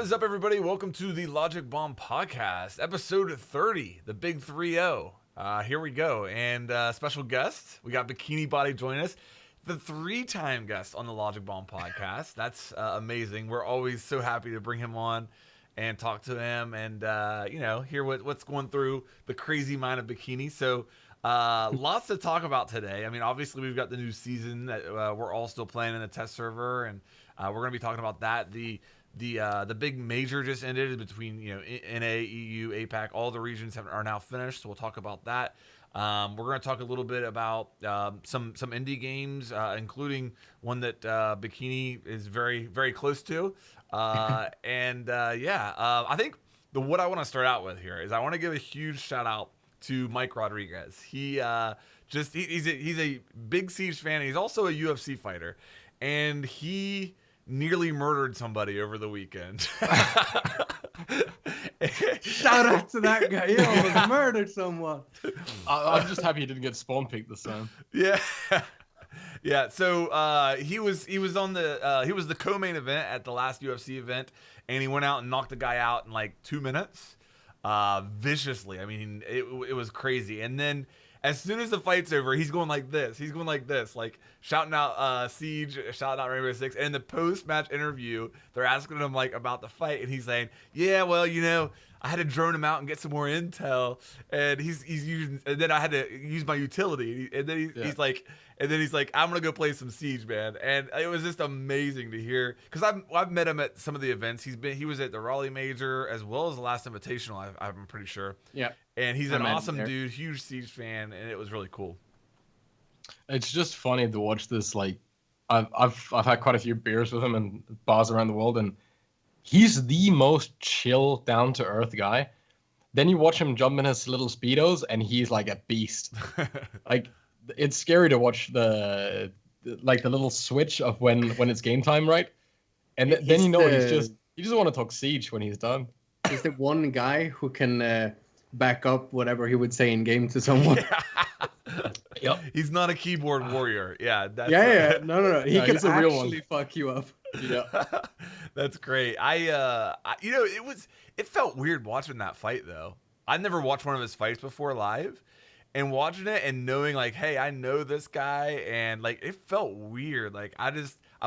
What is up, everybody? Welcome to the Logic Bomb Podcast, episode 30, the big 3-0. Here we go. And special guest, we got BikiniBodhi joining us, the 3-time guest on the Logic Bomb Podcast. That's amazing. We're always so happy to bring him on and talk to him and, hear what's going through the crazy mind of Bikini. So lots to talk about today. I mean, obviously, we've got the new season that we're all still playing in the test server, and we're going to be talking about that. The big major just ended between NA, EU, APAC. All the regions are now finished, so we'll talk about that. We're going to talk a little bit about some indie games, including one that Bikini is very, very close to. I think what I want to start out with here is I want to give a huge shout out to Mike Rodriguez. He's a big Siege fan. He's also a UFC fighter, and he nearly murdered somebody over the weekend. Shout out to that guy. He almost murdered someone. I'm just happy he didn't get spawn peeked this time. Yeah. Yeah, so he was the co-main event at the last UFC event, and he went out and knocked the guy out in like 2 minutes, viciously. I mean, it was crazy. And then as soon as the fight's over, he's going like this. Like shouting out Siege, shouting out Rainbow Six. And in the post-match interview, they're asking him like about the fight, and he's saying, "Yeah, well, I had to drone him out and get some more intel, and he's using, and then I had to use my utility, and then he's like, I'm gonna go play some Siege, man." And it was just amazing to hear, because I've met him at some of the events. He was at the Raleigh Major as well as the last Invitational. I'm pretty sure. Yeah. And he's an awesome dude, huge Siege fan, and it was really cool. It's just funny to watch this. Like, I've had quite a few beers with him and bars around the world, and he's the most chill, down to earth guy. Then you watch him jump in his little speedos, and he's like a beast. Like, it's scary to watch the little switch of when it's game time, right? And then he just want to talk Siege when he's done. He's the one guy who can back up whatever he would say in game to someone. Yep. He's not a keyboard warrior. Yeah. No. He can actually fuck you up. Yeah. That's great. It felt weird watching that fight though. I never watched one of his fights before live, and watching it and knowing like, hey, I know this guy, and like it felt weird. Like I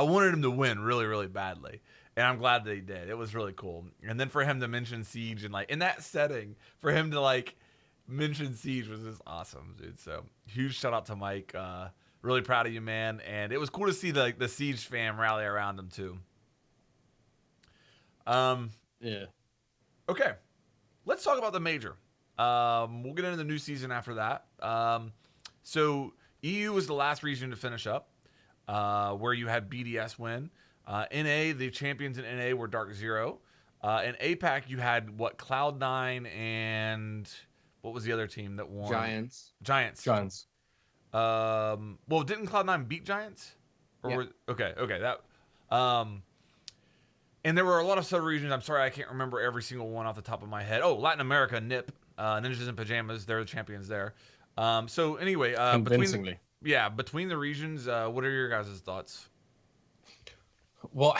wanted him to win really, really badly. And I'm glad that he did. It was really cool. And then for him to mention Siege and like in that setting, for him to like mention Siege was just awesome, dude. So huge shout out to Mike. Really proud of you, man. And it was cool to see the Siege fam rally around him too. Yeah. Okay. Let's talk about the major. We'll get into the new season after that. So EU was the last region to finish up, where you had BDS win. NA, the champions in NA were Dark Zero. In APAC, you had Cloud9 and what was the other team that won? Giants. Well, didn't Cloud9 beat Giants? Okay. That. And there were a lot of sub-regions. I'm sorry, I can't remember every single one off the top of my head. Oh, Latin America, NIP, Ninjas in Pajamas. They're the champions there. So anyway, convincingly. Between the regions, what are your guys' thoughts? Well,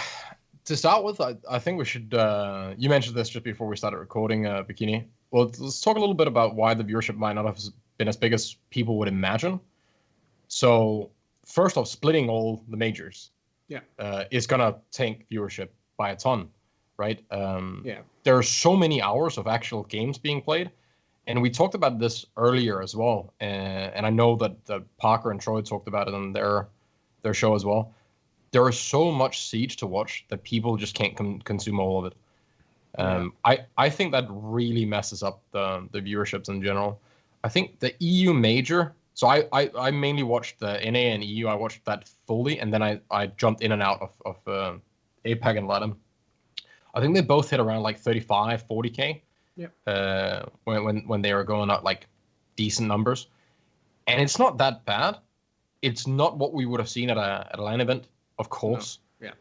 to start with, I think we should. You mentioned this just before we started recording, Bikini. Well, let's talk a little bit about why the viewership might not have been as big as people would imagine. So, first off, splitting all the majors, is gonna tank viewership by a ton, right? There are so many hours of actual games being played, and we talked about this earlier as well. And I know that Parker and Troy talked about it on their show as well. There is so much Siege to watch that people just can't consume all of it. I think that really messes up the viewerships in general. I think the EU major, so I mainly watched the NA and EU. I watched that fully, and then I jumped in and out of APAC and LATAM. I think they both hit around like 35, 40K. When they were going up like decent numbers. And it's not that bad. It's not what we would have seen at a LAN event. Of course. No. Yeah.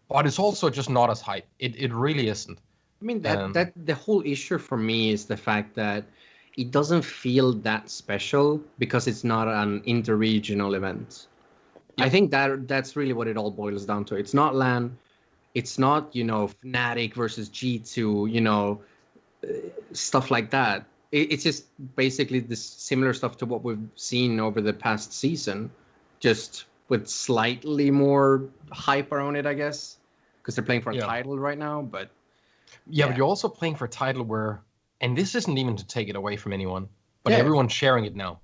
But it's also just not as hype. It really isn't. I mean, that the whole issue for me is the fact that it doesn't feel that special because it's not an interregional event. Yeah. I think that's really what it all boils down to. It's not LAN. It's not, Fnatic versus G2, stuff like that. It's just basically this similar stuff to what we've seen over the past season, just with slightly more hype around it, I guess, because they're playing for a title right now. But but you're also playing for a title where, and this isn't even to take it away from anyone, but everyone's sharing it now.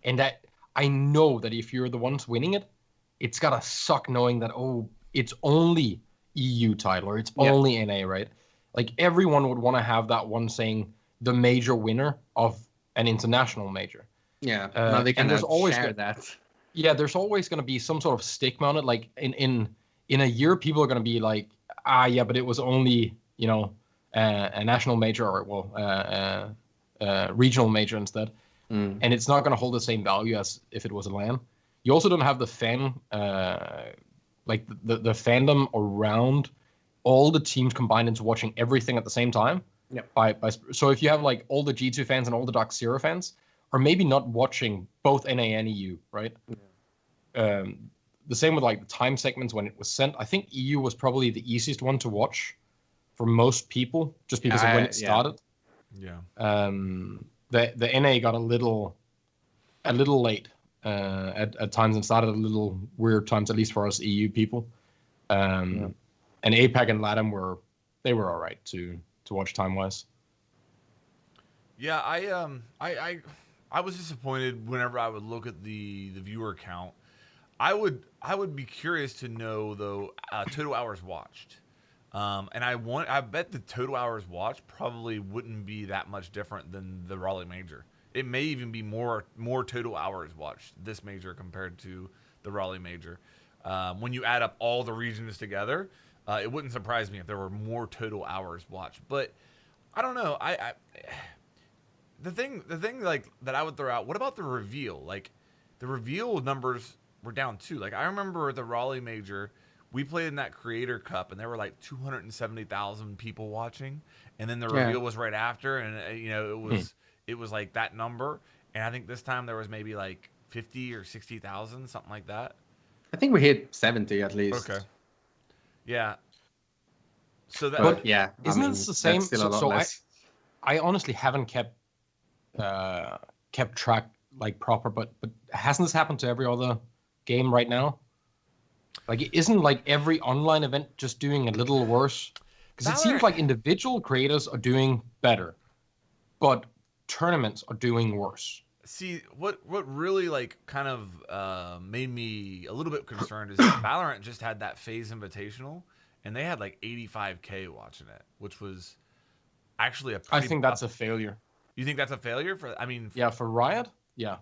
And that I know that if you're the ones winning it, it's gotta suck knowing that, it's only EU title or it's only NA, right? Like everyone would want to have that one saying the major winner of an international major. Yeah, now they can share that. Yeah, there's always going to be some sort of stigma on it. Like in a year, people are going to be like, but it was only a national major or regional major instead, and it's not going to hold the same value as if it was a LAN. You also don't have the fan, like the fandom around all the teams combined into watching everything at the same time. Yeah. So if you have like all the G2 fans and all the Dark Zero fans are maybe not watching both NA and EU, right? Yeah. The same with like the time segments when it was sent. I think EU was probably the easiest one to watch for most people, just because of when it started. Yeah. The NA got a little late at times and started a little weird times, at least for us EU people. And APAC and LATAM were all right to watch time wise. Yeah, I was disappointed whenever I would look at the viewer count. I would be curious to know though total hours watched. And I bet the total hours watched probably wouldn't be that much different than the Raleigh Major. It may even be more total hours watched this major compared to the Raleigh Major. When you add up all the regions together, it wouldn't surprise me if there were more total hours watched. But I don't know. The thing like that I would throw out. What about the reveal? Like the reveal numbers were down too. Like I remember the Raleigh Major, we played in that Creator Cup, and there were like 270,000 people watching, and then the reveal was right after, and it was like that number. And I think this time there was maybe like 50 or 60,000, something like that. I think we hit 70 at least. Okay. Yeah. So that. But yeah, isn't it the same? So I honestly haven't kept track like proper, but hasn't this happened to every other game right now? Like, isn't like every online event just doing a little worse? Because it seems like individual creators are doing better, but tournaments are doing worse. See, what really like kind of made me a little bit concerned is that Valorant just had that FaZe Invitational, and they had like 85K watching it, which was actually a pretty... I think that's a failure. You think that's a failure? For Riot? Yeah.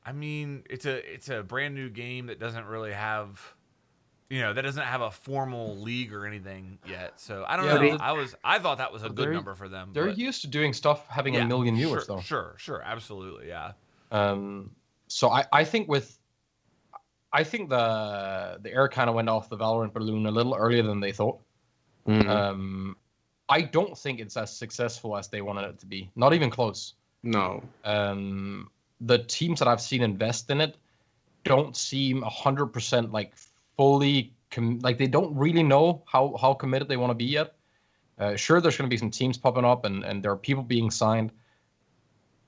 I mean, it's a brand new game that doesn't really have... that doesn't have a formal league or anything yet. So I don't know. I thought that was a good number for them. They're used to doing stuff having a million viewers, though. Sure, absolutely, yeah. So I think the air kind of went off the Valorant balloon a little earlier than they thought. Mm-hmm. I don't think it's as successful as they wanted it to be. Not even close. No. The teams that I've seen invest in it don't seem 100% like fully like they don't really know how committed they want to be yet. Sure, there's going to be some teams popping up and there are people being signed,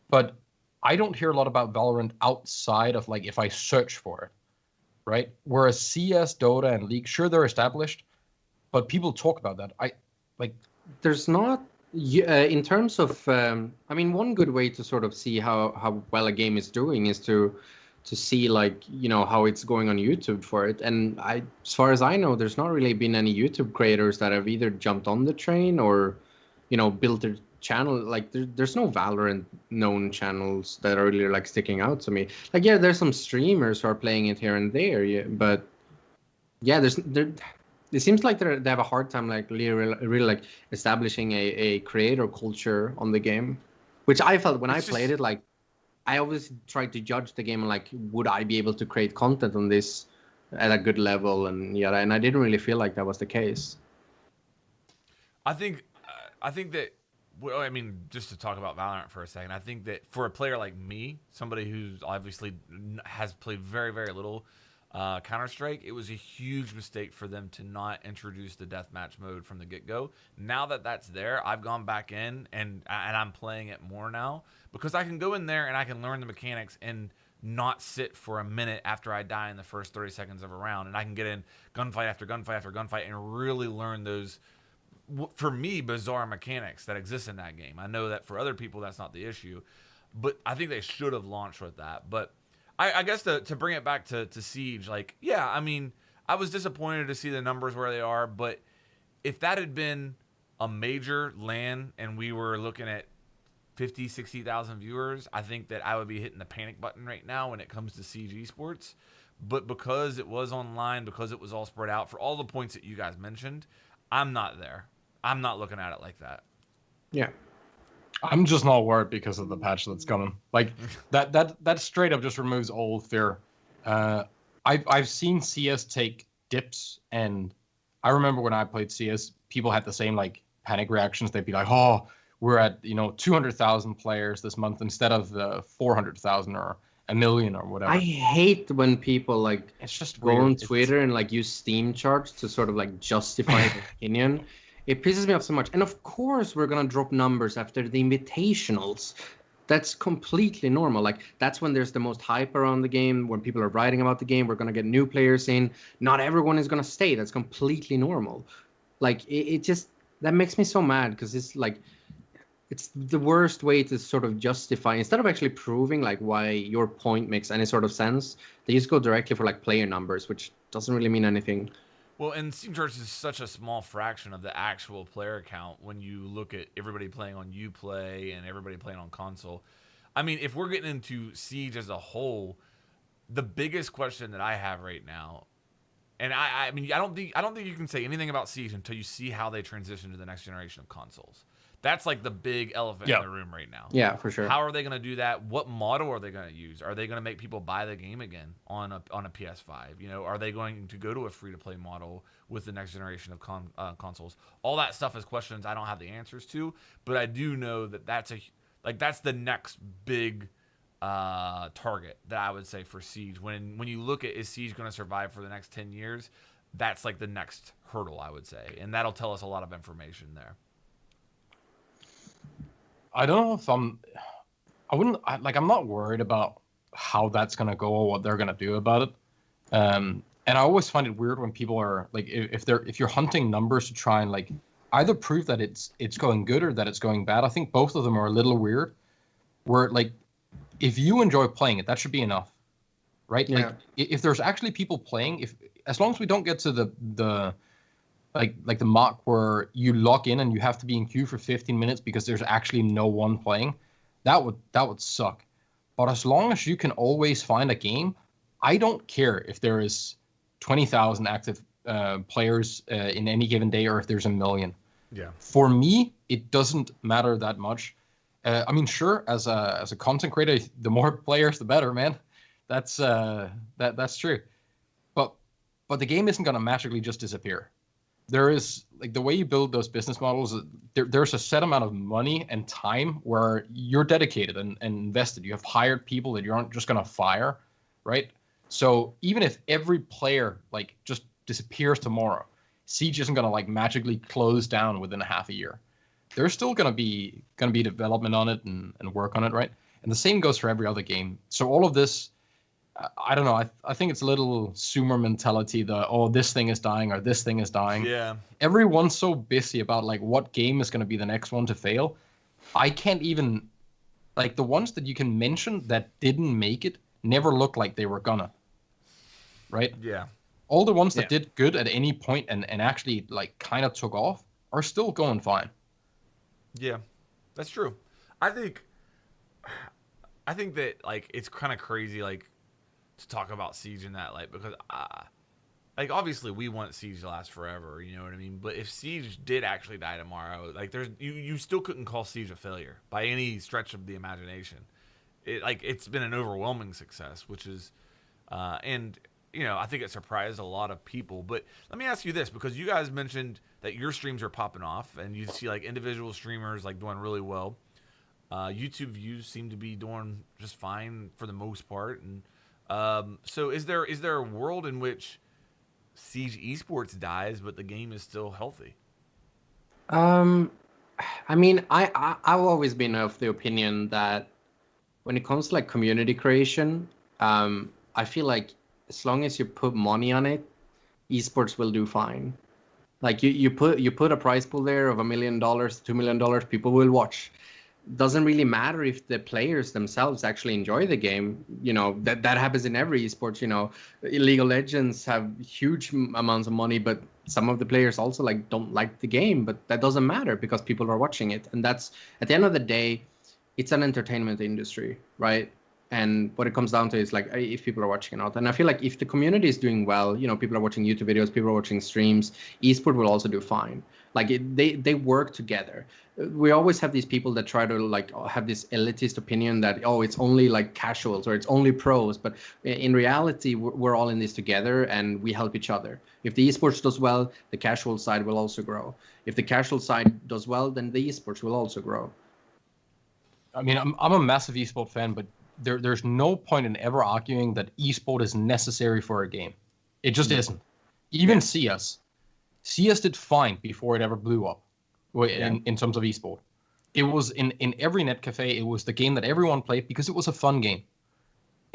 but I don't hear a lot about Valorant outside of like if I search for it, right? Whereas CS, Dota, and League, sure they're established, but people talk about that. There's not in terms of one good way to sort of see how well a game is doing is to see like how it's going on YouTube for it. And as far as I know, there's not really been any YouTube creators that have either jumped on the train or built their channel. Like there's no Valorant known channels that are really like sticking out to me. Like there's some streamers who are playing it here and there, but it seems like they have a hard time like really like establishing a creator culture on the game, which I felt when I played it. Like I always tried to judge the game and like, would I be able to create content on this at a good level? And and I didn't really feel like that was the case. I think that, just to talk about Valorant for a second, I think that for a player like me, somebody who's obviously has played very, very little, Counter-Strike, it was a huge mistake for them to not introduce the deathmatch mode from the get-go. Now that that's there, I've gone back in and I'm playing it more now because I can go in there and I can learn the mechanics and not sit for a minute after I die in the first 30 seconds of a round, and I can get in gunfight after gunfight after gunfight and really learn those, for me, bizarre mechanics that exist in that game. I know that for other people that's not the issue, but I think they should have launched with that. But I guess to bring it back to Siege, like, yeah, I mean, I was disappointed to see the numbers where they are, but if that had been a major LAN and we were looking at 50, 60,000 viewers, I think that I would be hitting the panic button right now when it comes to Siege Esports. But because it was online, because it was all spread out, for all the points that you guys mentioned, I'm not there. I'm not looking at it like that. Yeah. I'm just not worried because of the patch that's coming. Like that straight up just removes all fear. I've seen CS take dips, and I remember when I played CS, people had the same like panic reactions. They'd be like, "Oh, we're at 200,000 players this month instead of the 400,000 or a million or whatever." I hate when people like It's just go weird. on Twitter and like use Steam charts to sort of like justify their opinion. It pisses me off so much. And of course, we're gonna drop numbers after the invitationals. That's completely normal. Like that's when there's the most hype around the game. When people are writing about the game, we're gonna get new players in. Not everyone is gonna stay. That's completely normal. Like it just that makes me so mad because it's like it's the worst way to sort of justify instead of actually proving like why your point makes any sort of sense. They just go directly for like player numbers, which doesn't really mean anything. Well, and Steam Charts is such a small fraction of the actual player count when you look at everybody playing on Uplay and everybody playing on console. I mean, if we're getting into Siege as a whole, the biggest question that I have right now, and I mean, I don't think you can say anything about Siege until you see how they transition to the next generation of consoles. That's like the big elephant in the room right now. Yeah, for sure. How are they going to do that? What model are they going to use? Are they going to make people buy the game again on a PS5? Are they going to go to a free-to-play model with the next generation of consoles? All that stuff is questions I don't have the answers to, but I do know that that's the next big target that I would say for Siege. When you look at is Siege going to survive for the next 10 years, that's like the next hurdle, I would say, and that'll tell us a lot of information there. I don't know if I'm not worried about how that's going to go or what they're going to do about it. And I always find it weird when people are like, if you're hunting numbers to try and like either prove that it's going good or that it's going bad. I think both of them are a little weird. Where like, if you enjoy playing it, that should be enough, right? Yeah. Like if there's actually people playing, as long as we don't get to the like the mark where you log in and you have to be in queue for 15 minutes because there's actually no one playing, that would suck. But as long as you can always find a game, I don't care if there is 20,000 active players in any given day or if there's a million. Yeah. For me, it doesn't matter that much. I mean, sure, as a content creator, the more players, the better, man. That's true. But the game isn't gonna magically just disappear. There is like the way you build those business models. There's a set amount of money and time where you're dedicated and invested. You have hired people that you aren't just gonna fire, right? So even if every player like just disappears tomorrow, Siege isn't gonna like magically close down within a half a year. There's still gonna be development on it and work on it, right? And the same goes for every other game. So all of this, I don't know. I think it's a little Sumer mentality. This thing is dying or this thing is dying. Yeah. Everyone's so busy about like what game is going to be the next one to fail. I can't even like the ones that you can mention that didn't make it never looked like they were gonna. Right? Yeah. All the ones that did good at any point and actually like kind of took off are still going fine. Yeah, that's true. I think that like it's kind of crazy like to talk about Siege in that light because like obviously we want Siege to last forever, you know what I mean? But if Siege did actually die tomorrow, like there's you still couldn't call Siege a failure by any stretch of the imagination. It's been an overwhelming success, which is and I think it surprised a lot of people. But let me ask you this, because you guys mentioned that your streams are popping off and you see like individual streamers like doing really well. YouTube views seem to be doing just fine for the most part, and So is there a world in which Siege Esports dies, but the game is still healthy? I mean, I've always been of the opinion that when it comes to like community creation, I feel like as long as you put money on it, esports will do fine. Like you put a prize pool there of $1 million, $2 million, people will watch. Doesn't really matter if the players themselves actually enjoy the game. You know, that happens in every esports. You know, League of Legends have huge amounts of money, but some of the players also like don't like the game, but that doesn't matter because people are watching it. And that's, at the end of the day, it's an entertainment industry, right? And what it comes down to is like if people are watching or not. And I feel like if the community is doing well, you know, people are watching YouTube videos, people are watching streams, esport will also do fine. Like they work together. We always have these people that try to like have this elitist opinion that, oh, it's only like casuals or it's only pros. But in reality, we're all in this together and we help each other. If the esports does well, the casual side will also grow. If the casual side does well, then the esports will also grow. I mean, I'm a massive esport fan, but there's no point in ever arguing that esport is necessary for a game. It just isn't. Even CS did fine before it ever blew up in terms of esport. It was in every net cafe, it was the game that everyone played because it was a fun game.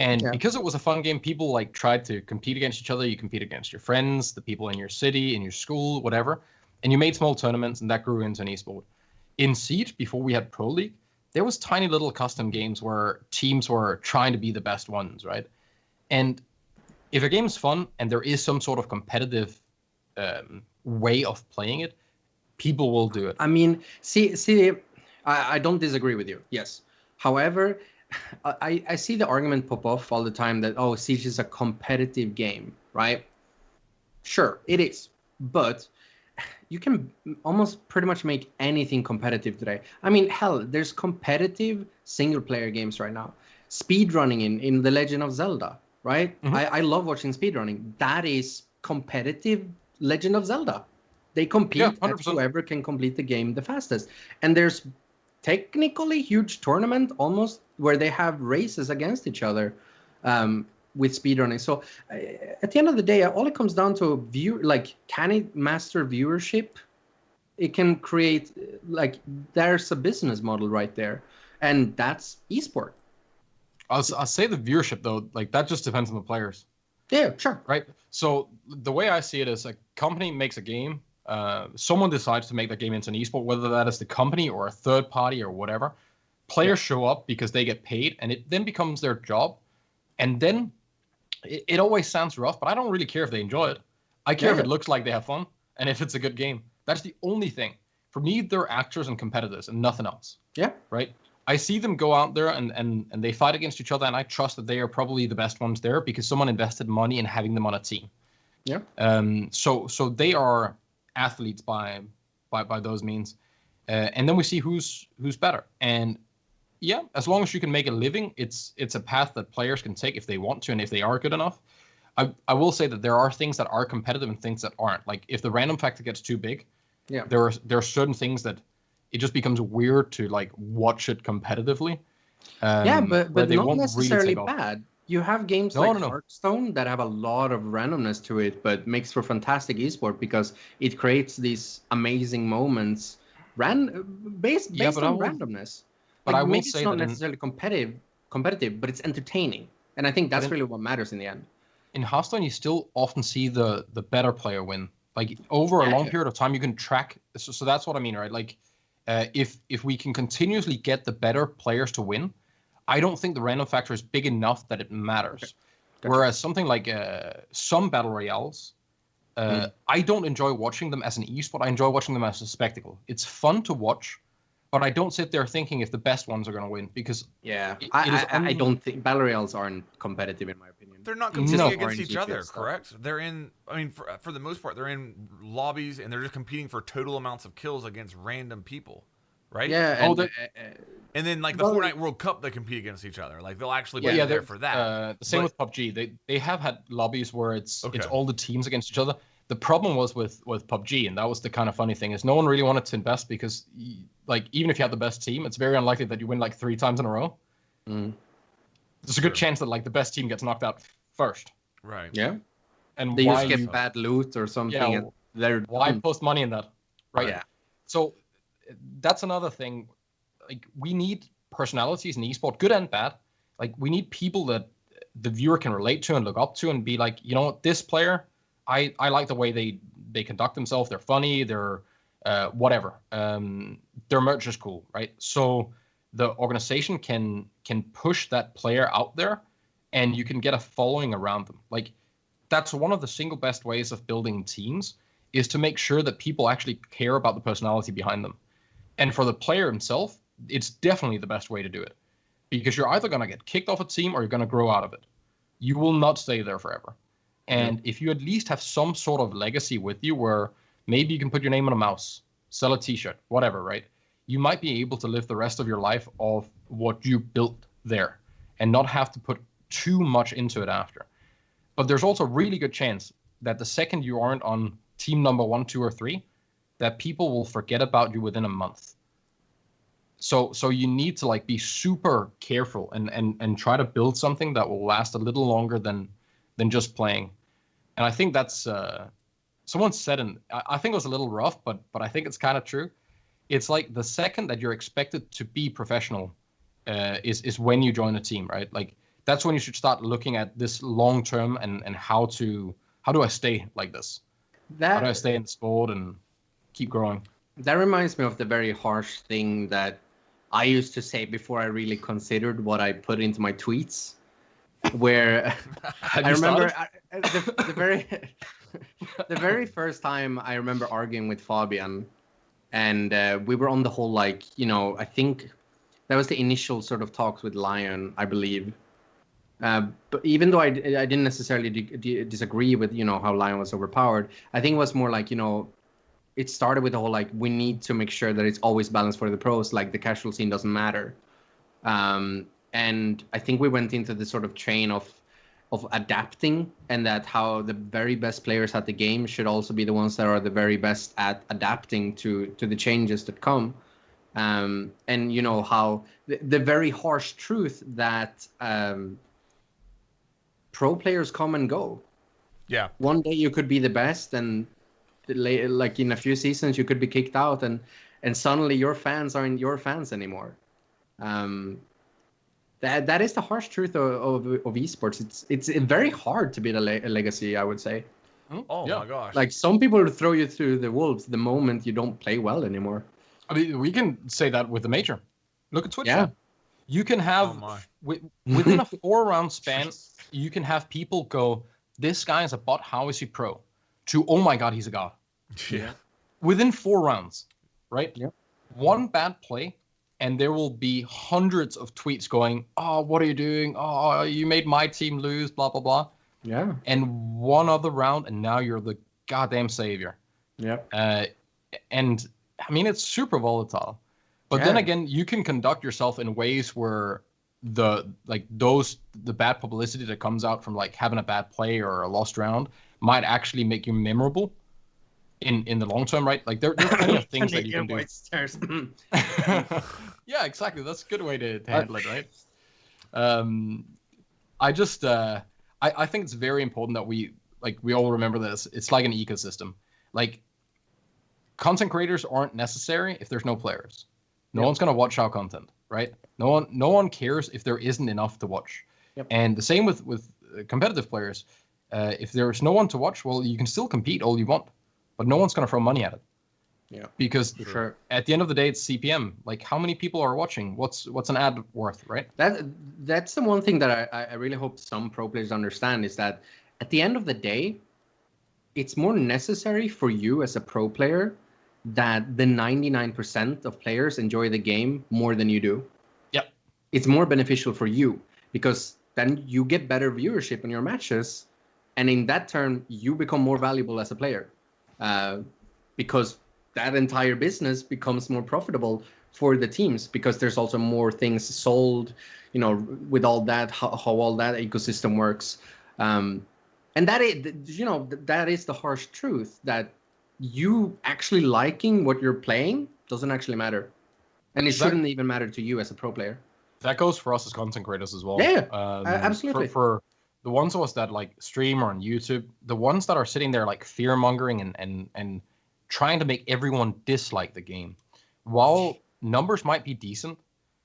And because it was a fun game, people like tried to compete against each other. You compete against your friends, the people in your city, in your school, whatever. And you made small tournaments and that grew into an esport. In Siege, before we had Pro League, there was tiny little custom games where teams were trying to be the best ones, right? And if a game is fun and there is some sort of competitive way of playing it, people will do it. I mean, see, I don't disagree with you. Yes. However, I see the argument pop off all the time that, oh, Siege is a competitive game, right? Sure, it is. But you can almost pretty much make anything competitive today. I mean, hell, there's competitive single-player games right now. Speedrunning in The Legend of Zelda, right? Mm-hmm. I love watching speedrunning. That is competitive Legend of Zelda. They compete at whoever can complete the game the fastest. And there's technically huge tournament almost where they have races against each other with speedrunning. So at the end of the day, all it comes down to can it master viewership? It can create there's a business model right there, and that's esport. I'll say the viewership though, like that just depends on the players. Yeah, sure. Right. So the way I see it is a company makes a game. Someone decides to make that game into an esport, whether that is the company or a third party or whatever. Players show up because they get paid, and it then becomes their job. And then it always sounds rough, but I don't really care if they enjoy it. I care if it looks like they have fun and if it's a good game. That's the only thing. For me, they're actors and competitors and nothing else. Yeah. Right? I see them go out there and they fight against each other, and I trust that they are probably the best ones there because someone invested money in having them on a team. Yeah. So they are athletes by those means. And then we see who's better. And yeah, as long as you can make a living, it's a path that players can take if they want to and if they are good enough. I will say that there are things that are competitive and things that aren't. Like if the random factor gets too big, there are certain things that it just becomes weird to like watch it competitively. But not necessarily really bad. You have games Hearthstone that have a lot of randomness to it, but makes for fantastic esport because it creates these amazing moments based on randomness. But I will say it's not necessarily competitive, but it's entertaining, and I think that's really what matters in the end. In Hearthstone, you still often see the better player win. Like over a long period of time, you can track. So that's what I mean, right? Like if we can continuously get the better players to win, I don't think the random factor is big enough that it matters. Okay. Gotcha. Whereas something like some battle royales, I don't enjoy watching them as an esport. I enjoy watching them as a spectacle. It's fun to watch. But I don't sit there thinking if the best ones are going to win because I don't think battle royales aren't competitive in my opinion. They're not competing against each other, correct? They're in. I mean, for the most part, they're in lobbies and they're just competing for total amounts of kills against random people, right? Yeah. And then like the Fortnite World Cup, they compete against each other. Like they'll actually be there for that. The same with PUBG. They have had lobbies where it's all the teams against each other. The problem was with PUBG, and that was the kind of funny thing, is no one really wanted to invest because, like, even if you had the best team, it's very unlikely that you win like 3 times in a row. there's a good chance that like the best team gets knocked out first. Right. Yeah. And They why just get bad loot or something. Yeah, and they're why done. post money in that? Right. Yeah. So that's another thing. Like we need personalities in esports, good and bad. Like we need people that the viewer can relate to and look up to and be like, you know what, this player, I like the way they conduct themselves. They're funny. They're whatever. Their merch is cool, right? So the organization can push that player out there, and you can get a following around them. Like that's one of the single best ways of building teams is to make sure that people actually care about the personality behind them. And for the player himself, it's definitely the best way to do it, because you're either going to get kicked off a team or you're going to grow out of it. You will not stay there forever. And if you at least have some sort of legacy with you where maybe you can put your name on a mouse, sell a t-shirt, whatever, right? You might be able to live the rest of your life off what you built there and not have to put too much into it after. But there's also a really good chance that the second you aren't on team number 1, 2, or 3, that people will forget about you within a month. So you need to like be super careful and try to build something that will last a little longer than just playing. And I think that's someone said, and I think it was a little rough, but I think it's kind of true. It's like the second that you're expected to be professional is when you join a team, right? Like that's when you should start looking at this long term and how do I stay like this? How do I stay in the sport and keep growing? That reminds me of the very harsh thing that I used to say before I really considered what I put into my tweets, where I remember the very first time I remember arguing with Fabian, and we were on the whole, like, you know, I think that was the initial sort of talks with Lion, I believe. But even though I didn't necessarily disagree with, you know, how Lion was overpowered, I think it was more like, you know, it started with the whole, like, we need to make sure that it's always balanced for the pros, like the casual scene doesn't matter. And I think we went into this sort of chain of adapting, and that how the very best players at the game should also be the ones that are the very best at adapting to the changes that come. And, you know, how the very harsh truth that pro players come and go. Yeah. One day you could be the best, and like in a few seasons you could be kicked out, and suddenly your fans aren't your fans anymore. That is the harsh truth of esports. It's very hard to build a legacy, I would say. Oh yeah. My gosh. Like some people will throw you through the wolves the moment you don't play well anymore. I mean, we can say that with the major. Look at Twitch. Yeah. You can have within a 4-round span, you can have people go, this guy is a bot, how is he pro? To, oh my god, he's a god. Yeah. Within 4 rounds, right? Yeah. One bad play, and there will be hundreds of tweets going, oh, what are you doing? Oh, you made my team lose, blah, blah, blah. Yeah. And one other round, and now you're the goddamn savior. Yeah. And, I mean, it's super volatile. But then again, you can conduct yourself in ways where the bad publicity that comes out from like having a bad play or a lost round might actually make you memorable in the long term, right? Like there are plenty of things that you can do. Yeah, exactly. That's a good way to handle it, right? I think it's very important that we all remember this. It's like an ecosystem. Like content creators aren't necessary if there's no players. No one's gonna watch our content, right? No one cares if there isn't enough to watch. Yep. And the same with competitive players. If there's no one to watch, well, you can still compete all you want, but no one's gonna throw money at it. Yeah. Because sure. At the end of the day, it's CPM. Like how many people are watching? What's an ad worth, right? That's the one thing that I really hope some pro players understand, is that at the end of the day, it's more necessary for you as a pro player that the 99% of players enjoy the game more than you do. Yep. It's more beneficial for you, because then you get better viewership in your matches, and in that turn, you become more valuable as a player, because that entire business becomes more profitable for the teams, because there's also more things sold, you know, with all that, how all that ecosystem works. And that is, you know, that is the harsh truth, that you actually liking what you're playing doesn't actually matter, and it shouldn't even matter to you as a pro player. That goes for us as content creators as well. Yeah, absolutely. For the ones of us that like stream or on YouTube, the ones that are sitting there like fear mongering and trying to make everyone dislike the game, while numbers might be decent.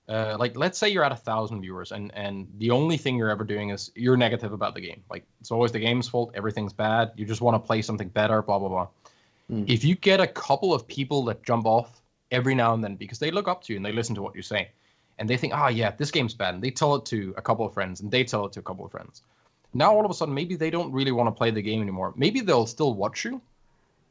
Like let's say you're at 1,000 viewers and the only thing you're ever doing is you're negative about the game. Like it's always the game's fault, everything's bad. You just want to play something better, blah blah blah. If you get a couple of people that jump off every now and then because they look up to you and they listen to what you say, and they think, yeah, this game's bad, and they tell it to a couple of friends, and they tell it to a couple of friends. Now all of a sudden, maybe they don't really want to play the game anymore. Maybe they'll still watch you,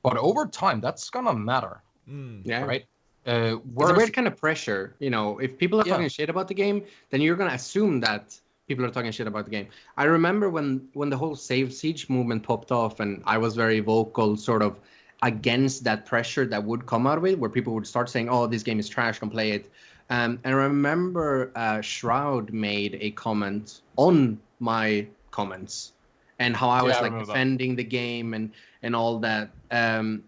but over time, that's gonna matter. Yeah. Right. It's a weird kind of pressure, if people are talking shit about the game, then you're going to assume that people are talking shit about the game. I remember when the whole Save Siege movement popped off, and I was very vocal sort of against that pressure that would come out of it, where people would start saying, oh, this game is trash, don't play it. And I remember Shroud made a comment on my comments and how I was defending the game and all that. And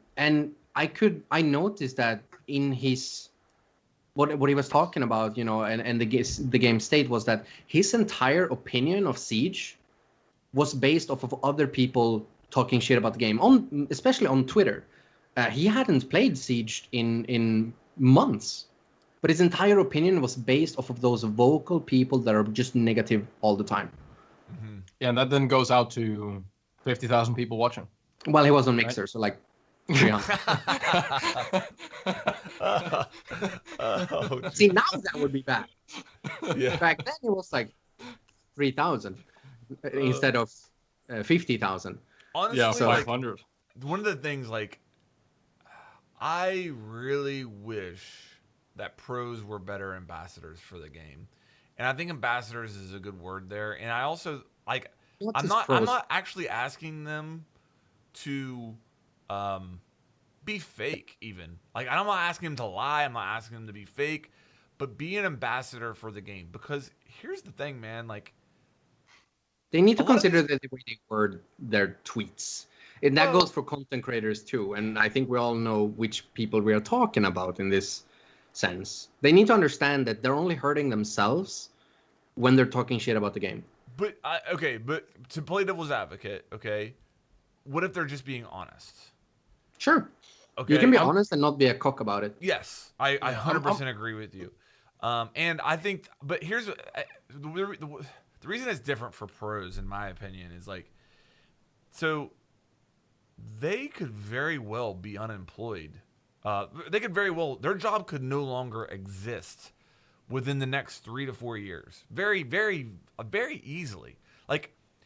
I noticed that in his what he was talking about, and the game state was that his entire opinion of Siege was based off of other people talking shit about the game, especially on Twitter. He hadn't played Siege in months, but his entire opinion was based off of those vocal people that are just negative all the time. Mm-hmm. Yeah, and that then goes out to 50,000 people watching. Well, he was on Mixer, so like 300. See, now that would be bad. Yeah. Back then it was like 3,000 instead of 50,000. Honestly, yeah, so 500. One of the things, I really wish that pros were better ambassadors for the game, and I think ambassadors is a good word there. And I also I'm not actually asking them to be fake even. I'm not asking them to lie. I'm not asking them to be fake, but be an ambassador for the game. Because here's the thing, man. They need to consider the way they word their tweets. And that goes for content creators too. And I think we all know which people we are talking about in this sense. They need to understand that they're only hurting themselves when they're talking shit about the game. But to play devil's advocate, okay, what if they're just being honest? Sure. Okay. You can be honest and not be a cock about it. Yes, I 100% agree with you. And I think, but here's the reason it's different for pros, in my opinion, is so they could very well be unemployed. Their job could no longer exist within the next 3 to 4 years. Very, very, very easily.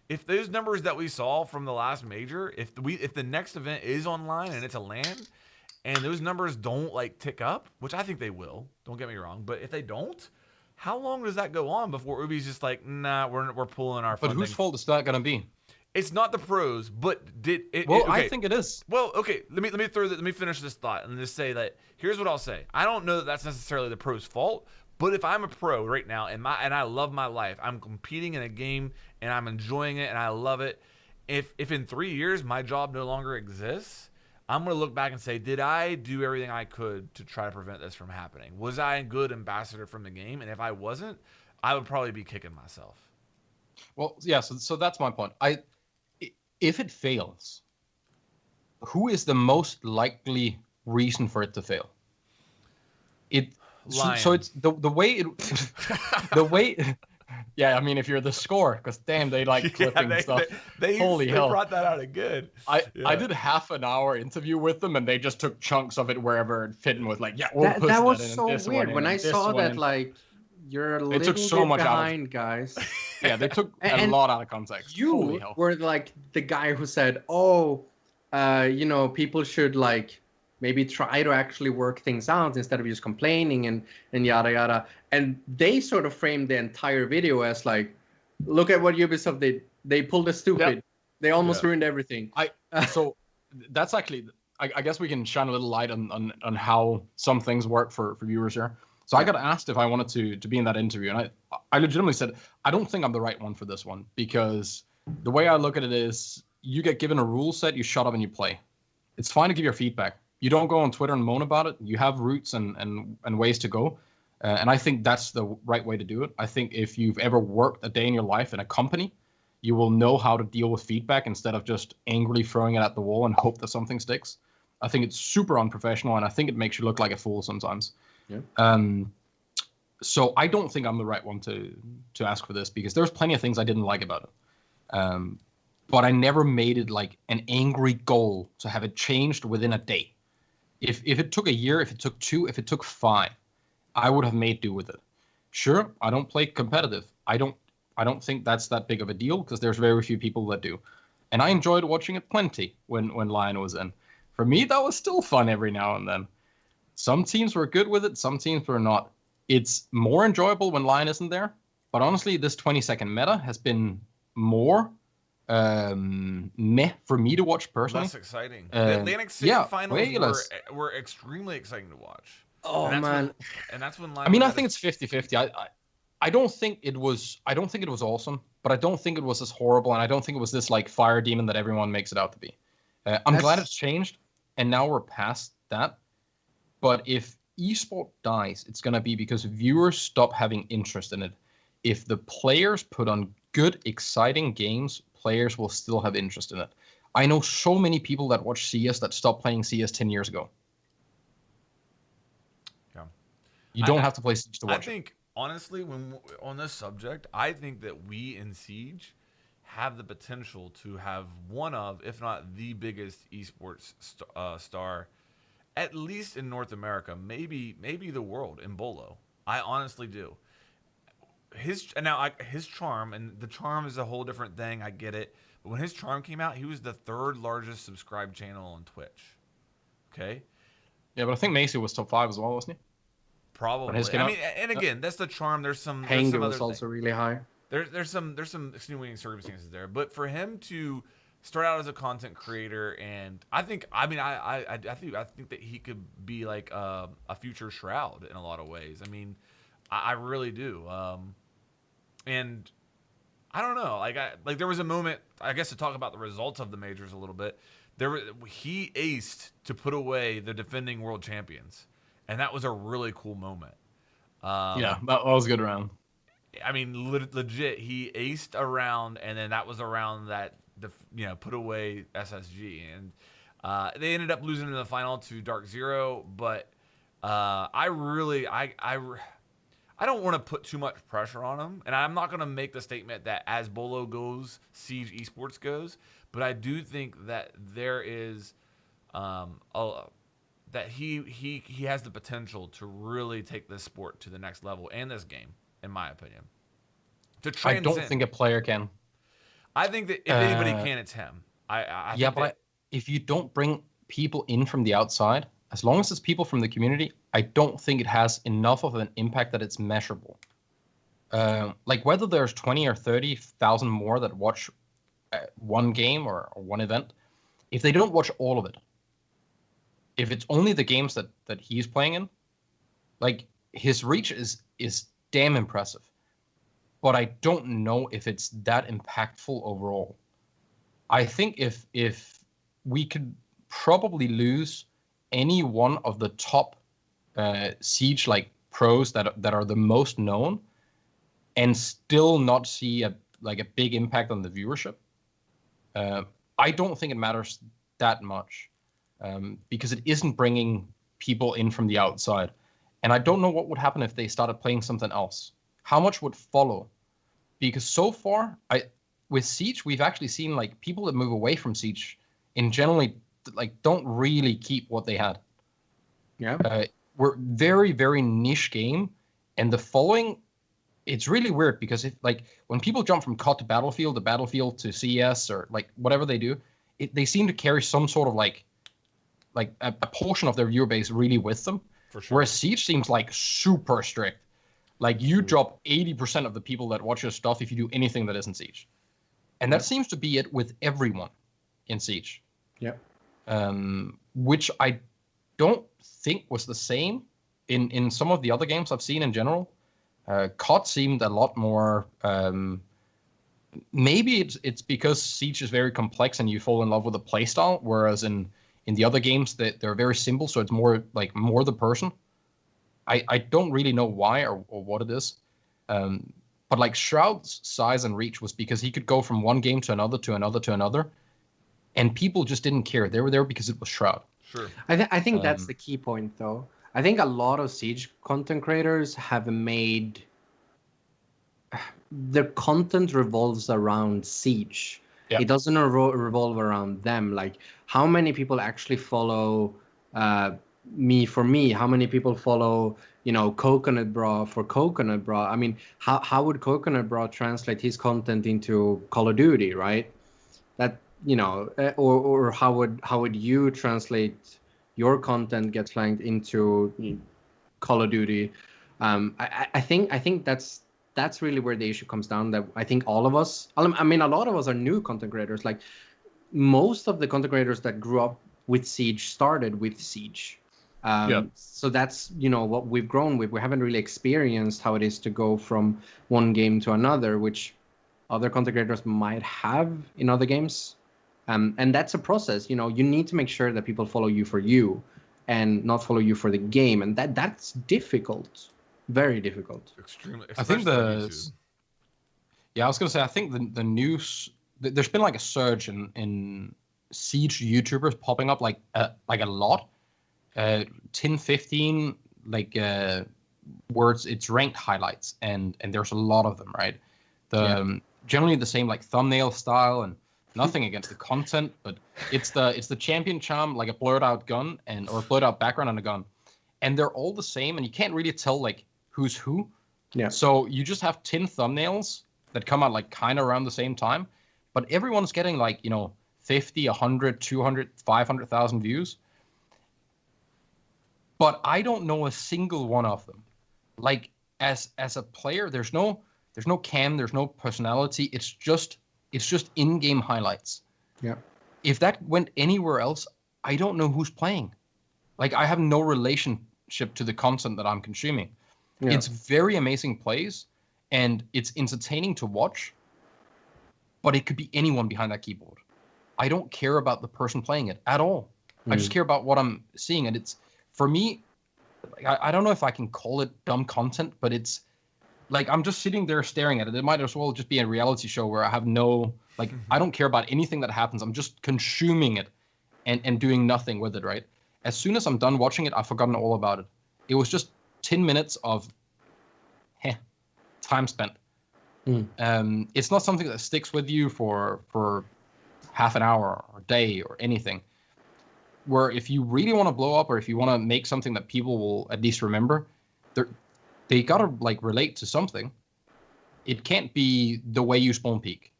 If those numbers that we saw from the last major, if the next event is online and it's a LAN, and those numbers don't tick up, which I think they will, don't get me wrong, but if they don't, how long does that go on before Ubi's just nah, we're pulling our funding? But whose fault is that going to be? It's not the pros, but did it? Well, okay. I think it is. Well, okay. Let me finish this thought and just say that here's what I'll say. I don't know that that's necessarily the pros' fault, but if I'm a pro right now and I love my life, I'm competing in a game and I'm enjoying it and I love it. If in 3 years my job no longer exists, I'm gonna look back and say, did I do everything I could to try to prevent this from happening? Was I a good ambassador from the game? And if I wasn't, I would probably be kicking myself. Well, yeah. So that's my point. If it fails, who is the most likely reason for it to fail? So it's the way it the way. Yeah, I mean, if you're the score, because damn, they like clipping stuff. Holy hell! They brought that out good. I did half an hour interview with them, and they just took chunks of it wherever it fit, and was like, "Yeah, we'll that was so weird." When I saw that, you're a little bit behind, guys. Yeah, they took a lot out of context. You were the guy who said, "Oh, people should maybe try to actually work things out instead of just complaining and yada yada." And they sort of framed the entire video as look at what Ubisoft did. They pulled a stupid. Yep. They almost ruined everything. So that's actually, I guess we can shine a little light on how some things work for viewers here. So I got asked if I wanted to be in that interview, and I legitimately said, I don't think I'm the right one for this one, because the way I look at it is, you get given a rule set, you shut up and you play. It's fine to give your feedback. You don't go on Twitter and moan about it. You have routes and ways to go. And I think that's the right way to do it. I think if you've ever worked a day in your life in a company, you will know how to deal with feedback instead of just angrily throwing it at the wall and hope that something sticks. I think it's super unprofessional, and I think it makes you look like a fool sometimes. Yeah. So I don't think I'm the right one to ask for this, because there's plenty of things I didn't like about it. But I never made it like an angry goal to have it changed within a day. If it took a year, if it took 2, if it took 5, I would have made do with it. Sure, I don't play competitive. I don't think that's that big of a deal, because there's very few people that do. And I enjoyed watching it plenty when Lion was in. For me, that was still fun every now and then. Some teams were good with it, some teams were not. It's more enjoyable when Lion isn't there. But honestly, this 20-second meta has been more meh for me to watch personally. Less exciting. The Atlantic City finals were extremely exciting to watch. Oh, man. And that's when Lion I think it's 50-50. I don't think it was awesome, but I don't think it was as horrible, and I don't think it was this like fire demon that everyone makes it out to be. I'm glad it's changed, and now we're past that. But if esport dies, it's going to be because viewers stop having interest in it. If the players put on good, exciting games, players will still have interest in it. I know so many people that watch CS that stopped playing CS 10 years ago. Yeah. You don't have to play Siege to watch it. I think, honestly, when on this subject, I think that we in Siege have the potential to have one of, if not the biggest esports star, at least in North America, maybe the world, in Bolo. I honestly do. His charm, and the charm is a whole different thing. I get it, but when his charm came out, he was the 3rd largest subscribed channel on Twitch. Okay. Yeah, but I think Macy was top 5 as well, wasn't he? Probably. I mean, and again, that's the charm. There's some. Hanger was also really high. There's some extenuating circumstances there, but for him to start out as a content creator, and I think that he could be like a future Shroud in a lot of ways. I mean, I really do. And I don't know. Like there was a moment, I guess, to talk about the results of the majors a little bit. He aced to put away the defending world champions, and that was a really cool moment. Yeah, that was a good round. I mean, legit, he aced a round, and then that was a round that put away SSG, and they ended up losing in the final to Dark Zero. But I don't want to put too much pressure on him, and I'm not going to make the statement that as Bolo goes, Siege Esports goes. But I do think that there is that he has the potential to really take this sport to the next level, and this game, in my opinion. I don't think a player can. I think that if anybody can, it's him. If you don't bring people in from the outside, as long as it's people from the community, I don't think it has enough of an impact that it's measurable. Like whether there's 20 or 30,000 more that watch one game or one event, if they don't watch all of it, if it's only the games that he's playing in, like his reach is damn impressive. But I don't know if it's that impactful overall. I think if we could probably lose any one of the top Siege like pros that are the most known, and still not see a big impact on the viewership. I don't think it matters that much because it isn't bringing people in from the outside, and I don't know what would happen if they started playing something else. How much would follow? Because so far, with Siege, we've actually seen like people that move away from Siege in generally like don't really keep what they had. Yeah. We're very, very niche game, and the following, it's really weird because if like when people jump from COD to Battlefield to CS or like whatever they do, they seem to carry some sort of like a portion of their viewer base really with them. For sure. Whereas Siege seems like super strict. Like you drop 80% of the people that watch your stuff if you do anything that isn't Siege. And that seems to be it with everyone in Siege. Yeah. Which I don't think was the same in some of the other games I've seen in general. COD seemed a lot more... maybe it's because Siege is very complex and you fall in love with the playstyle, whereas in the other games they're very simple, so it's more the person. I don't really know why or what it is. But like Shroud's size and reach was because he could go from one game to another to another to another, and people just didn't care. They were there because it was Shroud. Sure. I think that's the key point, though. I think a lot of Siege content creators have made their content revolves around Siege. Yeah. It doesn't revolve around them. Like, how many people actually follow me for me? How many people follow, Coconut Bra for Coconut Bra? I mean, how would Coconut Bra translate his content into Call of Duty, right? That, or how would you translate your content gets flanked into Call of Duty? I think that's really where the issue comes down. That I think all of us, I mean, a lot of us are new content creators. Like, most of the content creators that grew up with Siege started with Siege. So that's, what we've grown with. We haven't really experienced how it is to go from one game to another, which other content creators might have in other games. And that's a process. You need to make sure that people follow you for you and not follow you for the game. And that's difficult. Very difficult. Extremely. I think I was gonna say, I think the news. There's been like a surge in Siege YouTubers popping up like a lot. 10, 15 words. It's ranked highlights, and there's a lot of them, right? Generally the same like thumbnail style, and nothing against the content, but it's the champion charm, like a blurred out gun or a blurred out background and a gun, and they're all the same, and you can't really tell like who's who. Yeah. So you just have 10 thumbnails that come out like kind of around the same time, but everyone's getting like 50, 100, 200, 500,000 views. But I don't know a single one of them. Like as a player, there's no cam, there's no personality. It's just in-game highlights. Yeah. If that went anywhere else, I don't know who's playing. Like, I have no relationship to the content that I'm consuming. Yeah. It's very amazing plays, and it's entertaining to watch, but it could be anyone behind that keyboard. I don't care about the person playing it at all. I just care about what I'm seeing, and it's, for me, I don't know if I can call it dumb content, but it's like I'm just sitting there staring at it. It might as well just be a reality show where I have no, like, I don't care about anything that happens. I'm just consuming it and doing nothing with it, right? As soon as I'm done watching it, I've forgotten all about it. It was just 10 minutes of time spent. It's not something that sticks with you for half an hour or a day or anything. Where if you really want to blow up, or if you want to make something that people will at least remember, they gotta like relate to something. It can't be the way you spawn peek,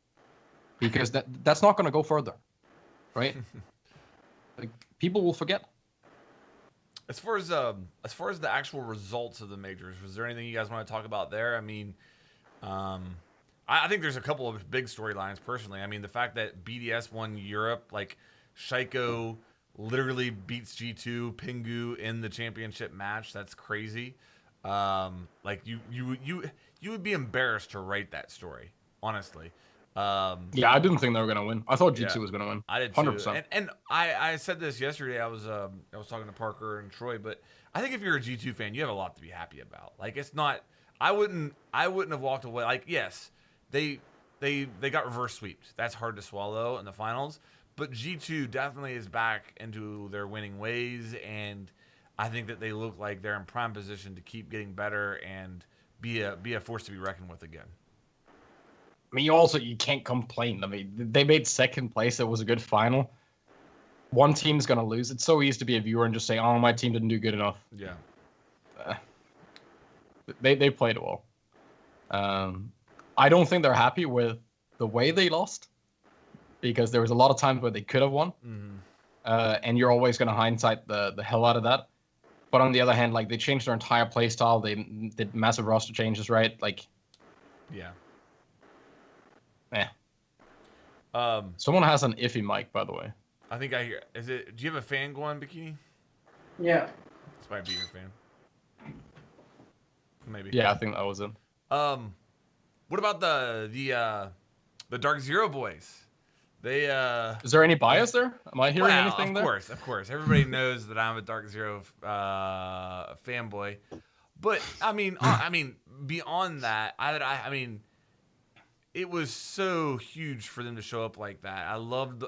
because that's not gonna go further, right? Like, people will forget. As far as the actual results of the majors, was there anything you guys want to talk about there? I mean, I think there's a couple of big storylines personally. I mean, the fact that BDS won Europe, like Shaiko literally beats G2 Pingu in the championship match. That's crazy. Like you would be embarrassed to write that story, honestly. Yeah, I didn't think they were gonna win. I thought G2 was gonna win. I did too. 100%. And I said this yesterday. I was talking to Parker and Troy, but I think if you're a G2 fan, you have a lot to be happy about. Like, it's not. I wouldn't have walked away. Like, yes, they got reverse sweeped. That's hard to swallow in the finals. But G2 definitely is back into their winning ways, and I think that they look like they're in prime position to keep getting better and be a force to be reckoned with again. I mean, you can't complain. I mean, they made second place. It was a good final. One team's going to lose. It's so easy to be a viewer and just say, oh, my team didn't do good enough. Yeah. They played well. I don't think they're happy with the way they lost, because there was a lot of times where they could have won. And you're always going to hindsight the hell out of that. But on the other hand, like, they changed their entire play style. They did massive roster changes, right? Like, yeah. Someone has an iffy mic, by the way. I think I hear. Is it? Do you have a fan going, Bikini? Yeah. This might be your fan. Maybe. Yeah, I think that was it. What about the Dark Zero boys? They Is there any bias there? Am I hearing anything there? Of course. Everybody knows that I'm a Dark Zero fanboy. But I mean, beyond that, I mean, it was so huge for them to show up like that. I loved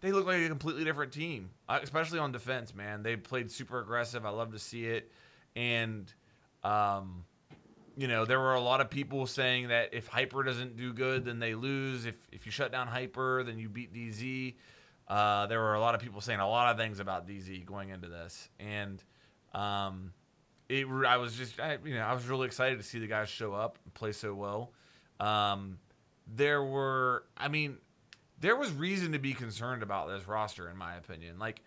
they look like a completely different team, especially on defense. Man, they played super aggressive. I love to see it, and there were a lot of people saying that if Hyper doesn't do good, then they lose. If you shut down Hyper, then you beat DZ. There were a lot of people saying a lot of things about DZ going into this, and I was really excited to see the guys show up and play so well. There was reason to be concerned about this roster, in my opinion. Like,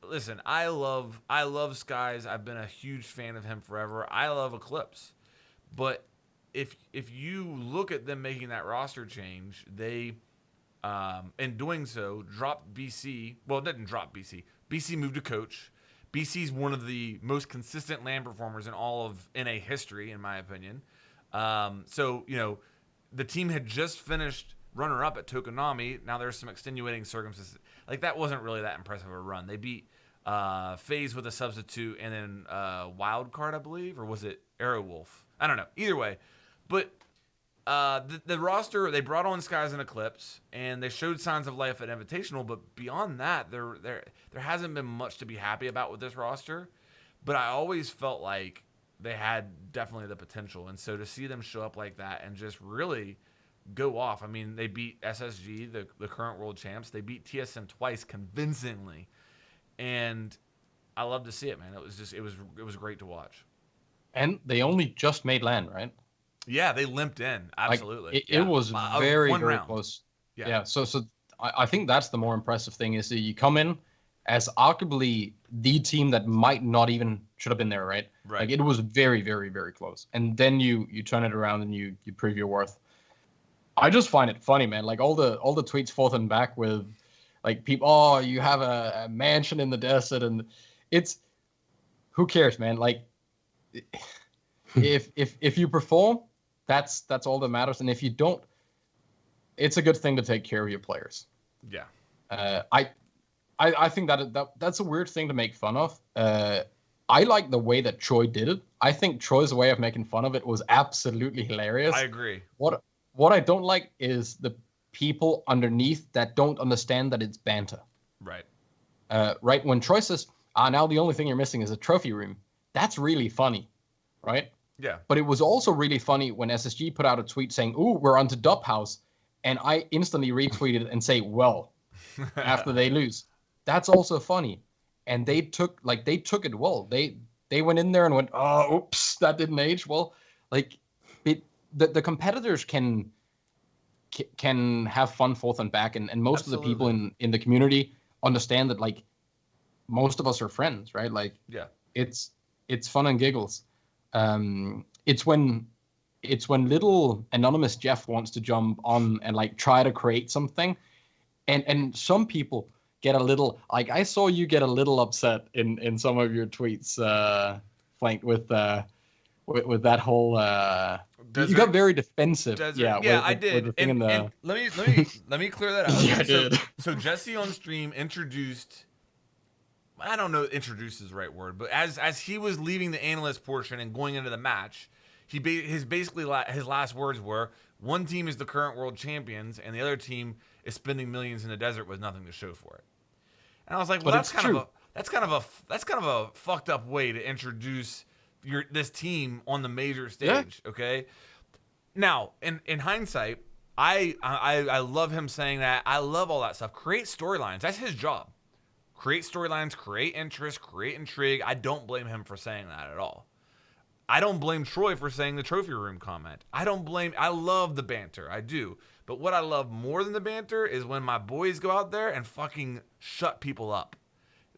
listen, I love Skies. I've been a huge fan of him forever. I love Eclipse. But if you look at them making that roster change, they, in doing so, dropped BC. Well, it didn't drop BC. BC moved to coach. BC's one of the most consistent LAN performers in all of NA history, in my opinion. So, the team had just finished runner-up at Tokonami. Now there's some extenuating circumstances. Like, that wasn't really that impressive a run. They beat FaZe with a substitute and then Wildcard, I believe, or was it Aerowolf? I don't know. Either way. But the roster, they brought on Skies and Eclipse, and they showed signs of life at Invitational, but beyond that, there hasn't been much to be happy about with this roster. But I always felt like they had definitely the potential. And so to see them show up like that and just really go off. I mean, they beat SSG, the current world champs. They beat TSM twice convincingly. And I love to see it, man. It was great to watch. And they only just made LAN, right? Yeah, they limped in. Absolutely. It was very, very round. close. Yeah. So I think that's the more impressive thing is that you come in as arguably the team that might not even should have been there, right? Right. Like, it was very, very, very close. And then you turn it around and you prove your worth. I just find it funny, man. Like, all the tweets forth and back with, like, people, oh, you have a mansion in the desert, and it's, who cares, man? Like, if you perform, that's all that matters. And if you don't, it's a good thing to take care of your players. Yeah. I think that's a weird thing to make fun of. I like the way that Troy did it. I think Troy's way of making fun of it was absolutely hilarious. I agree. What I don't like is the people underneath that don't understand that it's banter. Right. Right, when Troy says, now the only thing you're missing is a trophy room. That's really funny, right? Yeah. But it was also really funny when SSG put out a tweet saying, "Ooh, we're on to Dub House," and I instantly retweeted and say, "Well," after they lose. That's also funny, and they took it well. They went in there and went, "Oh, oops, that didn't age well." Like, the competitors can have fun forth and back, and most Absolutely. of the people in the community understand that, like, most of us are friends, right? Like, yeah, it's fun and giggles. It's when little anonymous Jeff wants to jump on and, like, try to create something, and some people get a little, like, I saw you get a little upset in some of your tweets, Flank, with that whole you got very defensive. Desert. Yeah, I did. With the thing and let me clear that out. Yeah, I did. So Jesse on stream introduced, I don't know, introduced is the right word, but as he was leaving the analyst portion and going into the match, his last words were, one team is the current world champions and the other team is spending millions in the desert with nothing to show for it. And I was like, well, that's kind of a fucked up way to introduce this team on the major stage. Yeah. Okay. Now, in hindsight, I love him saying that. I love all that stuff. Create storylines. That's his job. Create storylines, create interest, create intrigue. I don't blame him for saying that at all. I don't blame Troy for saying the trophy room comment. I love the banter. I do. But what I love more than the banter is when my boys go out there and fucking shut people up.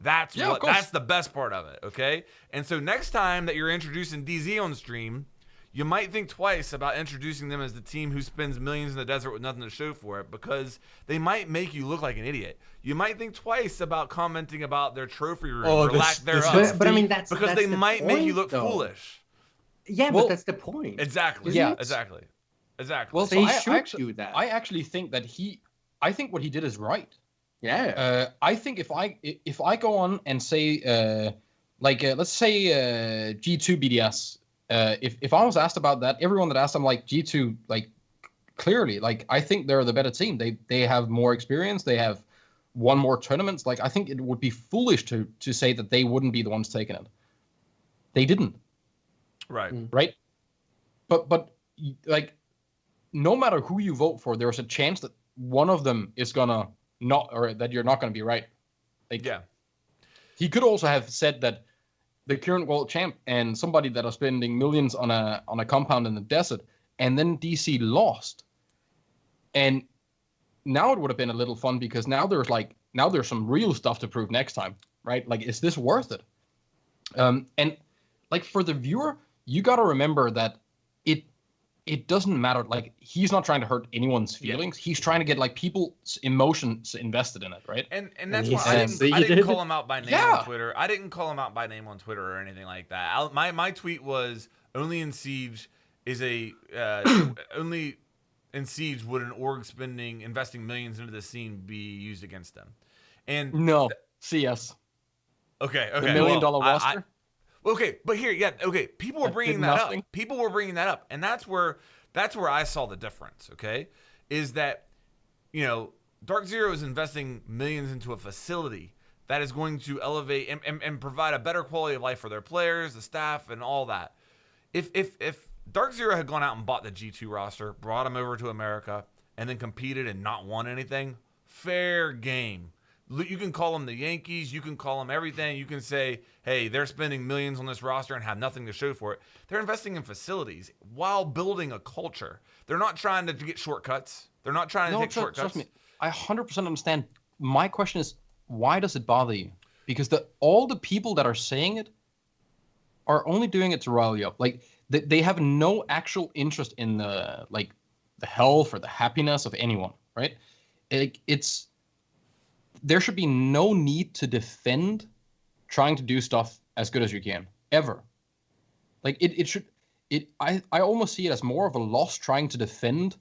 That's the best part of it, okay? And so next time that you're introducing DZ on stream, you might think twice about introducing them as the team who spends millions in the desert with nothing to show for it, because they might make you look like an idiot. You might think twice about commenting about their trophy room or lack thereof. But I mean, that's they the might point, make you look though. foolish. Yeah, but that's the point. Exactly. Yeah. Exactly. Well, so I should do that. I actually think that I think what he did is right. Yeah. I think if I go on and say Like, let's say G2 BDS. If I was asked about that, everyone that asked, I'm like, G2, like, clearly, like, I think they're the better team. They have more experience. They have won more tournaments. Like, I think it would be foolish to say that they wouldn't be the ones taking it. They didn't. Right. Right. But like, no matter who you vote for, there's a chance that one of them is gonna not, or that you're not gonna be right. Like, Yeah. He could also have said that the current world champ and somebody that are spending millions on a compound in the desert, and then DC lost. And now it would have been a little fun because now there's some real stuff to prove next time, right? Like, is this worth it? And like, for the viewer, you got to remember that it doesn't matter. Like, he's not trying to hurt anyone's feelings. Yeah. He's trying to get like people's emotions invested in it, right? And that's why I didn't call him out by name on Twitter. I didn't call him out by name on Twitter or anything like that. My tweet was, only in Siege is only in Siege would an org investing millions into the scene be used against them. And no, CS. Okay. The $1 million roster. Okay, but here, okay. People were bringing that up. People were bringing that up, and that's where I saw the difference. Okay, is that, Dark Zero is investing millions into a facility that is going to elevate and provide a better quality of life for their players, the staff, and all that. If Dark Zero had gone out and bought the G2 roster, brought them over to America, and then competed and not won anything, fair game. You can call them the Yankees. You can call them everything. You can say, hey, they're spending millions on this roster and have nothing to show for it. They're investing in facilities while building a culture. They're not trying to get shortcuts. They're not trying to take shortcuts. Trust me, I 100% understand. My question is, why does it bother you? Because all the people that are saying it are only doing it to rile you up. Like, they have no actual interest in the health or the happiness of anyone, right? There should be no need to defend trying to do stuff as good as you can, ever. Like, I almost see it as more of a loss trying to defend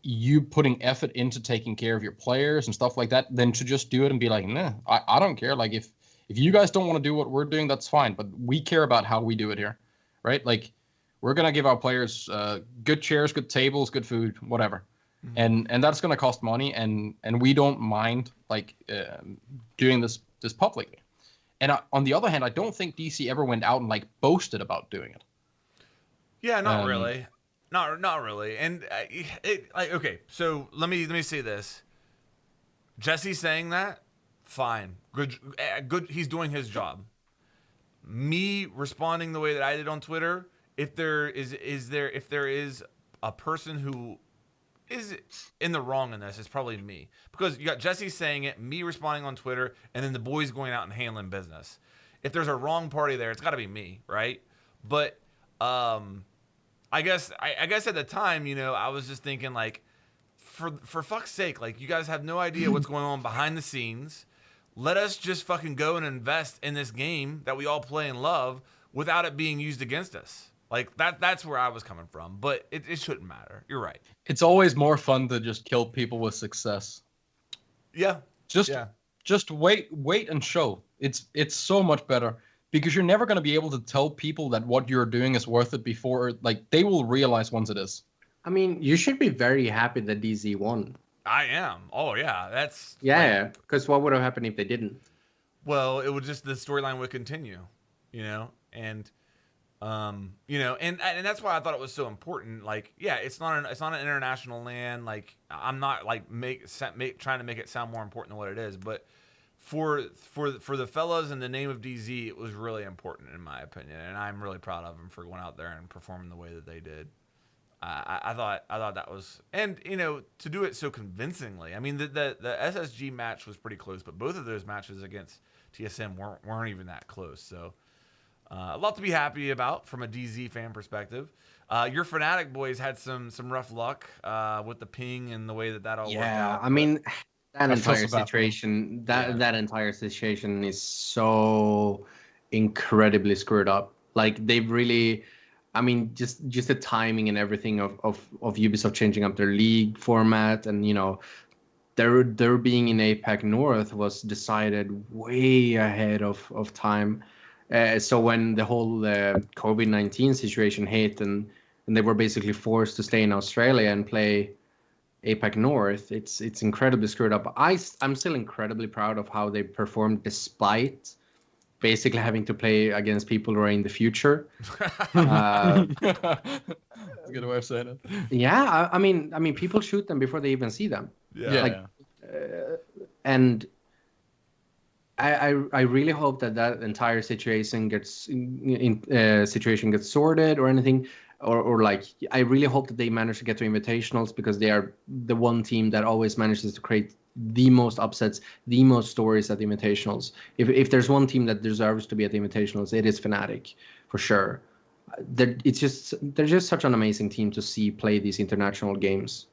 you putting effort into taking care of your players and stuff like that than to just do it and be like, nah, I don't care. Like, if you guys don't want to do what we're doing, that's fine. But we care about how we do it here, right? Like, we're going to give our players good chairs, good tables, good food, whatever. Mm-hmm. And that's going to cost money, and we don't mind doing this publicly. And on the other hand, I don't think DC ever went out and boasted about doing it. Yeah, not really, not really. And okay, so let me say this: Jesse saying that, fine, good. He's doing his job. Me responding the way that I did on Twitter, if there is a person who is in the wrong in this, it's probably me, because you got Jesse saying it, me responding on Twitter, and then the boys going out and handling business. If there's a wrong party there, it's got to be me, right? But I guess at the time, I was just thinking, like, for fuck's sake, like, you guys have no idea what's going on behind the scenes. Let us just fucking go and invest in this game that we all play and love without it being used against us. Like, that's where I was coming from, but it shouldn't matter. You're right. It's always more fun to just kill people with success. Yeah. Just wait and show. It's so much better, because you're never going to be able to tell people that what you're doing is worth it before, they will realize once it is. I mean, you should be very happy that DZ won. I am. Oh yeah, that's because what would have happened if they didn't? Well, it would just, the storyline would continue, and and that's why I thought it was so important. Like, yeah, it's not an international LAN. Like, I'm not trying to make it sound more important than what it is, but for the fellas in the name of DZ, it was really important in my opinion, and I'm really proud of them for going out there and performing the way that they did. I thought that was, and to do it so convincingly. I mean, the SSG match was pretty close, but both of those matches against TSM weren't even that close. So a lot to be happy about from a DZ fan perspective. Your Fnatic boys had some rough luck with the ping and the way that all worked out. I mean, that entire situation is so incredibly screwed up. Like, they've really, I mean, just the timing and everything of Ubisoft changing up their league format, and their being in APAC North was decided way ahead of time. So when the whole COVID-19 situation hit and they were basically forced to stay in Australia and play APAC North, it's incredibly screwed up. I'm still incredibly proud of how they performed despite basically having to play against people who are in the future. That's a good way of saying it. Yeah, I mean, people shoot them before they even see them. Yeah. And I really hope that entire situation gets sorted or anything, or like I really hope that they manage to get to invitationals, because they are the one team that always manages to create the most upsets, the most stories at the invitationals. If there's one team that deserves to be at the invitationals, it is Fnatic for sure. They're just such an amazing team to see play these international games.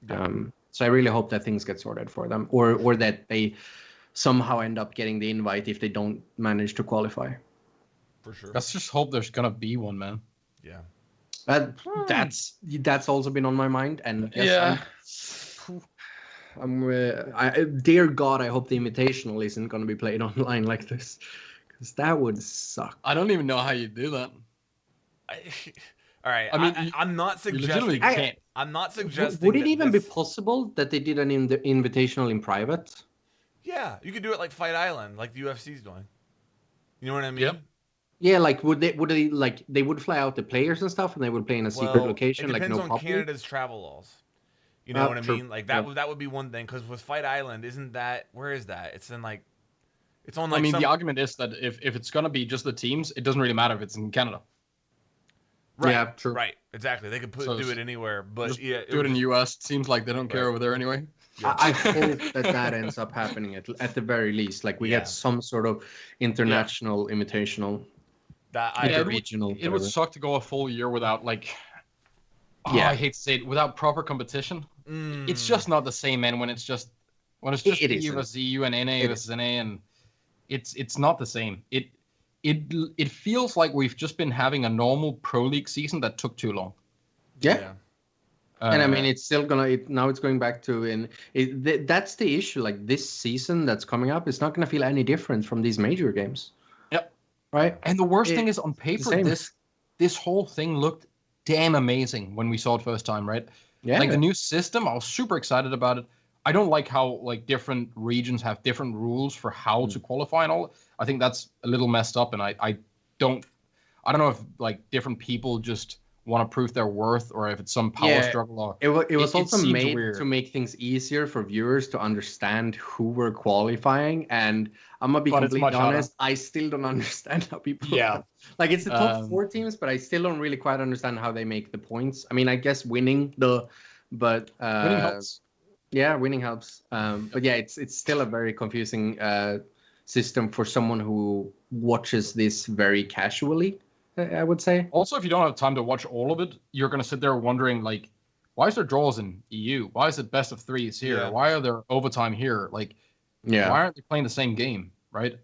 Yeah. So I really hope that things get sorted for them, or that they somehow end up getting the invite if they don't manage to qualify. For sure. Let's just hope there's gonna be one, man. Yeah. That's also been on my mind, and Yeah. Dear God, I hope the invitational isn't going to be played online like this, because that would suck. I don't even know how you do that. All right. I mean, I'm not You legitimately suggesting. can't. I'm not suggesting. Would it that even be this- possible that they did an invitational in private? Yeah, you could do it like Fight Island, like the UFC's doing. You know what I mean? Yep. Yeah, like would they like they would fly out the players and stuff, and they would play in a secret location, it like depends no on public? Canada's travel laws. You know what I True. mean? Like Yeah. that would be one thing, because with Fight Island, isn't that, where is that? It's in like, it's on like. I mean, some, the argument is that if it's gonna be just the teams, it doesn't really matter if it's in Canada. right, Yeah, true. Right, exactly. They could So do it anywhere, but Just yeah, do it in the US. It seems like they don't care Right. over there anyway. I hope that ends up happening at the very least. Like we Yeah. get some sort of international invitational, that Yeah, it would- regional. It would whatever. suck to go a full year without like. Yeah. I hate to say it, without proper competition. Mm. It's just not the same, man. When it's just It EU isn't. versus EU and NA It versus NA, and it's not the same. It feels like we've just been having a normal pro league season that took too long. Yeah. And I mean, Uh, it's still now it's going back to, and that's the issue. Like this season that's coming up, it's not gonna feel any different from these major games. Yep. Right. and the worst thing is, on paper, same. this whole thing looked damn amazing when we saw it first time, right? Yeah. Like the new system, I was super excited about it. I don't like how like different regions have different rules for how to qualify and all. I think that's a little messed up, and I don't know if like different people just want to prove their worth, or if it's some power struggle. Or It was also seems made weird. to make things easier for viewers to understand who were qualifying. And I'm gonna be But it's completely much harder. honest, I still don't understand how people. Yeah. Like it's the top 4 Um, teams, but I still don't really quite understand how they make the points. I mean, I guess winning but Winning helps. Yeah, winning helps. But yeah, it's still a very confusing system for someone who watches this very casually, I would say. Also, if you don't have time to watch all of it, you're gonna sit there wondering like, why is there draws in EU? Why is it best of threes here? Yeah. Why are there overtime here? Like, Yeah. why aren't they playing the same game, right?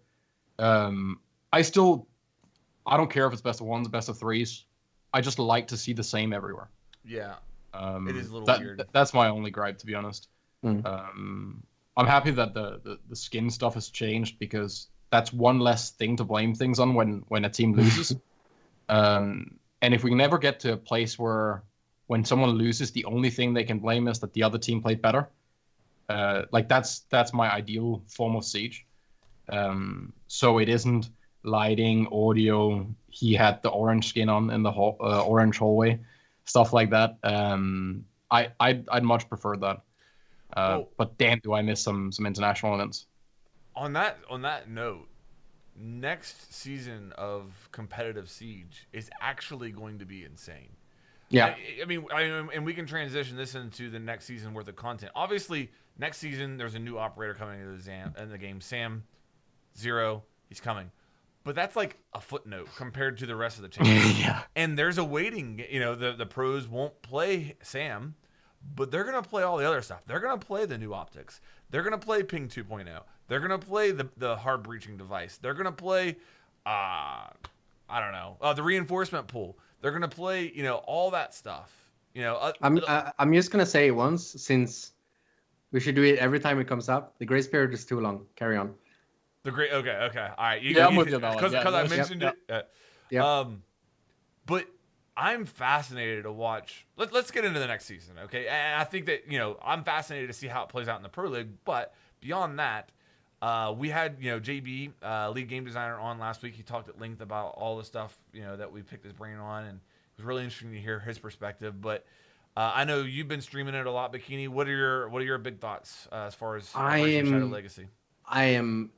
I don't care if it's best of ones, best of threes. I just like to see the same everywhere. Yeah. It is a little that- weird. That's my only gripe, to be honest. Mm. I'm happy that the skin stuff has changed, because that's one less thing to blame things on when a team loses. And if we never get to a place where when someone loses, the only thing they can blame is that the other team played better, like that's my ideal form of Siege. So it isn't lighting, audio. He had the orange skin on in the orange hallway, stuff like that. I'd much prefer that. But damn, do I miss some international events. On that note, next season of competitive Siege is actually going to be insane. Yeah. I mean, and we can transition this into the next season worth of content. Obviously, next season there's a new operator coming into the game. Sam Zero, he's coming, but that's like a footnote compared to the rest of the champions. Yeah. And there's a waiting. You know, the pros won't play Sam, but they're gonna play all the other stuff. They're gonna play the new optics. They're gonna play Ping 2.0. They're gonna play the hard breaching device. They're gonna play, I don't know, the reinforcement pool. They're gonna play, all that stuff. I'm just gonna say it once, since we should do it every time it comes up. The grace period is too long. Carry on. The great. Okay. All right. I'm with you on that one. Because I That's- mentioned it. Yeah. But I'm fascinated to watch. Let's get into the next season, okay? And I think that I'm fascinated to see how it plays out in the Pro League. But beyond that, we had JB, lead game designer, on last week. He talked at length about all the stuff that we picked his brain on, and it was really interesting to hear his perspective. But I know you've been streaming it a lot, Bikini. What are your big thoughts as far as Operation Shadow Legacy? I am.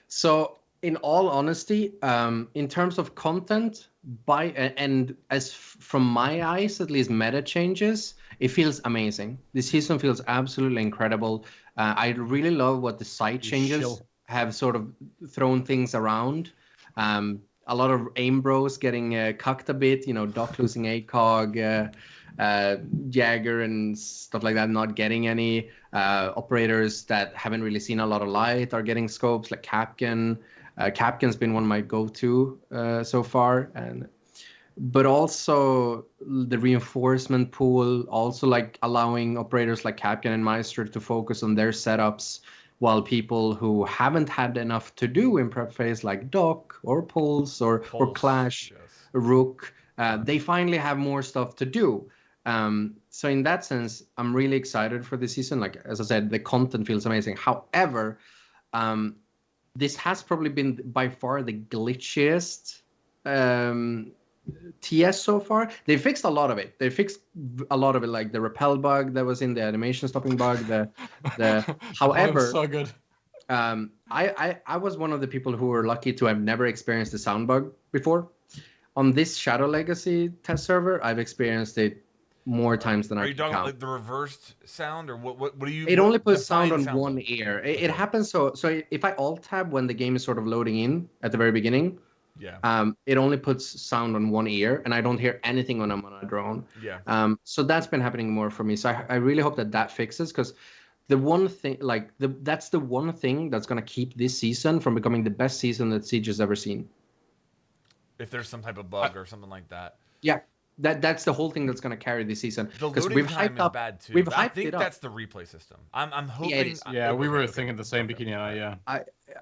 So, in all honesty, in terms of content, from my eyes, at least, meta changes, it feels amazing. This season feels absolutely incredible. I really love what the side changes have sort of thrown things around. A lot of aim bros getting cucked a bit. Doc losing ACOG, Jagger and stuff like that not getting any. Operators that haven't really seen a lot of light are getting scopes, like Capcan. Capcan's been one of my go-to so far, but also the reinforcement pool, also like allowing operators like Capcan and Meister to focus on their setups, while people who haven't had enough to do in prep phase, like Doc or Pulse or Clash, yes. Rook, they finally have more stuff to do. So in that sense, I'm really excited for this season. Like, as I said, the content feels amazing. However, this has probably been by far the glitchiest TS so far. They fixed a lot of it. Like the repel bug that was in the animation stopping bug. However, so good. I was one of the people who were lucky to have never experienced the sound bug before. On this Shadow Legacy test server, I've experienced it more times than I can count. Are you talking like the reversed sound, or what do you? It only puts sound on one ear. It happens so if I alt tab when the game is sort of loading in at the very beginning, it only puts sound on one ear, and I don't hear anything when I'm on a drone. So that's been happening more for me. So I really hope that fixes, because the one thing, that's the one thing that's gonna keep this season from becoming the best season that Siege has ever seen. If there's some type of bug or something like that. Yeah. That's the whole thing that's going to carry this season. The loading time is bad too. I think that's the replay system. I'm hoping. Yeah, we were thinking the same, Bikini and I. Yeah.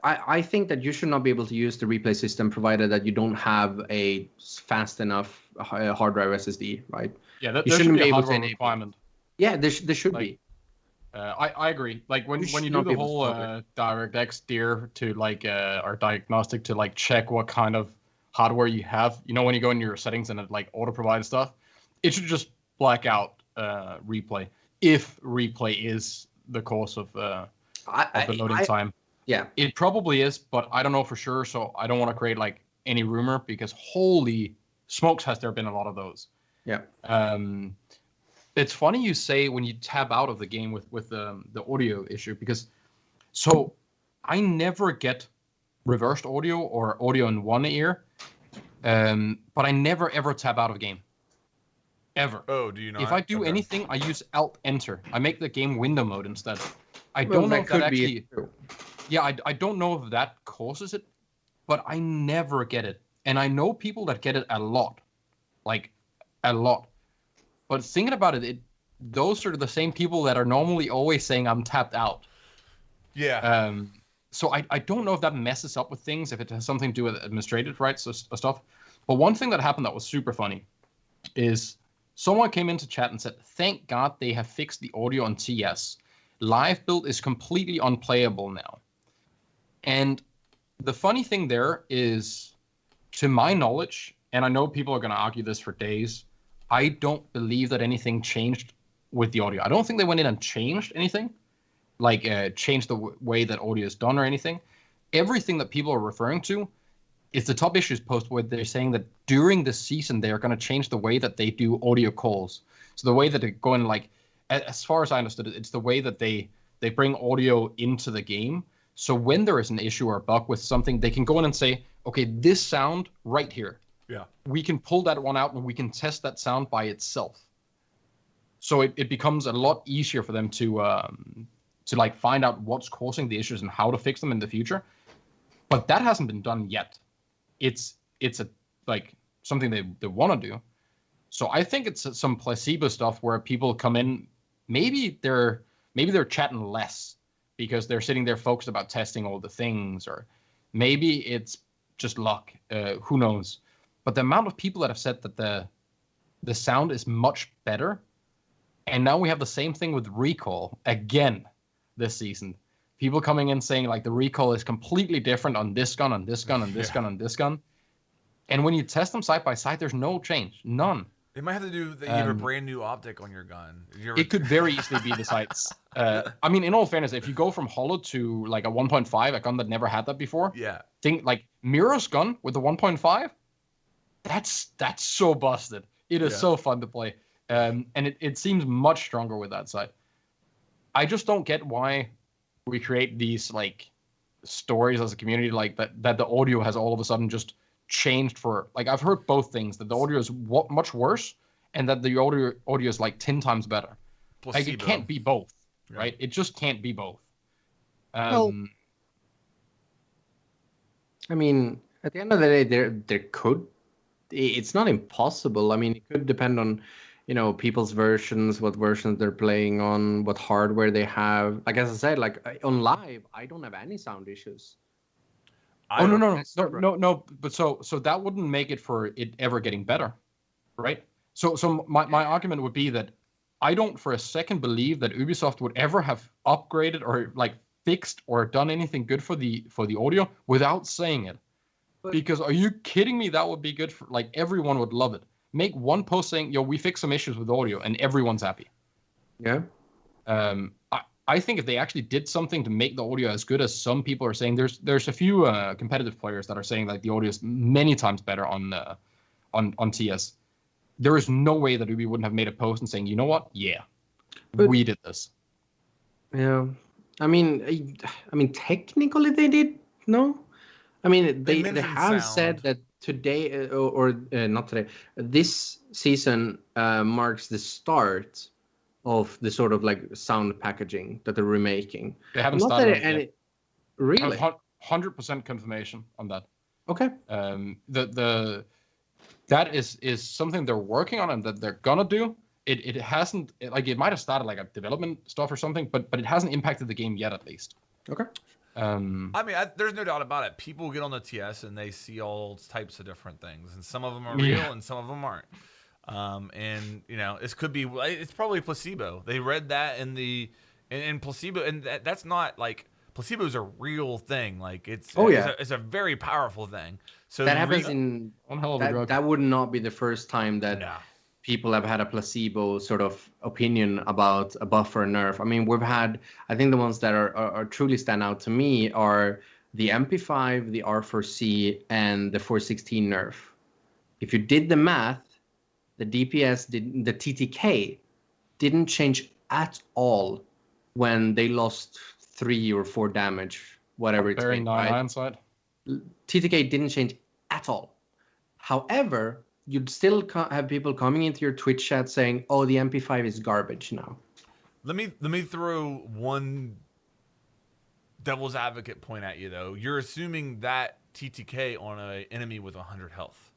I think that you should not be able to use the replay system provided that you don't have a fast enough hard drive SSD, right? Yeah, that shouldn't be a hardware requirement. Yeah, there should be. I agree. Like when you do the whole DirectX deer to or diagnostic to check what kind of hardware you have, when you go into your settings and it auto provides stuff, it should just black out replay if replay is the cause of the loading time. Yeah, it probably is, but I don't know for sure, so I don't want to create any rumor, because holy smokes, has there been a lot of those. Yeah. It's funny you say when you tab out of the game with the audio issue, because so I never get reversed audio or audio in one ear, but I never ever tab out of a game, ever. Oh, do you know? If I do anything, I use Alt Enter. I make the game window mode instead. I don't know if that actually. Yeah, I don't know if that causes it, but I never get it, and I know people that get it a lot, a lot. But thinking about it, those are the same people that are normally always saying I'm tapped out. Yeah. So I don't know if that messes up with things, if it has something to do with administrative rights or stuff. But one thing that happened that was super funny is someone came into chat and said, thank God they have fixed the audio on TS. Live build is completely unplayable now. And the funny thing there is, to my knowledge, and I know people are going to argue this for days, I don't believe that anything changed with the audio. I don't think they went in and changed anything. Change the way that audio is done or anything. Everything that people are referring to is the top issues post where they're saying that during the season they are going to change the way that they do audio calls. So the way that they go in, as far as I understood it, it's the way that they bring audio into the game. So when there is an issue or a bug with something, they can go in and say, okay, this sound right here. Yeah. We can pull that one out and we can test that sound by itself. So it becomes a lot easier for them to find out what's causing the issues and how to fix them in the future. But that hasn't been done yet. It's something they want to do. So I think it's some placebo stuff where people come in, maybe they're chatting less because they're sitting there focused about testing all the things, or Maybe it's just luck. Who knows? But the amount of people that have said that the sound is much better, and now we have the same thing with recoil again this season. People coming in saying like the recoil is completely different on this gun, on this gun, on this gun, on this gun. And when you test them side by side, there's no change, none. They might have to do that. You have a brand new optic on your gun. It could very easily be the sights. I mean, in all fairness, if you go from hollow to like a 1.5, a gun that never had that before, think like Miro's gun with the 1.5. That's so busted. It is so fun to play, and it seems much stronger with that side. I just don't get why we create these like stories as a community like that the audio has all of a sudden just changed for like I've heard both things, that the audio is much worse and that the audio is like 10 times better. Placebo. Like it can't be both, right? It just can't be both. Well, I mean, at the end of the day, there could. It's not impossible. I mean, it could depend on, people's versions, what versions they're playing on, what hardware they have. Like as I said, like on live, I don't have any sound issues. No. But so that wouldn't make it for it ever getting better, right? So my argument would be that I don't for a second believe that Ubisoft would ever have upgraded or like fixed or done anything good for the audio without saying it. Because are you kidding me? That would be good for like everyone would love it. Make one post saying, "Yo, we fixed some issues with audio," and everyone's happy. Yeah. I think if they actually did something to make the audio as good as some people are saying, there's a few competitive players that are saying like the audio is many times better on TS. There is no way that Ubi wouldn't have made a post and saying, you know what? Yeah, we did this. Yeah, I mean, technically they did. No, I mean they have said that today or not today. This season marks the start of the sort of like sound packaging that they're remaking. They haven't started any. Really? 100% confirmation on that. Okay. That is something they're working on and that they're gonna do. It hasn't it might have started like a development stuff or something, but it hasn't impacted the game yet at least. Okay. I mean, there's no doubt about it. People get on the TS and they see all types of different things, and some of them are real and some of them aren't. And this could be, it's probably placebo. They read that in placebo, and that's not like, placebo is a real thing. Like it's a very powerful thing. So that happens in one hell of a drug. That would not be the first time that people have had a placebo sort of opinion about a buff or a nerf. I mean, we've had, I think the ones that are truly stand out to me are the MP5, the R4C, and the 416 nerf. If you did the math, the DPS, the TTK didn't change at all when they lost 3 or 4 damage, whatever it's been. Hindsight. TTK didn't change at all. However, you'd still have people coming into your Twitch chat saying, "Oh, the MP5 is garbage now." Let me throw one devil's advocate point at you though. You're assuming that TTK on an enemy with 100 health.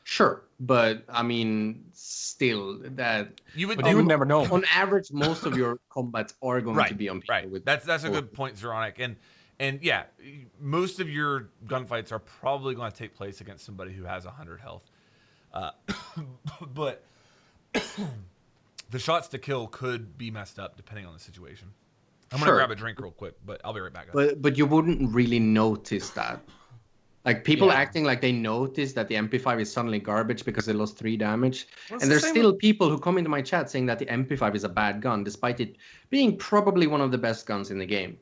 Sure, but I mean, still that you would never know. On average, most of your combats are going to be on people with. That's a good point, Zeronic, and yeah, most of your gunfights are probably going to take place against somebody who has 100 health. But the shots to kill could be messed up depending on the situation. I'm gonna grab a drink real quick, but I'll be right back. But you wouldn't really notice that. Like people acting like they notice that the MP5 is suddenly garbage because they lost 3 damage. And there's still people who come into my chat saying that the MP5 is a bad gun, despite it being probably one of the best guns in the game.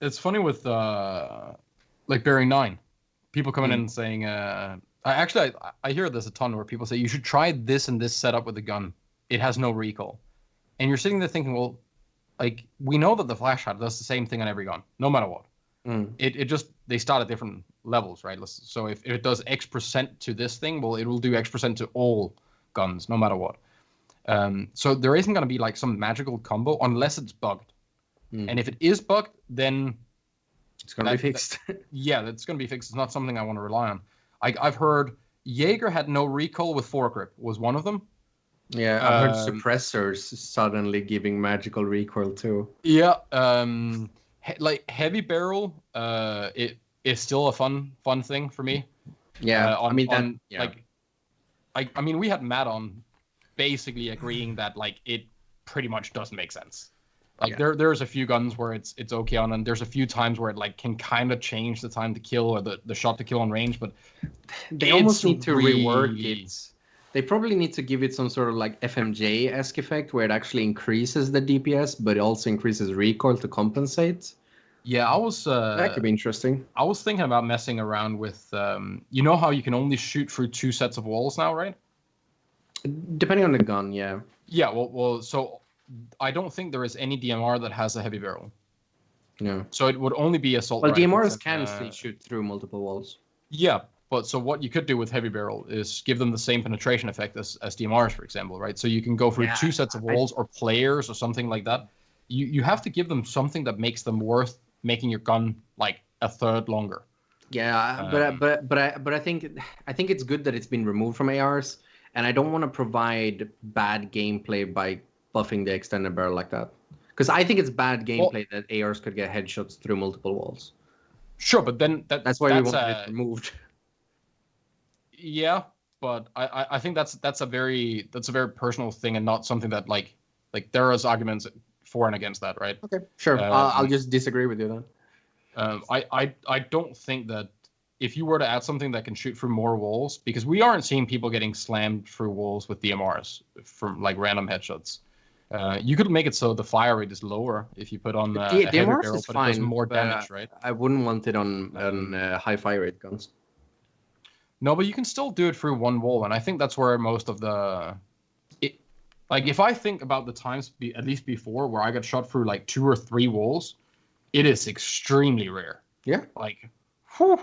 It's funny with like Bearing 9. People coming in and saying, I hear this a ton where people say, you should try this and this setup with the gun. It has no recoil. And you're sitting there thinking, well, like, we know that the flash shot does the same thing on every gun, no matter what. It just, they start at different levels, right? So if it does X% to this thing, well, it will do X% to all guns, no matter what. So there isn't going to be like some magical combo unless it's bugged. And if it is bugged, then it's going to be fixed. That's going to be fixed. It's not something I want to rely on. I've heard Jaeger had no recoil with foregrip was one of them. Yeah, I've heard suppressors suddenly giving magical recoil too. Yeah, like heavy barrel, is still a fun thing for me. Yeah, I mean, we had Matt on basically agreeing that like it pretty much doesn't make sense. Like there's a few guns where it's okay on, and there's a few times where it like can kind of change the time to kill or the shot to kill on range, but they almost need to rework it. They probably need to give it some sort of like FMJ-esque effect where it actually increases the DPS, but it also increases recoil to compensate. Yeah, that could be interesting. I was thinking about messing around with, you know how you can only shoot through 2 sets of walls now, right? Depending on the gun, yeah. Yeah, well, so I don't think there is any DMR that has a heavy barrel. No. So it would only be assault rifles. Well, DMRs and, can still shoot through multiple walls. Yeah, but so what you could do with heavy barrel is give them the same penetration effect as DMRs, for example, right? So you can go through 2 sets of walls or players or something like that. You have to give them something that makes them worth making your gun like a third longer. Yeah, but I think it's good that it's been removed from ARs, and I don't want to provide bad gameplay by buffing the extended barrel like that. Because I think it's bad gameplay that ARs could get headshots through multiple walls. Sure, but then that's why we want it removed. Yeah, but I think that's a very personal thing and not something that like there is arguments for and against that, right? Okay, sure. I'll just disagree with you then. I don't think that if you were to add something that can shoot through more walls, because we aren't seeing people getting slammed through walls with DMRs from like random headshots. You could make it so the fire rate is lower if you put on a heavy barrel, but it does more damage, right? I wouldn't want it on high fire rate guns. No, but you can still do it through one wall, and I think that's where most of like if I think about the times at least before where I got shot through like 2 or 3 walls, it is extremely rare. Yeah. Like, whew.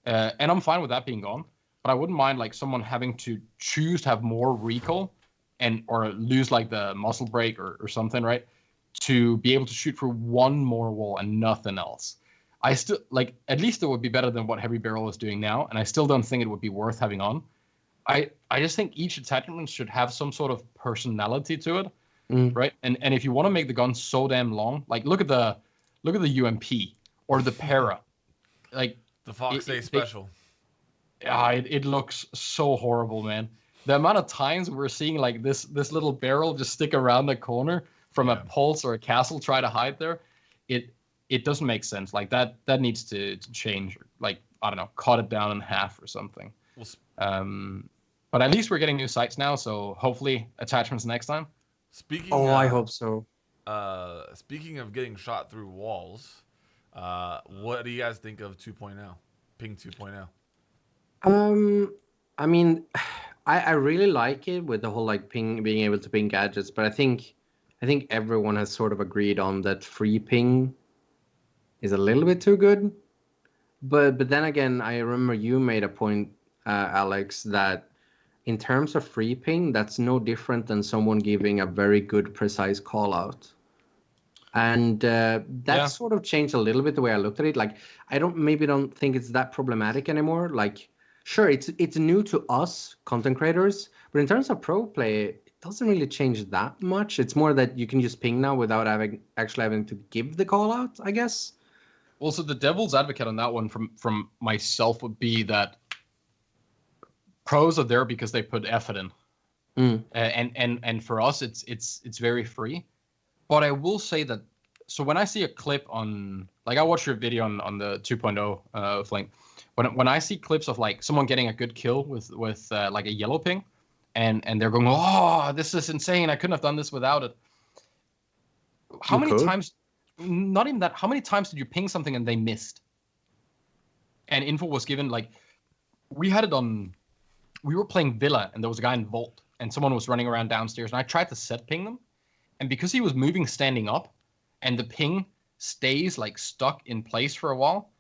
And I'm fine with that being gone, but I wouldn't mind like someone having to choose to have more recoil or lose like the muscle break or something, right? To be able to shoot through one more wall and nothing else. I still like, at least it would be better than what heavy barrel is doing now, and I still don't think it would be worth having on. I just think each attachment should have some sort of personality to it, right? And if you want to make the gun so damn long, like look at the UMP or the Para, like the Fox A Special. It looks so horrible, man. The amount of times we're seeing like this little barrel just stick around the corner from a pulse or a castle try to hide there, it doesn't make sense. Like that needs to change. Like, I don't know, cut it down in half or something. But at least we're getting new sights now, so hopefully attachments next time. I hope so. Speaking of getting shot through walls, what do you guys think of 2.0? Ping 2.0? I mean, I really like it with the whole like being able to ping gadgets, but I think everyone has sort of agreed on that free ping is a little bit too good. But then again, I remember you made a point, Alex, that in terms of free ping, that's no different than someone giving a very good precise call out. And that sort of changed a little bit the way I looked at it. Like, I don't think it's that problematic anymore. Like, sure, it's new to us content creators, but in terms of pro play, it doesn't really change that much. It's more that you can just ping now without actually having to give the call out, I guess. Also, the devil's advocate on that one from myself would be that pros are there because they put effort in, and for us it's very free. But I will say that, so when I see a clip on, like I watched your video on the 2.0 Flink, when I see clips of like someone getting a good kill with like a yellow ping, and they're going, oh, this is insane, I couldn't have done this without it. How many times? Not even that. How many times did you ping something and they missed? And info was given, like, we had it on, we were playing Villa and there was a guy in Vault and someone was running around downstairs and I tried to set ping them. And because he was moving standing up and the ping stays like stuck in place for a while,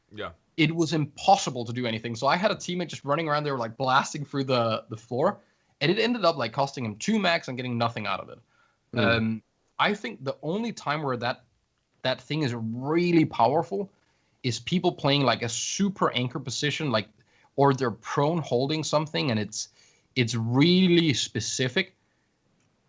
it was impossible to do anything. So I had a teammate just running around there like blasting through the floor, and it ended up like costing him 2 max and getting nothing out of it. I think the only time where that thing is really powerful is people playing like a super anchor position, like, or they're prone holding something and it's really specific.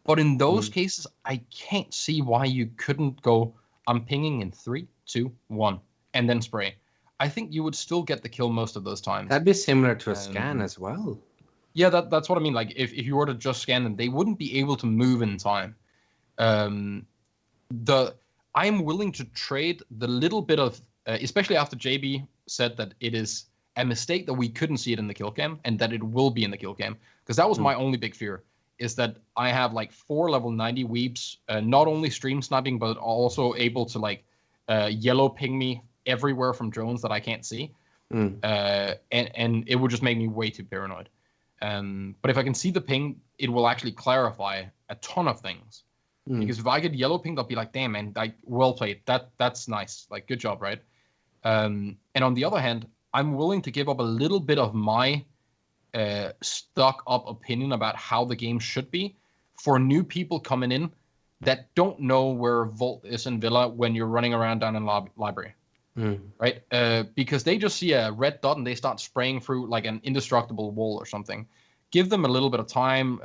But in those cases, I can't see why you couldn't go, I'm pinging in 3, 2, 1, and then spray. I think you would still get the kill most of those times. That'd be similar to a scan as well. Yeah, that's what I mean. Like if you were to just scan them, they wouldn't be able to move in time. I'm willing to trade the little bit of, especially after JB said that it is a mistake that we couldn't see it in the kill cam and that it will be in the kill cam, because that was my only big fear, is that I have like 4 level 90 weeps, not only stream sniping but also able to like yellow ping me everywhere from drones that I can't see, and it would just make me way too paranoid. But if I can see the ping, it will actually clarify a ton of things. Because if I get yellow pinged, I'll be like, damn, man, like, well played. That's nice. Like, good job, right? And on the other hand, I'm willing to give up a little bit of my stuck up opinion about how the game should be for new people coming in that don't know where Vault is in Villa when you're running around down in library. Right? Because they just see a red dot and they start spraying through like an indestructible wall or something. Give them a little bit of time,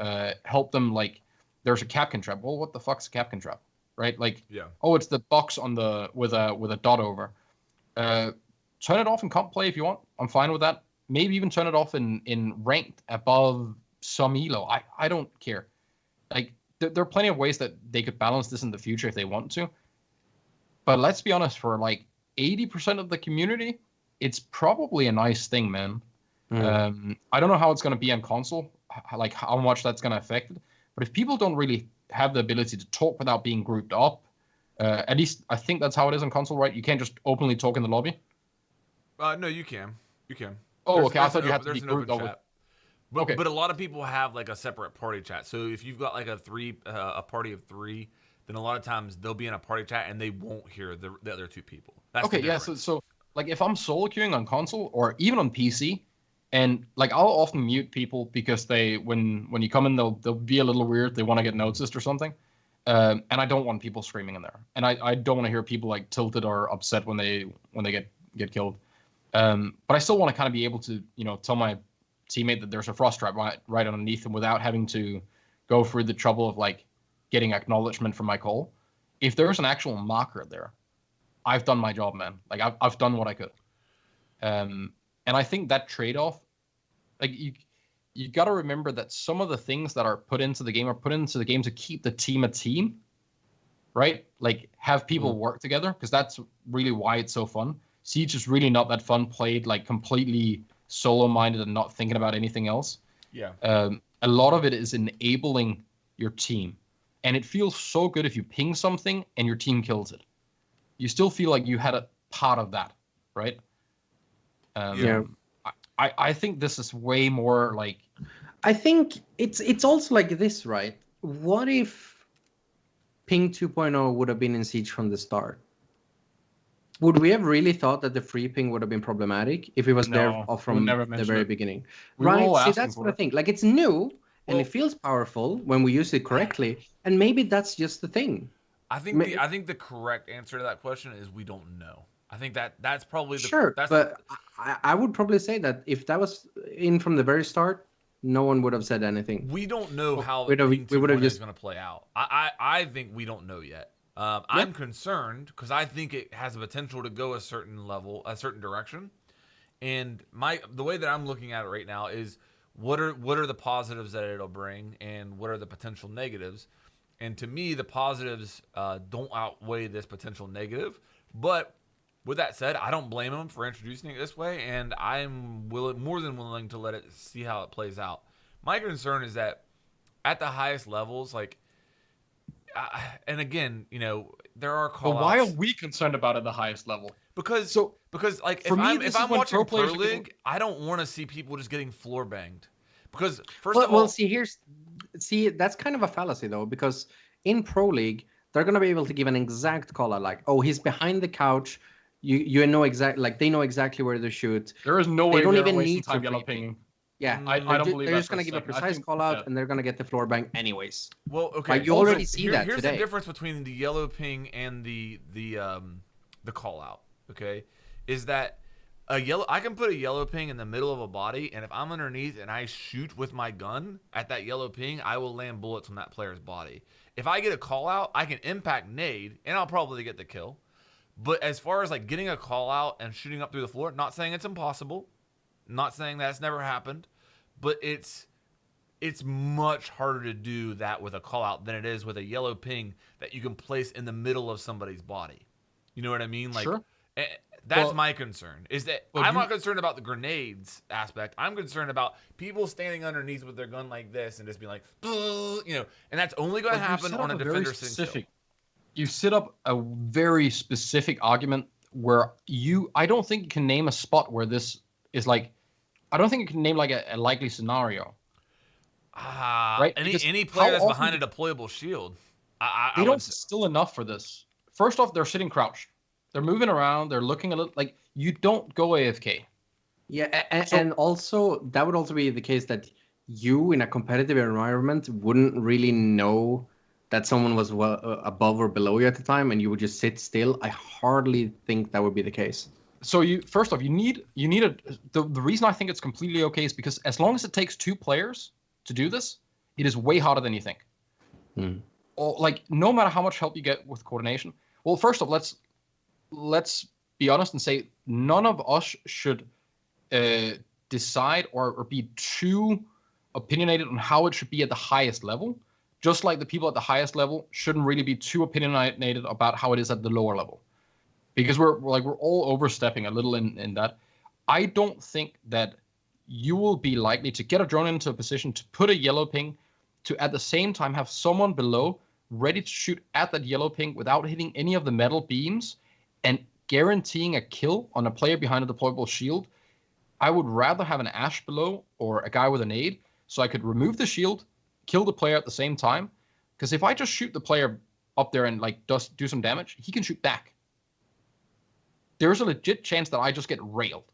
help them, like, there's a Capcan trap. Well, what the fuck's a Capcan trap? Right? Like, oh, it's the box on the with a dot over. Turn it off in comp play if you want. I'm fine with that. Maybe even turn it off in ranked above some elo. I don't care. Like, there are plenty of ways that they could balance this in the future if they want to. But let's be honest, for like 80% of the community, it's probably a nice thing, man. I don't know how it's going to be on console, like how much that's going to affect it. But if people don't really have the ability to talk without being grouped up, at least I think that's how it is on console, right? You can't just openly talk in the lobby. No, you can. You can. Oh, okay. I thought you had to be grouped up. But a lot of people have like a separate party chat. So if you've got like a party of 3, then a lot of times they'll be in a party chat and they won't hear the other 2 people. That's okay. Yeah. So like if I'm solo queuing on console or even on PC. And like I'll often mute people because they when you come in they'll be a little weird. They want to get noticed or something, and I don't want people screaming in there. And I don't want to hear people like tilted or upset when they get killed. But I still want to kind of be able to tell my teammate that there's a frost trap right underneath them without having to go through the trouble of like getting acknowledgement for my call. If there's an actual marker there, I've done my job, man. Like I've done what I could. And I think that trade-off, like you got to remember that some of the things that are put into the game are put into the game to keep the team a team, right? Like have people work together, because that's really why it's so fun. Siege is really not that fun played like completely solo-minded and not thinking about anything else. Yeah. A lot of it is enabling your team, and it feels so good if you ping something and your team kills it. You still feel like you had a part of that, right? I think this is way more like. I think it's also like this, right? What if Ping 2.0 would have been in Siege from the start? Would we have really thought that the free ping would have been problematic if it was there from the very beginning? Right? See, that's what I think. Like, it's new and it feels powerful when we use it correctly, and maybe that's just the thing. I think the correct answer to that question is we don't know. I think that's probably the sure. But I would probably say that if that was in from the very start, no one would have said anything. We don't know how we would have just going to play out. I think we don't know yet. I'm concerned because I think it has the potential to go a certain level, a certain direction. And the way that I'm looking at it right now is what are the positives that it'll bring, and what are the potential negatives. And to me, the positives don't outweigh this potential negative. But with that said, I don't blame them for introducing it this way, and I'm more than willing to let it see how it plays out. My concern is that at the highest levels, like, and again, there are callouts. But why are we concerned about it at the highest level? Because like if I'm watching Pro League, I don't want to see people just getting floor banged. Because see, that's kind of a fallacy though, because in Pro League, they're gonna be able to give an exact call out, like, oh, he's behind the couch. You know exactly, like they know exactly where to shoot. There is no way they don't even need time to yellow pinging. Yeah, I don't believe they're just gonna give a precise call out, and they're gonna get the floor bang anyways. Well, okay, like, you already see that here's today. The difference between the yellow ping and the call out. Okay, is that I can put a yellow ping in the middle of a body, and if I'm underneath and I shoot with my gun at that yellow ping, I will land bullets on that player's body. If I get a call out, I can impact nade, and I'll probably get the kill. But as far as like getting a call out and shooting up through the floor, not saying it's impossible, not saying that's never happened, but it's much harder to do that with a call out than it is with a yellow ping that you can place in the middle of somebody's body. You know what I mean? Like, Sure. That's my concern. Is that I'm not concerned about the grenades aspect. I'm concerned about people standing underneath with their gun like this and just being like, you know, and that's only going to happen on a defender sitting still. You set up a very specific argument where I don't think you can name a spot where this is like, I don't think you can name like a likely scenario. Right? Any player that's behind a deployable shield. They don't still enough for this. First off, they're sitting crouched. They're moving around. They're looking a little like you don't go AFK. Yeah, and also that would also be the case that you in a competitive environment wouldn't really know that someone was above or below you at the time, and you would just sit still. I hardly think that would be the case. So you need the reason I think it's completely okay is because as long as it takes 2 players to do this, it is way harder than you think. Or like no matter how much help you get with coordination. Well, first off, let's be honest and say none of us should decide or be too opinionated on how it should be at the highest level. Just like the people at the highest level shouldn't really be too opinionated about how it is at the lower level, because we're all overstepping a little in that. I don't think that you will be likely to get a drone into a position to put a yellow ping, to at the same time have someone below ready to shoot at that yellow ping without hitting any of the metal beams and guaranteeing a kill on a player behind a deployable shield. I would rather have an Ash below or a guy with a nade so I could remove the shield, kill the player at the same time. Because if I just shoot the player up there and like do some damage, he can shoot back. There's a legit chance that I just get railed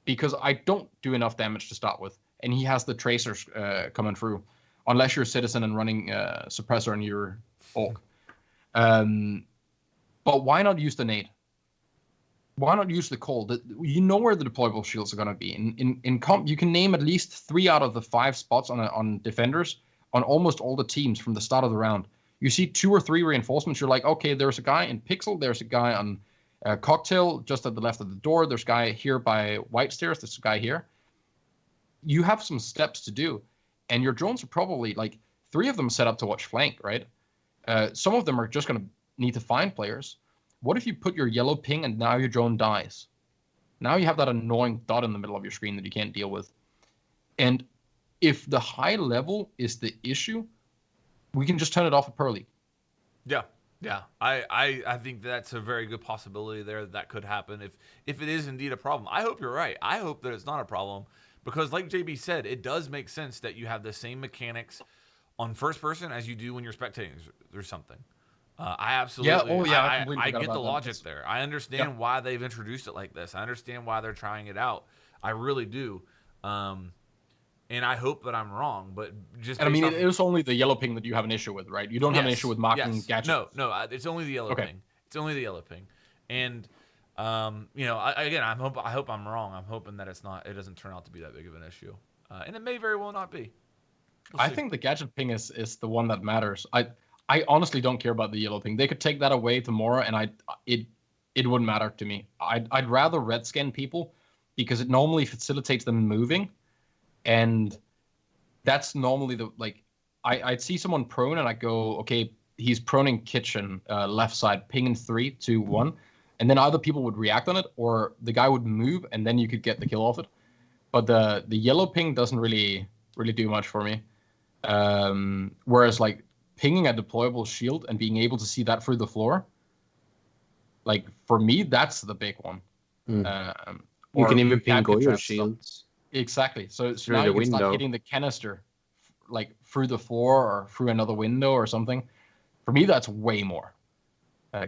because I don't do enough damage to start with, and he has the tracers coming through, unless you're a citizen and running suppressor in your orc. But why not use the nade? Why not use the call? You know where the deployable shields are going to be. In comp, you can name at least 3 out of the 5 spots on defenders on almost all the teams from the start of the round. You see 2 or 3 reinforcements. You're like, okay, there's a guy in Pixel. There's a guy on Cocktail just at the left of the door. There's a guy here by White Stairs. There's a guy here. You have some steps to do. And your drones are probably like 3 of them set up to watch flank, right? Some of them are just going to need to find players. What if you put your yellow ping and now your drone dies? Now you have that annoying dot in the middle of your screen that you can't deal with. And if the high level is the issue, we can just turn it off at Pro League. Yeah. I think that's a very good possibility there that could happen if it is indeed a problem. I hope you're right. I hope that it's not a problem because like JB said, it does make sense that you have the same mechanics on first person as you do when you're spectating through something. I absolutely, I get the logic there. I understand why they've introduced it like this. I understand why they're trying it out. I really do. And I hope that I'm wrong, but just. And I mean, it was only the yellow ping that you have an issue with, right? You don't have an issue with marking gadgets. No, it's only the yellow ping. It's only the yellow ping, and you know, I hope I'm wrong. I'm hoping that it doesn't turn out to be that big of an issue, and it may very well not be. I think the gadget ping is the one that matters. I honestly don't care about the yellow ping. They could take that away tomorrow, and it wouldn't matter to me. I'd rather red scan people because it normally facilitates them moving. And that's normally I'd see someone prone and I go, okay, he's proning kitchen, left side, ping in 3, 2, 1. And then other people would react on it, or the guy would move and then you could get the kill off it. But the yellow ping doesn't really do much for me. Whereas like pinging a deployable shield and being able to see that through the floor, like for me, that's the big one. You can even ping Goyo shields. Exactly. So now you can start hitting the canister like through the floor or through another window or something. For me, that's way more.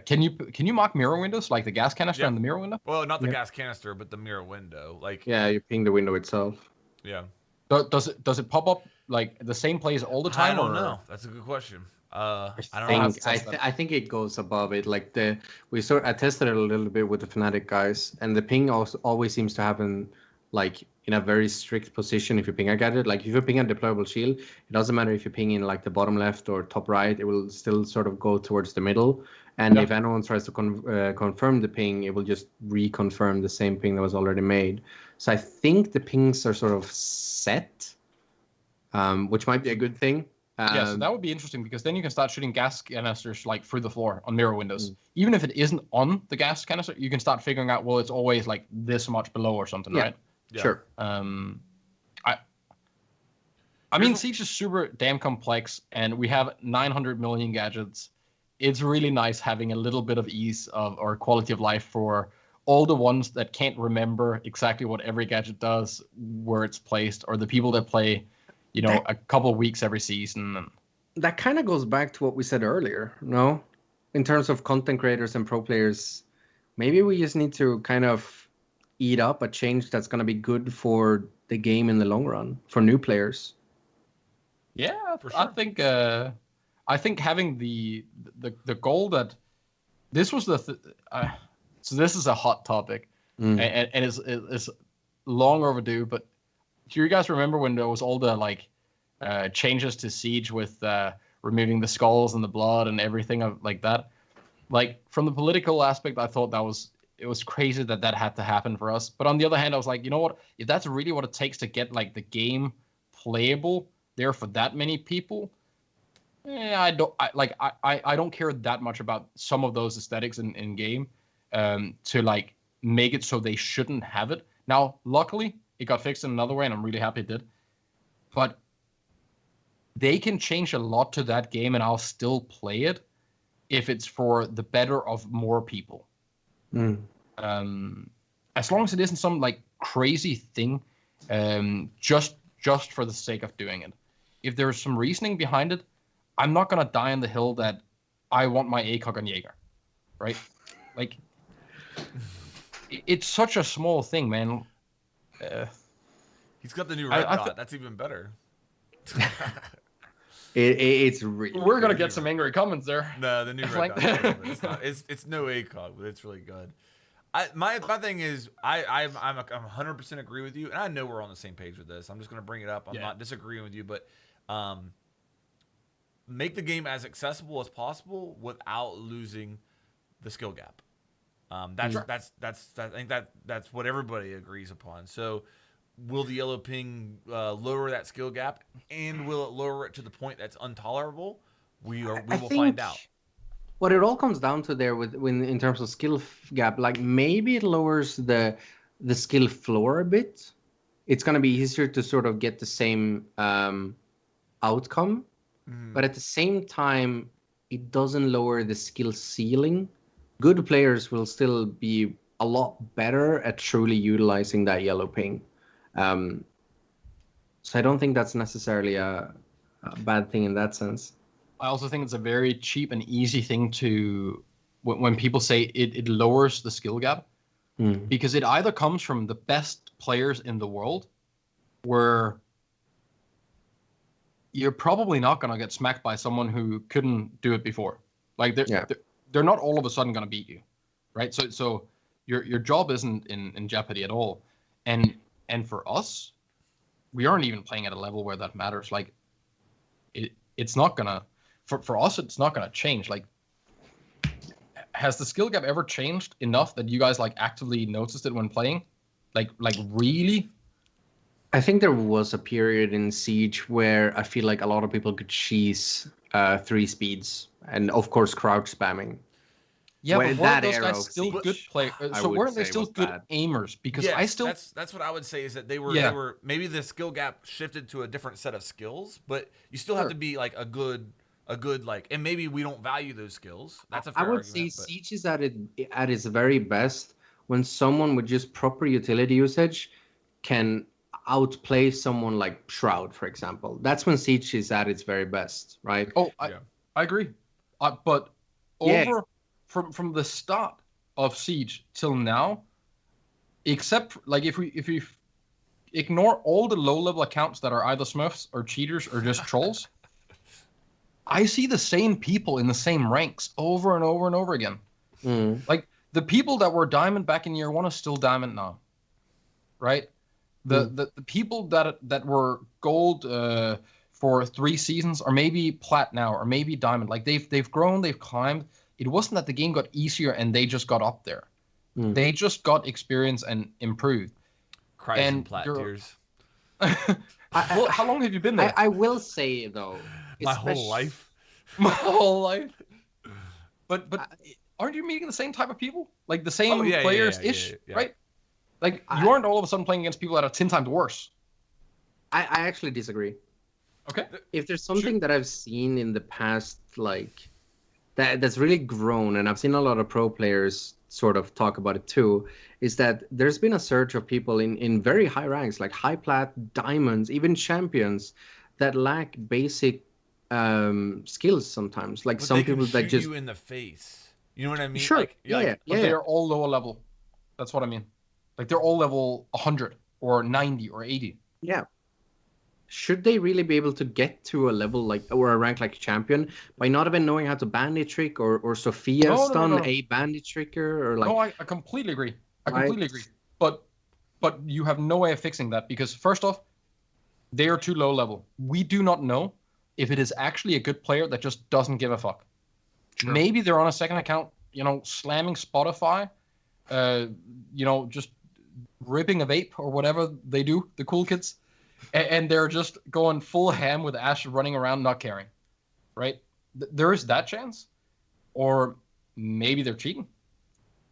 Can you mark mirror windows like the gas canister and the mirror window? Well, not the gas canister, but the mirror window. Like you ping the window itself. Yeah. Does it pop up like the same place all the time? I don't know. That's a good question. I think it goes above it. Like I tested it a little bit with the Fnatic guys, and the ping also always seems to happen like in a very strict position if you ping a gadget. Like if you ping a deployable shield, it doesn't matter if you ping in like the bottom left or top right, it will still sort of go towards the middle. And Yeah. if anyone tries to confirm the ping, it will just reconfirm the same ping that was already made. So I think the pings are sort of set, which might be a good thing. Yeah, so that would be interesting because then you can start shooting gas canisters like through the floor on mirror windows. Even if it isn't on the gas canister, you can start figuring out, well, it's always like this much below or something, right? Yeah. Sure. I mean, Siege is super damn complex, and we have 900 million gadgets. It's really nice having a little bit of ease of or quality of life for all the ones that can't remember exactly what every gadget does, where it's placed, or the people that play, a couple of weeks every season. That kind of goes back to what we said earlier, no? In terms of content creators and pro players, maybe we just need to kind of eat up a change that's going to be good for the game in the long run, for new players. Yeah, For sure. I think having the goal that this was so this is a hot topic, and it's long overdue. But do you guys remember when there was all the changes to Siege with removing the skulls and the blood and everything like that? Like from the political aspect, I thought it was crazy that had to happen for us. But on the other hand, I was like, you know what? If that's really what it takes to get like the game playable there for that many people, I don't care that much about some of those aesthetics in game to like make it so they shouldn't have it. Now, luckily, it got fixed in another way, and I'm really happy it did. But they can change a lot to that game, and I'll still play it if it's for the better of more people. As long as it isn't some like crazy thing, just for the sake of doing it. If there's some reasoning behind it, I'm not gonna die on the hill that I want my ACOG on Jaeger, right? Like, it's such a small thing, man. He's got the new red dot. That's even better. It's really. We're gonna get some angry comments there. No, the new red dot. It's not. It's no ACOG, but it's really good. My thing is I'm 100% agree with you, and I know we're on the same page with this. I'm just gonna bring it up. I'm not disagreeing with you, but make the game as accessible as possible without losing the skill gap. I think that's what everybody agrees upon. So, will the yellow ping lower that skill gap, and will it lower it to the point that's intolerable? We will find out. What it all comes down to there in terms of skill gap, like maybe it lowers the skill floor a bit. It's going to be easier to sort of get the same outcome, but at the same time, it doesn't lower the skill ceiling. Good players will still be a lot better at truly utilizing that yellow ping. So I don't think that's necessarily a bad thing in that sense. I also think it's a very cheap and easy thing to, when people say it lowers the skill gap, because it either comes from the best players in the world, where you're probably not going to get smacked by someone who couldn't do it before. Like they're not all of a sudden going to beat you, right? So your job isn't in jeopardy at all. And for us, we aren't even playing at a level where that matters. Like it's not gonna. For us, it's not going to change. Like, has the skill gap ever changed enough that you guys like actively noticed it when playing? Like really? I think there was a period in Siege where I feel like a lot of people could cheese 3 speeds and of course crouch spamming. Yeah, when but weren't those guys still good players? So weren't they still good aimers? Because yes, I still that's what I would say is that they were maybe the skill gap shifted to a different set of skills, but you still have to be like a good like, and maybe we don't value those skills. That's a fair argument. I would say Siege is at its very best when someone with just proper utility usage can outplay someone like Shroud, for example. That's when Siege is at its very best, right? Oh, I agree. But from the start of Siege till now, except like if we ignore all the low-level accounts that are either Smurfs or cheaters or just trolls, I see the same people in the same ranks over and over and over again. Like the people that were diamond back in year 1 are still diamond now, right? The people that were gold for 3 seasons are maybe plat now or maybe diamond. Like they've grown, they've climbed. it wasn't that the game got easier and they just got up there. Mm. They just got experience and improved. Cries and plat tears. Well, how long have you been there? I will say though, My whole life. My whole life. But aren't you meeting the same type of people? Like the same players-ish, right? Like you aren't all of a sudden playing against people that are 10 times worse. I actually disagree. Okay. If there's something that I've seen in the past, like that's really grown, and I've seen a lot of pro players sort of talk about it too, is that there's been a surge of people in very high ranks, like high plat, diamonds, even champions, that lack basic skills sometimes. Like but some they can people that shoot just you in the face. You know what I mean? Sure. Like, Yeah. But they're all lower level. That's what I mean. Like they're all level 100 or 90 or 80. Yeah. Should they really be able to get to a level like or a rank like champion by not even knowing how to bandit trick or Sophia stun a bandit tricker or like? No, I completely agree. I completely agree. But you have no way of fixing that because first off, they are too low level. We do not know if it is actually a good player that just doesn't give a fuck. Sure. Maybe they're on a second account, slamming Spotify, just ripping a vape or whatever they do, the cool kids. And they're just going full ham with Ash running around not caring, right? There is that chance. Or maybe they're cheating.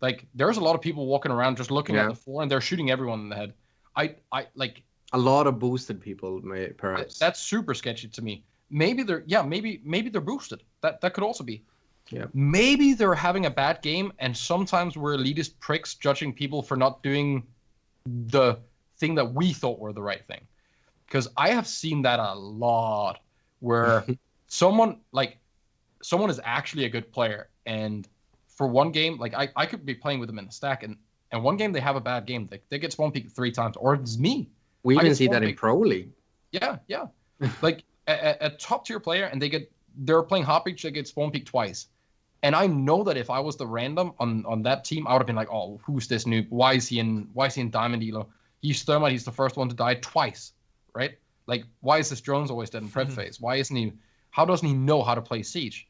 Like, there's a lot of people walking around just looking at the floor and they're shooting everyone in the head. I like... A lot of boosted people, perhaps. That's super sketchy to me. Maybe they're... Yeah, maybe they're boosted. That could also be. Yeah. Maybe they're having a bad game and sometimes we're elitist pricks judging people for not doing the thing that we thought were the right thing. Because I have seen that a lot where someone is actually a good player and for one game, like I could be playing with them in the stack and one game they have a bad game. They get spawn peaked 3 times or it's me. We even see that in Pro League. Yeah. Like a top tier player and they're playing hot reach, they get spawn peaked twice. And I know that if I was the random on that team, I would have been like, oh, who's this noob? Why is he in Diamond Elo? He's Thermite, he's the first one to die twice. Right? Like, why is this drones always dead in prep phase? How doesn't he know how to play Siege?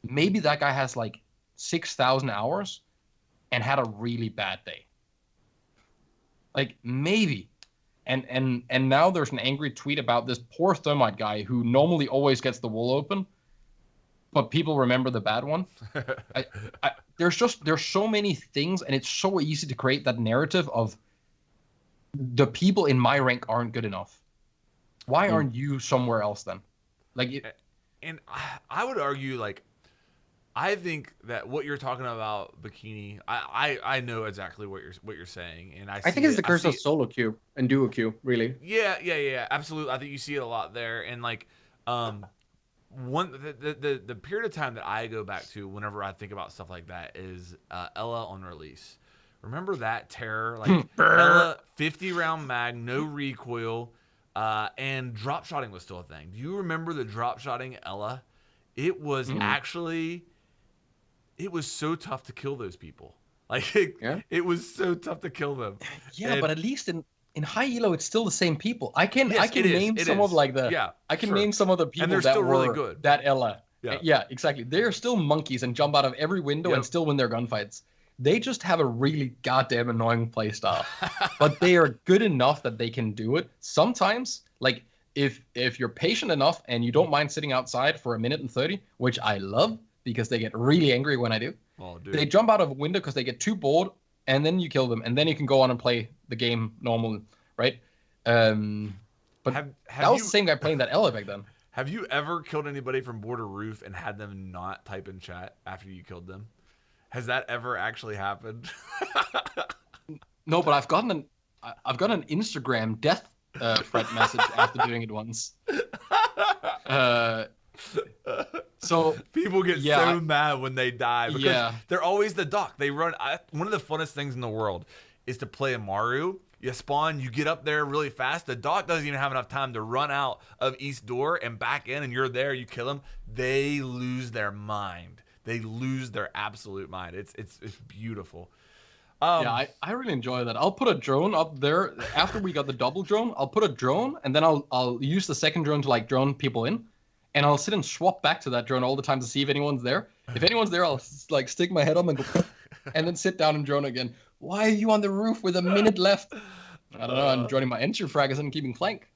Maybe that guy has like 6,000 hours and had a really bad day. Like, maybe. And now there's an angry tweet about this poor Thermite guy who normally always gets the wall open, but people remember the bad one. There's so many things, and it's so easy to create that narrative of the people in my rank aren't good enough. Why aren't you somewhere else then? And I would argue, like, I think that what you're talking about, Bikini, I know exactly what you're saying, and I think it's the curse of solo queue and duo queue, really. Yeah, absolutely. I think you see it a lot there, and like, the period of time that I go back to whenever I think about stuff like that is Ella on release. Remember that terror, like Ella 50 round mag, no recoil. And drop shotting was still a thing. Do you remember the drop shotting Ella? It was it was so tough to kill those people. Like it was so tough to kill them. Yeah, but at least in high elo, it's still the same people. I can name some of the people and they're that still were really good. That Ella. Yeah, exactly. They're still monkeys and jump out of every window and still win their gunfights. They just have a really goddamn annoying playstyle, but they are good enough that they can do it. Sometimes, like if you're patient enough and you don't mind sitting outside for 1 minute and 30, which I love because they get really angry when I do. Oh, dude. They jump out of a window because they get too bored, and then you kill them, and then you can go on and play the game normal, right? But that was the same guy playing that Ella back then. Have you ever killed anybody from Border Roof and had them not type in chat after you killed them? Has that ever actually happened? No, but I've gotten an Instagram death threat message after doing it once. So people get so mad when they die because they're always the doc. They run. One of the funnest things in the world is to play a Maru. You spawn, you get up there really fast. The doc doesn't even have enough time to run out of East Door and back in, and you're there. You kill them. They lose their mind. They lose their absolute mind. It's beautiful. I really enjoy that. I'll put a drone up there after we got the double drone. I'll put a drone and then I'll use the second drone to like drone people in, and I'll sit and swap back to that drone all the time to see if anyone's there. If anyone's there, I'll like stick my head up and go, and then sit down and drone again. Why are you on the roof with a minute left? I don't know. I'm joining my entry frag and keeping flank.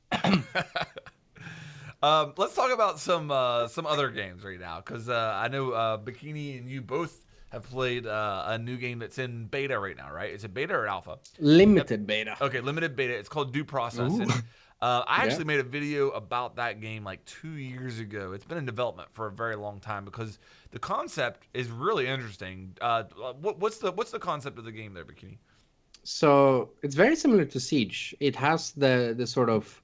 Let's talk about some other games right now, because I know Bikini and you both have played a new game that's in beta right now, right? Is it beta or alpha? Limited beta. Okay, limited beta. It's called Due Process. And, I actually made a video about that game like 2 years ago. It's been in development for a very long time because the concept is really interesting. What's the concept of the game there, Bikini? So it's very similar to Siege. It has the sort of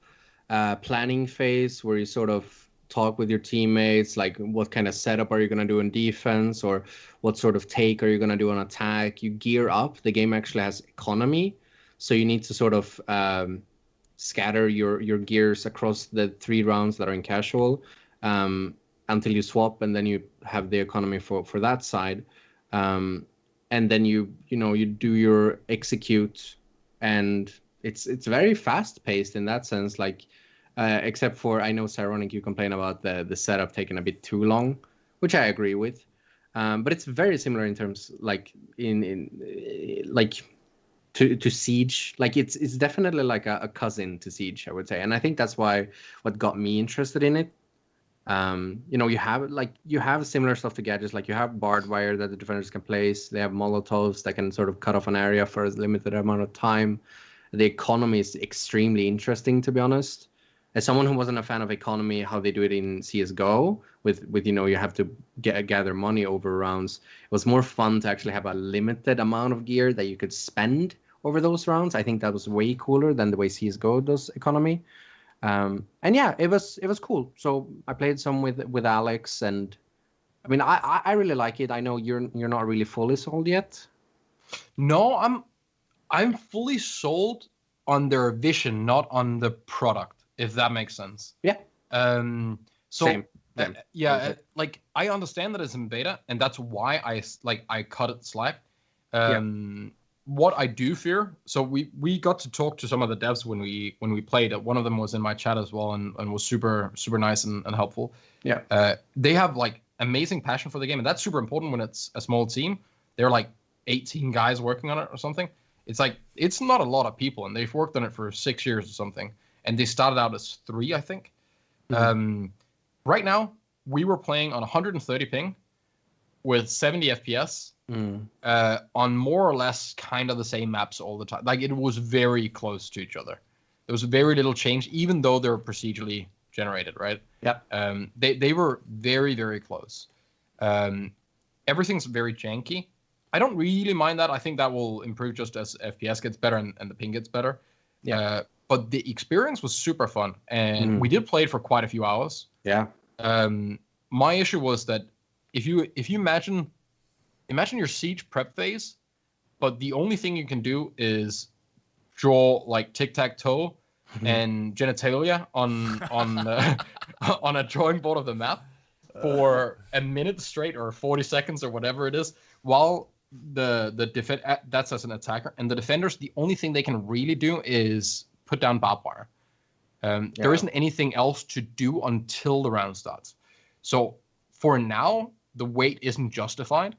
planning phase where you sort of talk with your teammates, like what kind of setup are you going to do in defense, or what sort of take are you going to do on attack. You gear up. The game actually has economy, so you need to sort of scatter your gears across the 3 rounds that are in casual until you swap, and then you have the economy for that side. And then you do your execute, and it's very fast paced in that sense. Like except for, I know Cyronic, you complain about the setup taking a bit too long, which I agree with. But it's very similar in terms like to Siege. Like it's definitely like a cousin to Siege, I would say, and I think that's what got me interested in it. You have similar stuff to gadgets, like you have barbed wire that the defenders can place. They have Molotovs that can sort of cut off an area for a limited amount of time. The economy is extremely interesting, to be honest. As someone who wasn't a fan of economy, how they do it in CSGO, with you have to gather money over rounds, it was more fun to actually have a limited amount of gear that you could spend over those rounds. I think that was way cooler than the way CSGO does economy. And yeah, it was cool. So I played some with Alex, and I mean I really like it. I know you're not really fully sold yet. No, I'm fully sold on their vision, not on the product, if that makes sense. Yeah. So Same. Like I understand that it's in beta, and that's why I cut it slack. What I do fear, so we got to talk to some of the devs when we played. One of them was in my chat as well, and was super nice and helpful. Yeah. They have like amazing passion for the game, and that's super important when it's a small team. They're like 18 guys working on it or something. It's like, it's not a lot of people, and they've worked on it for 6 years or something. And they started out as 3, I think. Mm-hmm. Right now, we were playing on 130 ping with 70 FPS on more or less kind of the same maps all the time. Like, it was very close to each other. There was very little change, even though they're procedurally generated, right? Yeah. They were very, very close. Everything's very janky. I don't really mind that. I think that will improve just as FPS gets better and the ping gets better. Yeah. But the experience was super fun, and we did play it for quite a few hours. Yeah. My issue was that if you imagine your Siege prep phase, but the only thing you can do is draw like tic-tac-toe and genitalia on on a drawing board of the map for a minute straight or 40 seconds or whatever it is, while the defense, that's as an attacker, and the defenders, the only thing they can really do is put down barbed wire. There isn't anything else to do until the round starts. So for now, the wait isn't justified.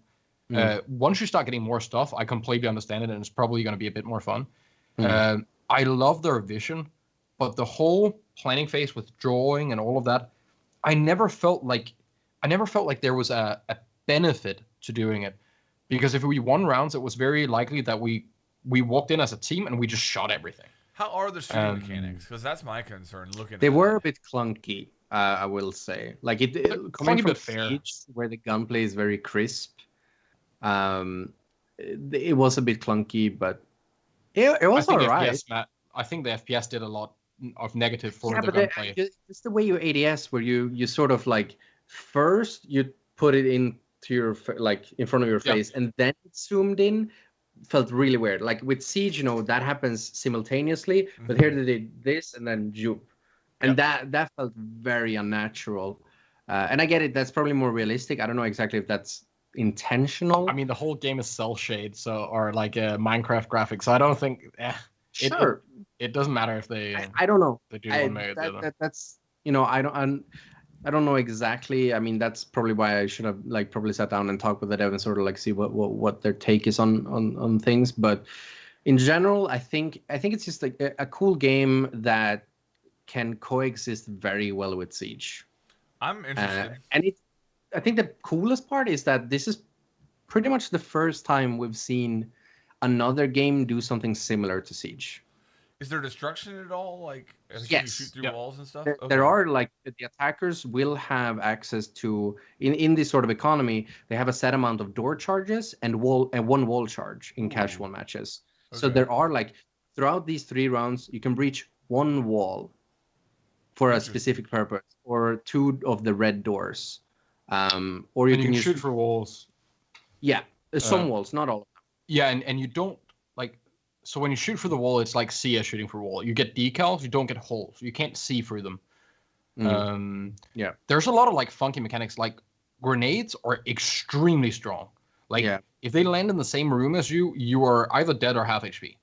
Once you start getting more stuff, I completely understand it, and it's probably going to be a bit more fun. I love their vision, but the whole planning phase with drawing and all of that, I never felt like there was a benefit to doing it. Because if we won rounds, it was very likely that we walked in as a team and we just shot everything. How are the shooting mechanics? Because that's my concern. They were a bit clunky, I will say. Like coming from Siege, where the gunplay is very crisp, it was a bit clunky, but it was alright. I think the FPS did a lot of negative for the gunplay. It's the way you ADS, where you sort of like first you put it into your like in front of your face, and then it zoomed in. Felt really weird. Like with Siege, that happens simultaneously, but here they did this and then juke, and that felt very unnatural. And I get it. That's probably more realistic. I don't know exactly if that's intentional. I mean, the whole game is cell shade, or like Minecraft graphics. So I don't think. Sure. It doesn't matter if they. I don't know. They do one way or the other. That's I don't. I don't know exactly. I mean, that's probably why I should have like probably sat down and talked with the dev and sort of like see what their take is on things. But in general, I think it's just like a cool game that can coexist very well with Siege. I'm interested. I think the coolest part is that this is pretty much the first time we've seen another game do something similar to Siege. Is there destruction at all? Like, can you Yes. shoot through Yeah. walls and stuff? There are like the attackers will have access to in this sort of economy. They have a set amount of door charges and one wall charge in casual matches. So Okay. there are like throughout these 3 rounds, you can breach one wall for a specific purpose, or 2 of the red doors, or you And you can can use shoot for walls. some walls, not all. Yeah, and you don't like. So when you shoot for the wall, it's like CS shooting for wall. You get decals, you don't get holes. You can't see through them. Yeah. There's a lot of like funky mechanics. Like grenades are extremely strong. Like if they land in the same room as you, you are either dead or half HP.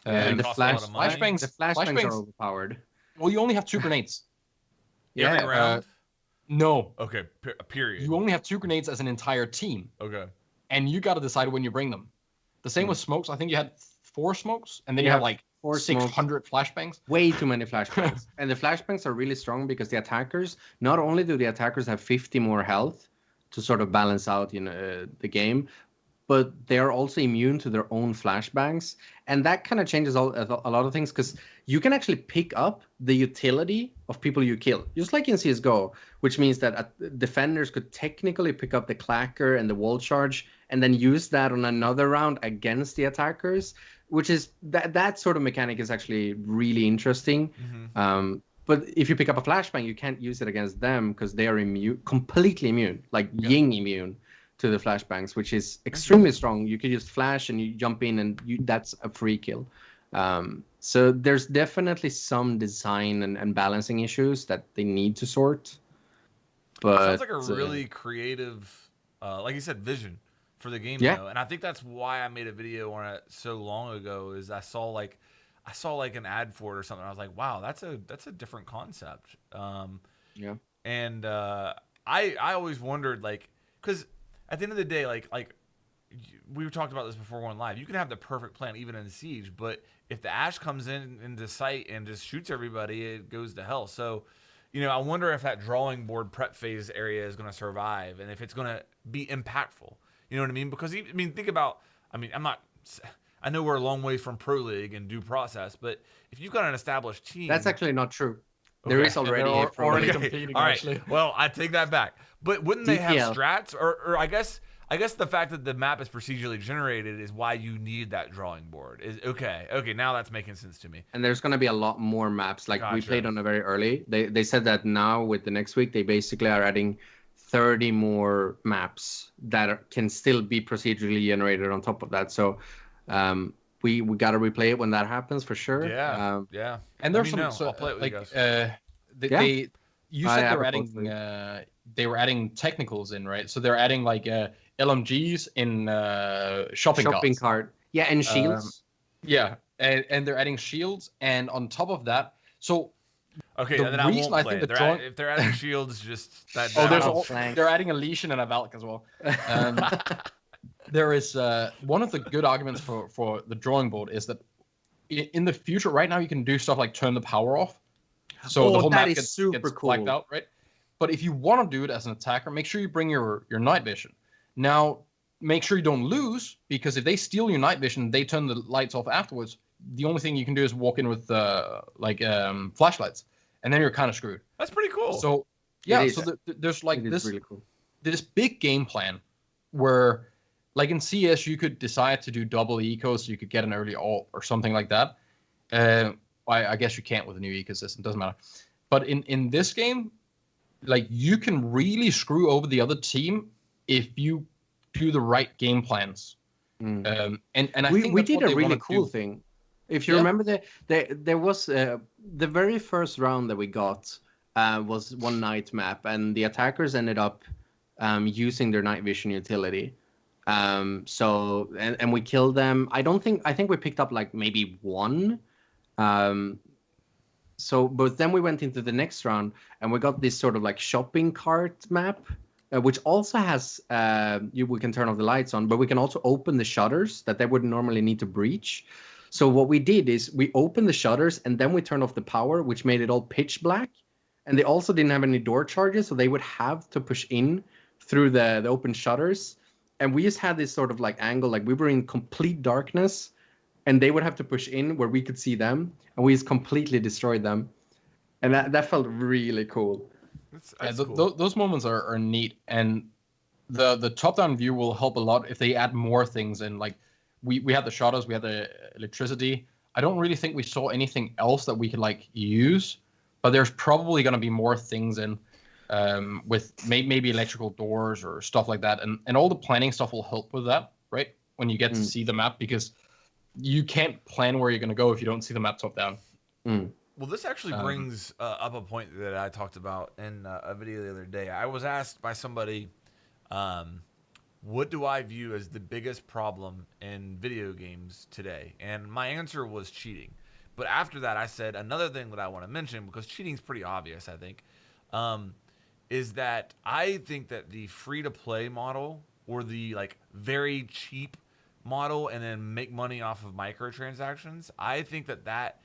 Yeah, And it the costs a lot of money. flashbangs. The flashbangs are overpowered. Well, you only have 2 grenades. Every round? No, Okay, period. you only have 2 grenades as an entire team, Okay. and you got to decide when you bring them. The same with smokes. I think you had 4 smokes, and then you Yeah, have like 4 smokes. 600 flashbangs. Way too many flashbangs. And the flashbangs are really strong because the attackers, not only do the attackers have 50 more health to sort of balance out the game, but they are also immune to their own flashbangs. And that kind of changes a lot of things because you can actually pick up the utility of people you kill, just like in CSGO, which means that defenders could technically pick up the clacker and the wall charge and then use that on another round against the attackers, which is that sort of mechanic is actually really interesting. But if you pick up a flashbang, you can't use it against them because they are completely immune, like Ying immune to the flashbangs, which is extremely strong. You can just flash and you jump in and that's a free kill. So there's definitely some design and balancing issues that they need to sort. But Sounds like a really creative, like you said, vision for the game. Yeah. Though. And I think that's why I made a video on it so long ago. Is I saw like an ad for it or something. I was like, wow, that's a different concept. Yeah. And I always wondered, like, because at the end of the day, like we talked about this before going live, you can have the perfect plan even in Siege, but if the Ash comes into sight and just shoots everybody, it goes to hell. So, I wonder if that drawing board prep phase area is going to survive and if it's going to be impactful. You know what I mean? Because think about, I know we're a long way from Pro League and due process, but if you've got an established team, that's actually not true. There is already They're a pro already league. competing. All right. Actually, Well, I take that back. But wouldn't they have DPL. strats? Or I guess the fact that the map is procedurally generated is why you need that drawing board. Is okay. Now that's making sense to me. And there's going to be a lot more maps. Like we Gotcha. played on a very early. They said that now with the next week, they basically are adding 30 more maps that can still be procedurally generated on top of that. So we got to replay it when that happens for sure. Yeah. and Let there's me some know. so, I'll play it with like you guys. you I said have they were a adding poster. they were adding technicals in, right? So they're adding like LMGs in shopping carts. cart. Yeah, and shields. Yeah, and they're adding shields, and on top of that, so Okay, the and then I reason won't I play think it. the drawing- If they're adding shields, just that. oh, there's I'll all, flank. they're adding a Lesion and a Valk as well. There is one of the good arguments for the drawing board is that in the future, right now, you can do stuff like turn the power off, so the whole that map is gets super blacked cool. out, right? But if you want to do it as an attacker, make sure you bring your night vision. Now, make sure you don't lose, because if they steal your night vision, they turn the lights off afterwards. The only thing you can do is walk in with flashlights, and then you're kind of screwed. That's pretty cool. So yeah, is. so there's like It is this really cool. this big game plan where, like in CS, you could decide to do double eco, so you could get an early ult or something like that. I guess you can't with the new ecosystem, doesn't matter. But in this game, like, you can really screw over the other team if you do the right game plans. And I think we that's did what a they really wanna cool do. thing. If you Yeah. remember, there was the very first round that we got was one night map, and the attackers ended up using their night vision utility. So we killed them. I think we picked up like maybe one. But then we went into the next round and we got this sort of like shopping cart map, which also has we can turn off the lights on, but we can also open the shutters that they would normally need to breach. So what we did is we opened the shutters and then we turned off the power, which made it all pitch black. And they also didn't have any door charges, so they would have to push in through the open shutters. And we just had this sort of like angle, like we were in complete darkness, and they would have to push in where we could see them, and we just completely destroyed them. And that felt really cool. That's cool. Those moments are neat, and the top-down view will help a lot if they add more things in. Like we had the shutters, we had the electricity. I don't really think we saw anything else that we could like use, but there's probably going to be more things in with maybe electrical doors or stuff like that, and all the planning stuff will help with that, right? When you get to see the map, because you can't plan where you're going to go if you don't see the map top down. Well, this actually brings up a point that I talked about in a video the other day. I was asked by somebody, what do I view as the biggest problem in video games today? And my answer was cheating. But after that, I said another thing that I want to mention, because cheating is pretty obvious, I think, is that I think that the free-to-play model, or the like very cheap model and then make money off of microtransactions, I think that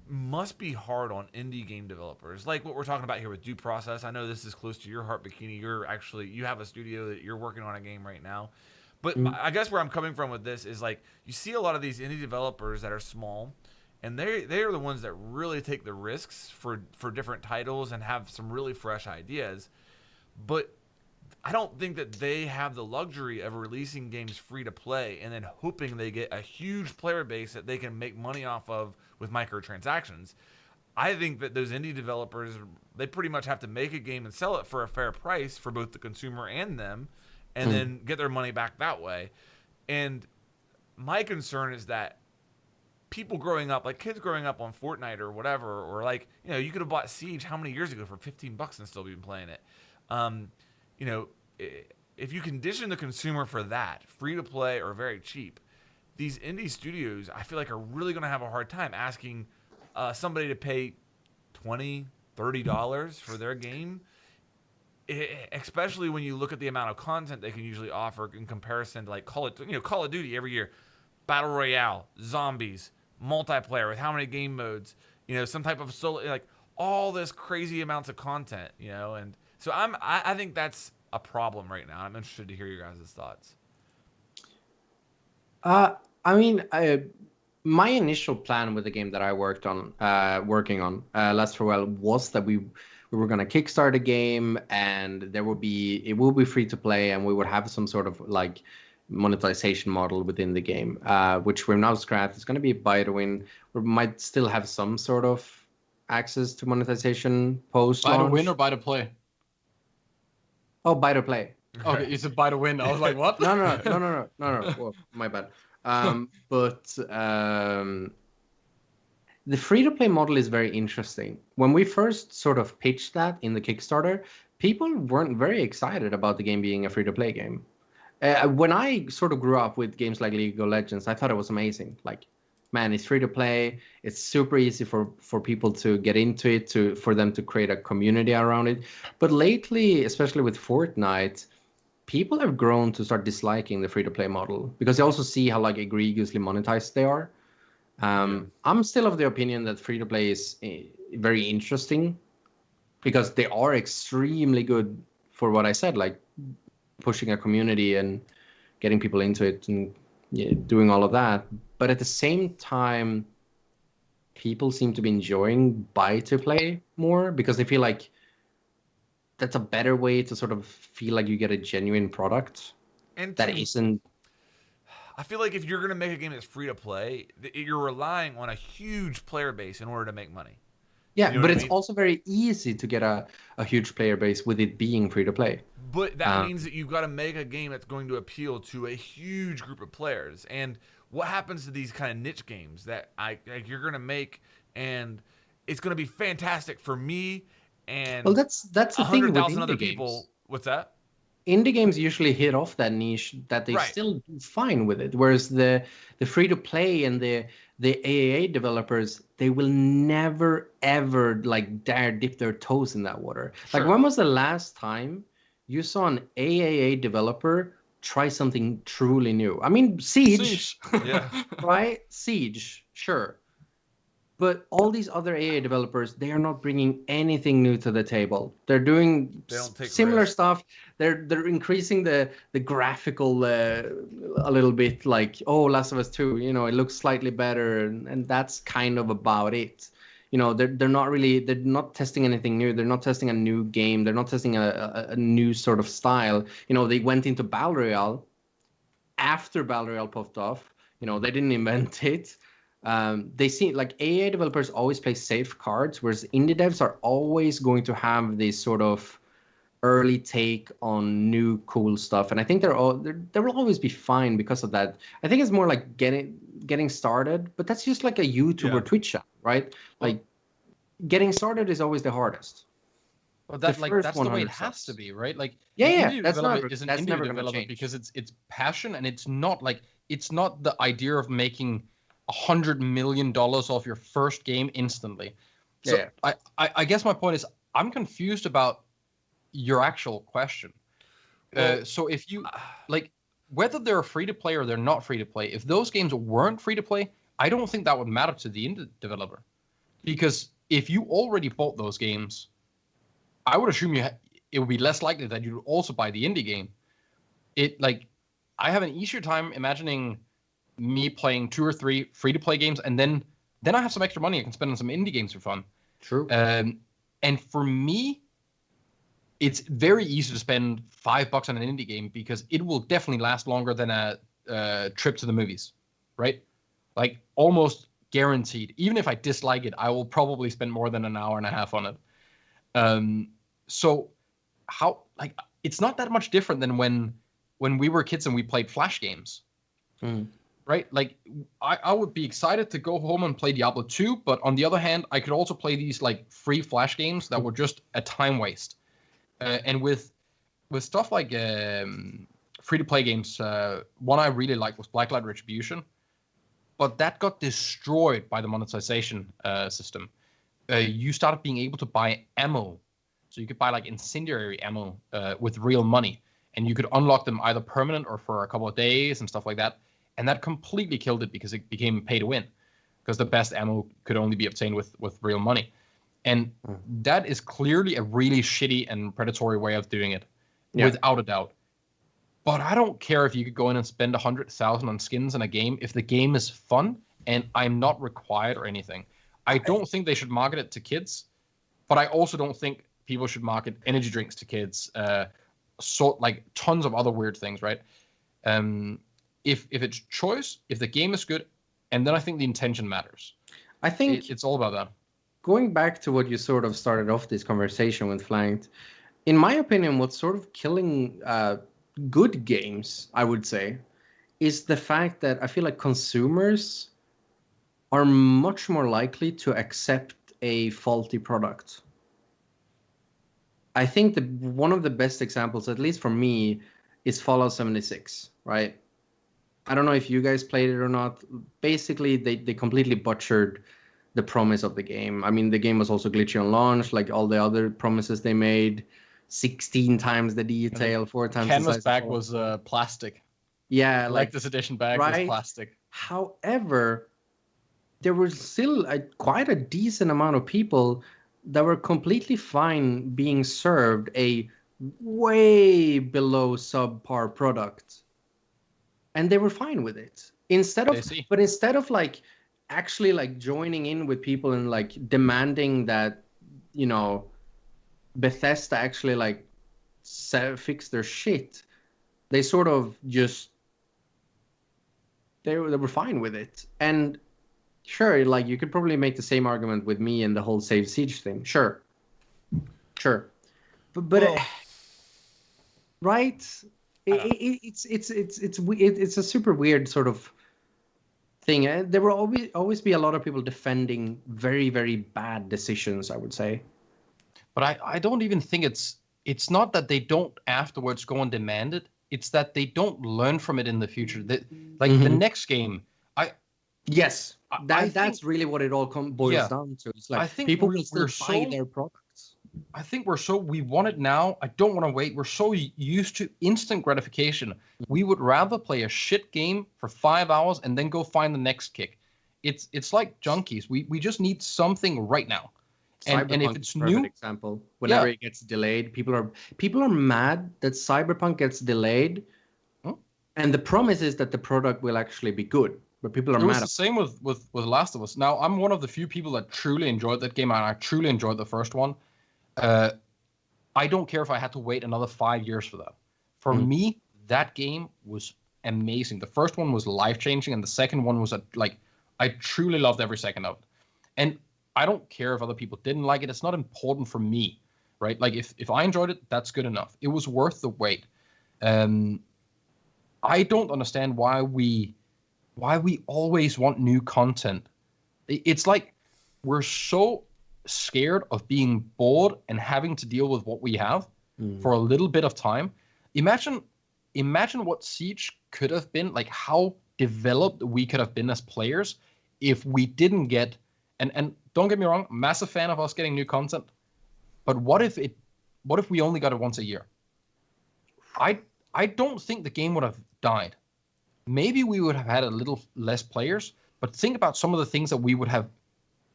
must be hard on indie game developers, like what we're talking about here with Due Process. I know this is close to your heart, Bikini. You have a studio that you're working on a game right now. But I guess where I'm coming from with this is, like, you see a lot of these indie developers that are small, and they are the ones that really take the risks for different titles and have some really fresh ideas. But I don't think that they have the luxury of releasing games free to play and then hoping they get a huge player base that they can make money off of with microtransactions. I think that those indie developers, they pretty much have to make a game and sell it for a fair price for both the consumer and them, and then get their money back that way. And my concern is that people growing up, like kids growing up on Fortnite or whatever, or like, you know, you could have bought Siege how many years ago for $15 and still be playing it. You know, if you condition the consumer for that, free to play or very cheap, these indie studios, I feel like, are really going to have a hard time asking somebody to pay $20, $30 for their game, especially when you look at the amount of content they can usually offer in comparison to like Call of Duty every year, Battle Royale, zombies, multiplayer with how many game modes, you know, some type of solo, like all this crazy amounts of content, you know, and so I think that's a problem right now. I'm interested to hear your guys' thoughts. I mean, my initial plan with the game that I working on Last Farewell was that we were going to kickstart a game, and it will be free to play, and we would have some sort of like monetization model within the game, which we're now scrapped. It's going to be buy to win. We might still have some sort of access to monetization post launch. Buy to win or buy to play? Oh, buy to play. Okay, you said buy to win. I was like, what? No. Well, my bad. But the free-to-play model is very interesting. When we first sort of pitched that in the Kickstarter, people weren't very excited about the game being a free-to-play game. When I sort of grew up with games like League of Legends, I thought it was amazing. Like, man, it's free-to-play. It's super easy for people to get into it, for them to create a community around it. But lately, especially with Fortnite, people have grown to start disliking the free-to-play model because they also see how like egregiously monetized they are. I'm still of the opinion that free-to-play is very interesting because they are extremely good for what I said, like pushing a community and getting people into it and doing all of that. But at the same time, people seem to be enjoying buy-to-play more because they feel like that's a better way to sort of feel like you get a genuine product and that isn't. I feel like if you're going to make a game that's free to play, you're relying on a huge player base in order to make money. Yeah, you know, but it's also very easy to get a huge player base with it being free to play. But that means that you've got to make a game that's going to appeal to a huge group of players. And what happens to these kind of niche games that you're going to make, and it's going to be fantastic for me and that's the thing with 100,000 other games. people. What's that? indie games usually hit off that niche that they Right. still do fine with it. Whereas the free to play and the AAA developers, they will never ever like dare dip their toes in that water. Like Sure. when was the last time you saw an AAA developer try something truly new? I mean, Siege. Yeah. Right? Siege, sure. But all these other AA developers, they are not bringing anything new to the table. They're doing They don't take similar risks. stuff. They're increasing the graphical a little bit, like, oh, Last of Us 2, you know, it looks slightly better, and that's kind of about it. You know, they're not testing anything new. They're not testing a new game. They're not testing a new sort of style. You know, they went into Battle Royale after Battle Royale popped off. You know, they didn't invent it. They see like AA developers always play safe cards, whereas indie devs are always going to have this sort of early take on new cool stuff, and I think they will always be fine because of that. I think it's more like getting started, but that's just like a YouTube or Twitch channel, right? Like getting started is always the hardest. But that's the way it has to be, right? Like yeah, that's never going to change because it's passion, and it's not the idea of making $100 million off your first game instantly. So yeah. I guess my point is I'm confused about your actual question. So if you like whether they're free to play or they're not free to play, if those games weren't free to play, I don't think that would matter to the indie developer, because if you already bought those games, I would assume it would be less likely that you'd also buy the indie game. I have an easier time imagining me playing 2 or 3 free-to-play games, and then I have some extra money I can spend on some indie games for fun. True. And for me, it's very easy to spend $5 on an indie game because it will definitely last longer than a trip to the movies, right? Like almost guaranteed. Even if I dislike it, I will probably spend more than an hour and a half on it. So how it's not that much different than when we were kids and we played Flash games. Right? Like, I would be excited to go home and play Diablo 2, but on the other hand, I could also play these, like, free Flash games that were just a time waste. And with stuff like free-to-play games, one I really liked was Blacklight Retribution, but that got destroyed by the monetization system. You started being able to buy ammo. So you could buy, like, incendiary ammo with real money, and you could unlock them either permanent or for a couple of days and stuff like that. And that completely killed it because it became pay to win, because the best ammo could only be obtained with real money. And that is clearly a really shitty and predatory way of doing it, without a doubt. But I don't care if you could go in and spend 100,000 on skins in a game if the game is fun and I'm not required or anything. I don't think they should market it to kids, but I also don't think people should market energy drinks to kids, like tons of other weird things, right? If it's choice, if the game is good, and then I think the intention matters. I think it's all about that. Going back to what you sort of started off this conversation with, Flanked, in my opinion, what's sort of killing good games, I would say, is the fact that I feel like consumers are much more likely to accept a faulty product. I think that one of the best examples, at least for me, is Fallout 76, right? I don't know if you guys played it or not. Basically, they completely butchered the promise of the game. I mean, the game was also glitchy on launch, like all the other promises they made. 16 times the detail, 4 times the size. Canvas bag was plastic. Yeah, like this edition bag was plastic. However, there was still quite a decent amount of people that were completely fine being served a way below subpar product. And they were fine with it. Instead of like actually like joining in with people and like demanding that, you know, Bethesda actually like fix their shit, they sort of just they were fine with it. And sure, like you could probably make the same argument with me and the whole Save Siege thing. Sure, but right. It's a super weird sort of thing. There will always be a lot of people defending very, very bad decisions, I would say. But I don't even think it's it's not that they don't afterwards go and demand it. It's that they don't learn from it in the future. That like the next game, yes, that's think, really what it all boils down to. It's like I think people will still buy their products. I think we want it now. I don't want to wait. We're so used to instant gratification. We would rather play a shit game for 5 hours and then go find the next kick. It's like junkies. We just need something right now. And if it's new, example, whenever it gets delayed, people are mad that Cyberpunk gets delayed, and the promise is that the product will actually be good. But people are mad. It was the same with Last of Us. Now, I'm one of the few people that truly enjoyed that game, and I truly enjoyed the first one. I don't care if I had to wait another 5 years for that. For me, that game was amazing. The first one was life-changing, and the second one was I truly loved every second of it. And I don't care if other people didn't like it. It's not important for me, right? Like if I enjoyed it, that's good enough. It was worth the wait. I don't understand why we always want new content. It's like we're so scared of being bored and having to deal with what we have for a little bit of time. Imagine what Siege could have been, like how developed we could have been as players if we didn't get and don't get me wrong, massive fan of us getting new content. But what if we only got it once a year? I don't think the game would have died. Maybe we would have had a little less players, but think about some of the things that we would have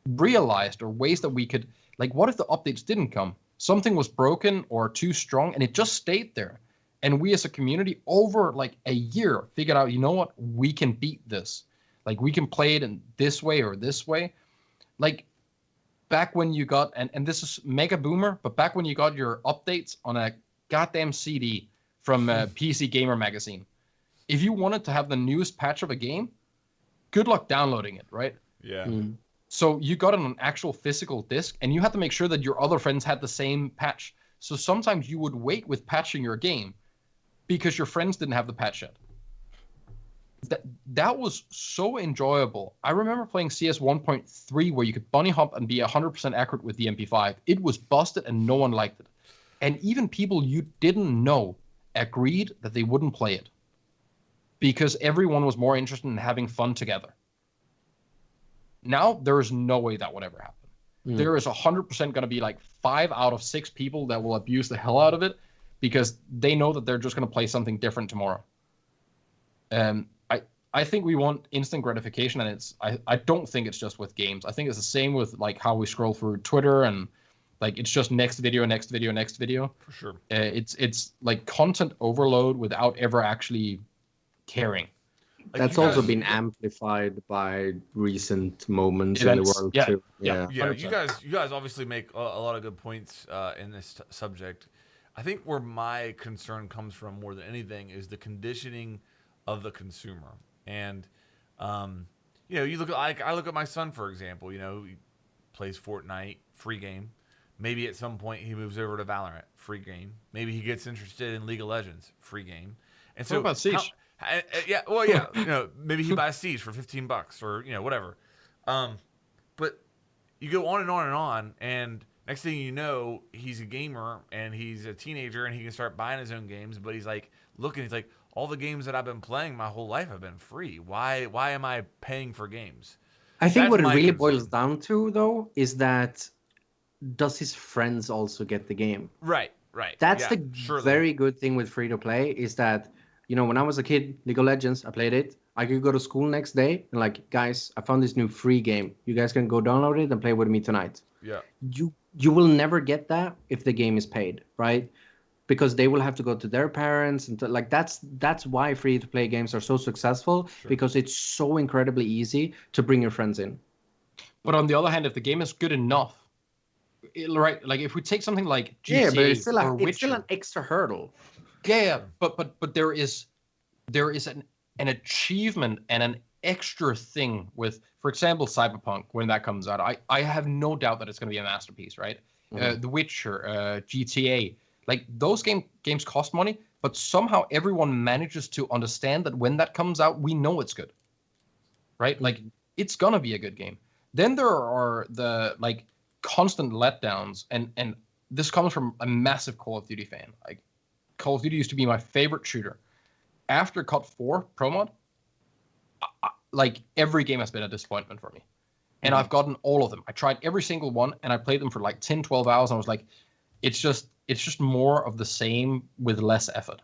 realized or ways that we could, like, what if the updates didn't come? Something was broken or too strong and it just stayed there. And we as a community over like a year figured out, you know what, we can beat this. Like we can play it in this way or this way. Like back when you got, and this is mega boomer, but back when you got your updates on a goddamn CD from PC Gamer magazine, if you wanted to have the newest patch of a game, good luck downloading it, right? Yeah. So you got it on an actual physical disc, and you had to make sure that your other friends had the same patch. So sometimes you would wait with patching your game because your friends didn't have the patch yet. That was so enjoyable. I remember playing CS 1.3 where you could bunny hop and be 100% accurate with the MP5. It was busted and no one liked it. And even people you didn't know agreed that they wouldn't play it because everyone was more interested in having fun together. Now, there is no way that would ever happen. There is 100% going to be like 5 out of 6 people that will abuse the hell out of it because they know that they're just going to play something different tomorrow. I think we want instant gratification, and I don't think it's just with games. I think it's the same with like how we scroll through Twitter and like it's just next video, next video, next video. For sure. It's like content overload without ever actually caring. Like that's also been amplified by recent moments in the world too. Yeah. You guys obviously make a lot of good points in this subject. I think where my concern comes from more than anything is the conditioning of the consumer. And you look at I look at my son, for example. He plays Fortnite, free game. Maybe at some point he moves over to Valorant, free game. Maybe he gets interested in League of Legends, free game. And so what about Siege? Maybe he buys Siege for $15 or whatever. But you go on and on and on, and next thing you know, he's a gamer and he's a teenager and he can start buying his own games. But he's like he's like, all the games that I've been playing my whole life have been free. Why am I paying for games? I think what it really boils down to, though, is that does his friends also get the game? Right. That's very good thing with free to play is that, when I was a kid, League of Legends, I played it. I could go to school next day and like, guys, I found this new free game. You guys can go download it and play with me tonight. Yeah. You will never get that if the game is paid, right? Because they will have to go to their parents and that's why free to play games are so successful, because it's so incredibly easy to bring your friends in. But on the other hand, if the game is good enough, right? Like if we take something like GTA but it's still or Witcher, it's still an extra hurdle. Yeah, but there is an achievement and an extra thing with, for example, Cyberpunk when that comes out. I have no doubt that it's going to be a masterpiece, right? The Witcher, GTA. Like those games cost money, but somehow everyone manages to understand that when that comes out, we know it's good, right? Like it's gonna be a good game. Then there are the like constant letdowns, and this comes from a massive Call of Duty fan. Like, Call of Duty used to be my favorite shooter. After COD 4 Pro Mod, like every game has been a disappointment for me. And I've gotten all of them. I tried every single one, and I played them for like 10, 12 hours, and I was like, it's just more of the same with less effort.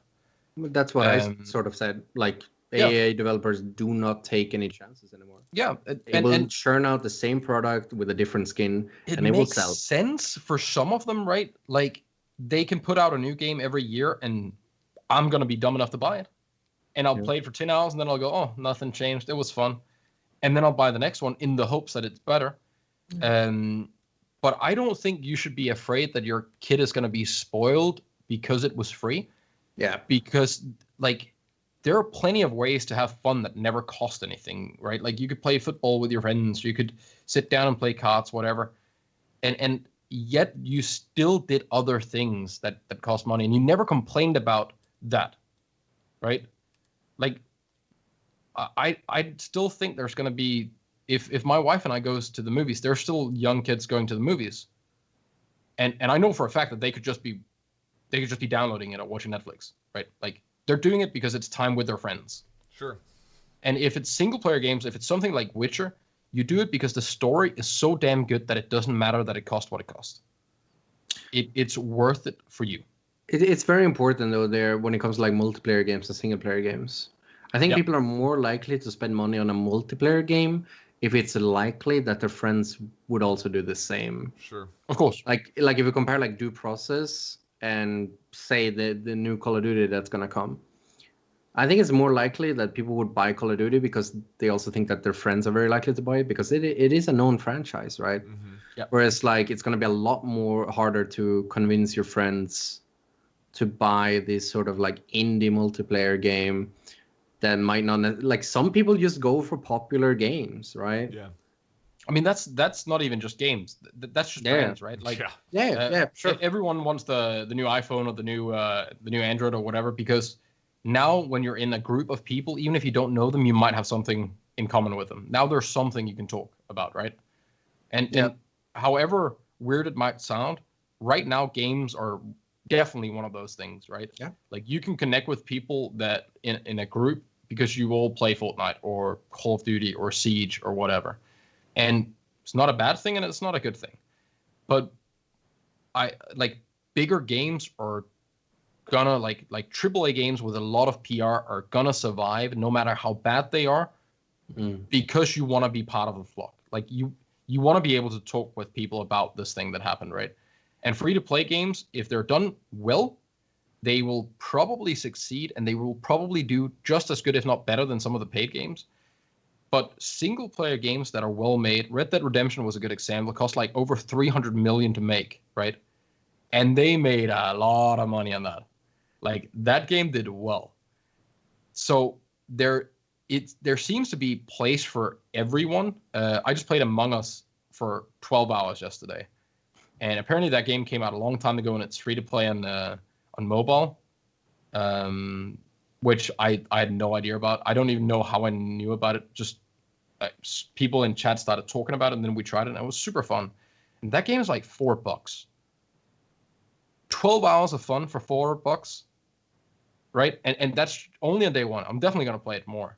That's what I sort of said. Like, AA developers do not take any chances anymore. Yeah. They will churn out the same product with a different skin, and it will sell. It makes sense for some of them, right? Like, they can put out a new game every year, and I'm going to be dumb enough to buy it. And I'll play it for 10 hours, and then I'll go, oh, nothing changed. It was fun. And then I'll buy the next one in the hopes that it's better. But I don't think you should be afraid that your kid is going to be spoiled because it was free. Yeah. Because, like, there are plenty of ways to have fun that never cost anything, right? Like, you could play football with your friends. You could sit down and play cards, whatever. And yet you still did other things that cost money. And you never complained about that, right? Like, I still think there's going to be, if my wife and I goes to the movies, there's still young kids going to the movies. And I know for a fact that they could just be downloading it or watching Netflix, right? Like, they're doing it because it's time with their friends. Sure. And if it's single player games, if it's something like Witcher, you do it because the story is so damn good that it doesn't matter that it cost what it cost. It's worth it for you. It's very important, though, there when it comes to like multiplayer games and single player games. I think people are more likely to spend money on a multiplayer game if it's likely that their friends would also do the same. Sure. Of course. Like if you compare like due process and say the new Call of Duty that's gonna come, I think it's more likely that people would buy Call of Duty because they also think that their friends are very likely to buy it because it is a known franchise, right? Mm-hmm. Yep. Whereas like it's gonna be a lot more harder to convince your friends to buy this sort of like indie multiplayer game that might not, like, some people just go for popular games, right? Yeah. I mean, that's not even just games. That's just brands, right? Like, sure. Everyone wants the new iPhone or the new Android or whatever, because now when you're in a group of people, even if you don't know them, you might have something in common with them. Now there's something you can talk about, right? And however weird it might sound, right now games are definitely one of those things, right? Yeah. Like, you can connect with people that in a group because you all play Fortnite or Call of Duty or Siege or whatever. And it's not a bad thing and it's not a good thing. But I like bigger games are gonna like AAA games with a lot of PR are gonna survive no matter how bad they are, because you want to be part of the flock. Like, you want to be able to talk with people about this thing that happened, right? And free-to-play games, if they're done well, they will probably succeed, and they will probably do just as good, if not better, than some of the paid games. But single-player games that are well-made, Red Dead Redemption was a good example. It cost like over $300 million to make, right? And they made a lot of money on that. Like, that game did well. So there seems to be place for everyone. I just played Among Us for 12 hours yesterday. And apparently that game came out a long time ago, and it's free to play on mobile, which I had no idea about. I don't even know how I knew about it. Just people in chat started talking about it, and then we tried it, and it was super fun. And that game is like $4. 12 hours of fun for $4, right? And that's only on day one. I'm definitely gonna play it more.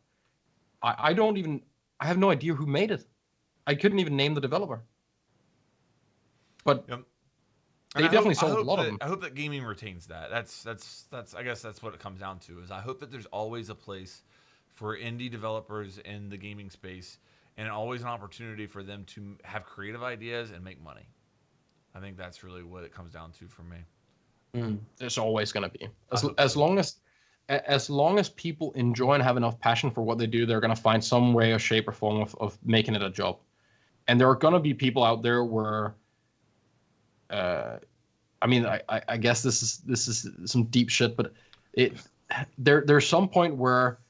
I have no idea who made it. I couldn't even name the developer. But they definitely sold a lot of them. I hope that gaming retains that. That's I guess that's what it comes down to. Is I hope that there's always a place for indie developers in the gaming space, and always an opportunity for them to have creative ideas and make money. I think that's really what it comes down to for me. There's always going to be, as long as people enjoy and have enough passion for what they do, they're going to find some way or shape or form of making it a job. And there are going to be people out there where. I mean, I guess this is some deep shit, but there's some point where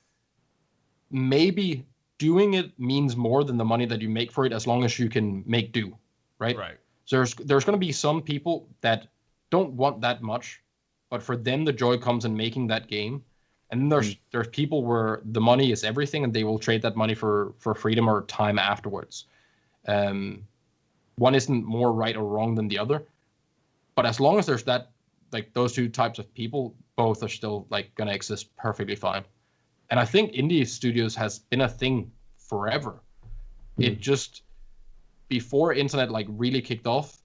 maybe doing it means more than the money that you make for it, as long as you can make do, right? Right. So there's going to be some people that don't want that much, but for them the joy comes in making that game, and then there's people where the money is everything, and they will trade that money for freedom or time afterwards. One isn't more right or wrong than the other. But as long as there's that, like those two types of people, both are still like gonna exist perfectly fine. And I think indie studios has been a thing forever. It just before internet like really kicked off,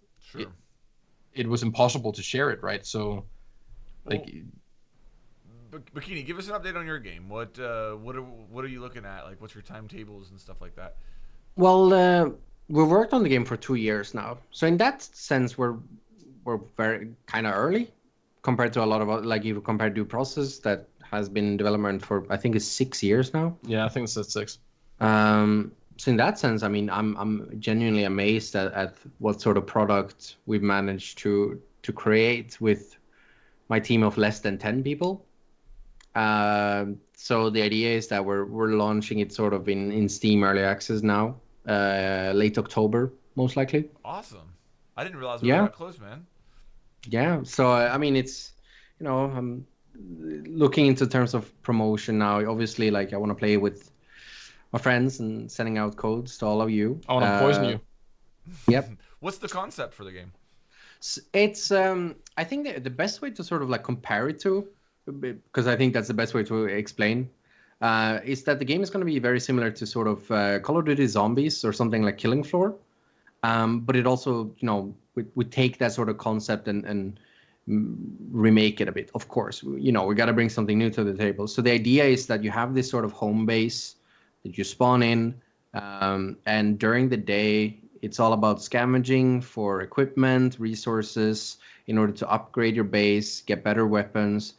it was impossible to share it, right? So, like, Bikini, give us an update on your game. What are you looking at? Like, what's your timetables and stuff like that? Well, we worked on the game for 2 years now, so in that sense, we're very kind of early compared to a lot of like if you compare due process that has been in development for I think it's 6 years now. Yeah, I think it's at 6. So in that sense, I mean, I'm genuinely amazed at what sort of product we've managed to create with my team of less than 10 people. So the idea is that we're launching it sort of in Steam Early Access now, late October, most likely. Awesome. I didn't realize we were that close, man. Yeah. So, I mean, it's, I'm looking into terms of promotion now. Obviously, like, I want to play with my friends and sending out codes to all of you. I want to poison you. Yep. What's the concept for the game? It's, I think the best way to sort of like compare it to, because I think that's the best way to explain, is that the game is going to be very similar to sort of Call of Duty Zombies or something like Killing Floor. But it also, we take that sort of concept and remake it a bit. Of course, we got to bring something new to the table. So the idea is that you have this sort of home base that you spawn in, and during the day, it's all about scavenging for equipment, resources, in order to upgrade your base, get better weapons.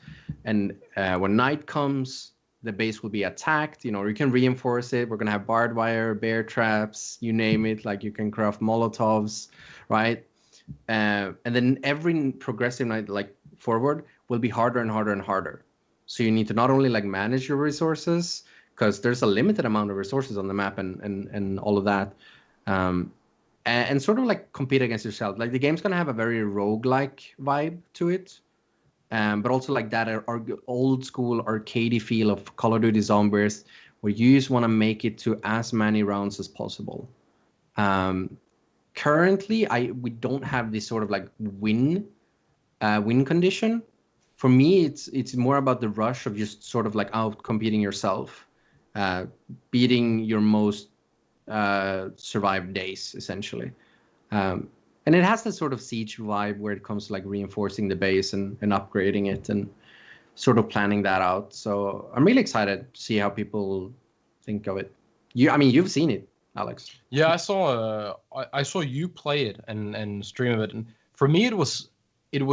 And when night comes, the base will be attacked. You can reinforce it. We're going to have barbed wire, bear traps, you name it. Like, you can craft Molotovs, right? And then every progressive night, like, forward, will be harder and harder and harder. So you need to not only, like, manage your resources, because there's a limited amount of resources on the map and all of that. And sort of, like, compete against yourself. Like, the game's going to have a very roguelike vibe to it. But also like that old school arcadey feel of Call of Duty Zombies, where you just want to make it to as many rounds as possible. Currently, we don't have this sort of like win condition. For me, it's more about the rush of just sort of like out competing yourself, beating your most survived days essentially. And it has this sort of Siege vibe where it comes to like reinforcing the base and upgrading it and sort of planning that out. So I'm really excited to see how people think of it. You've seen it, Alex. Yeah, I saw you play it and stream of it, and for me it was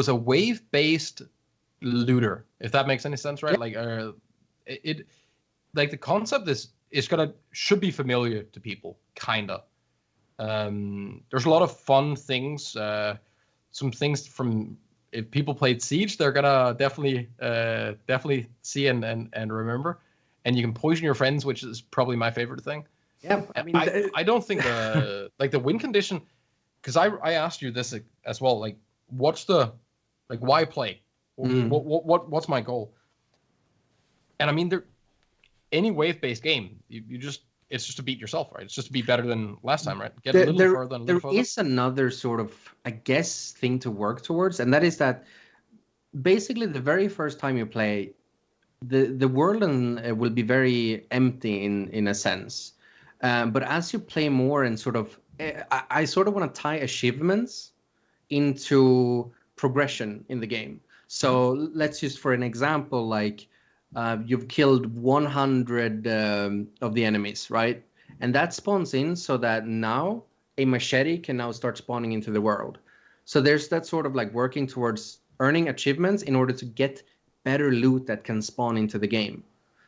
a wave-based looter, if that makes any sense, right? Yeah. Like the concept should be familiar to people, kinda. There's a lot of fun things. Some things from if people played Siege, they're gonna definitely see and remember. And you can poison your friends, which is probably my favorite thing. Yeah, I don't think the win condition, because I asked you this as well. Like, why play? What's my goal? And I mean, any wave-based game, it's just to beat yourself, right? It's just to be better than last time, right? Get a little further. There is another sort of, I guess, thing to work towards, and that is that basically the very first time you play, the world will be very empty in a sense. But as you play more and sort of, I sort of want to tie achievements into progression in the game. So let's just, for an example, like, you've killed 100 of the enemies, right? And that spawns in so that now a machete can now start spawning into the world. So there's that sort of like working towards earning achievements in order to get better loot that can spawn into the game.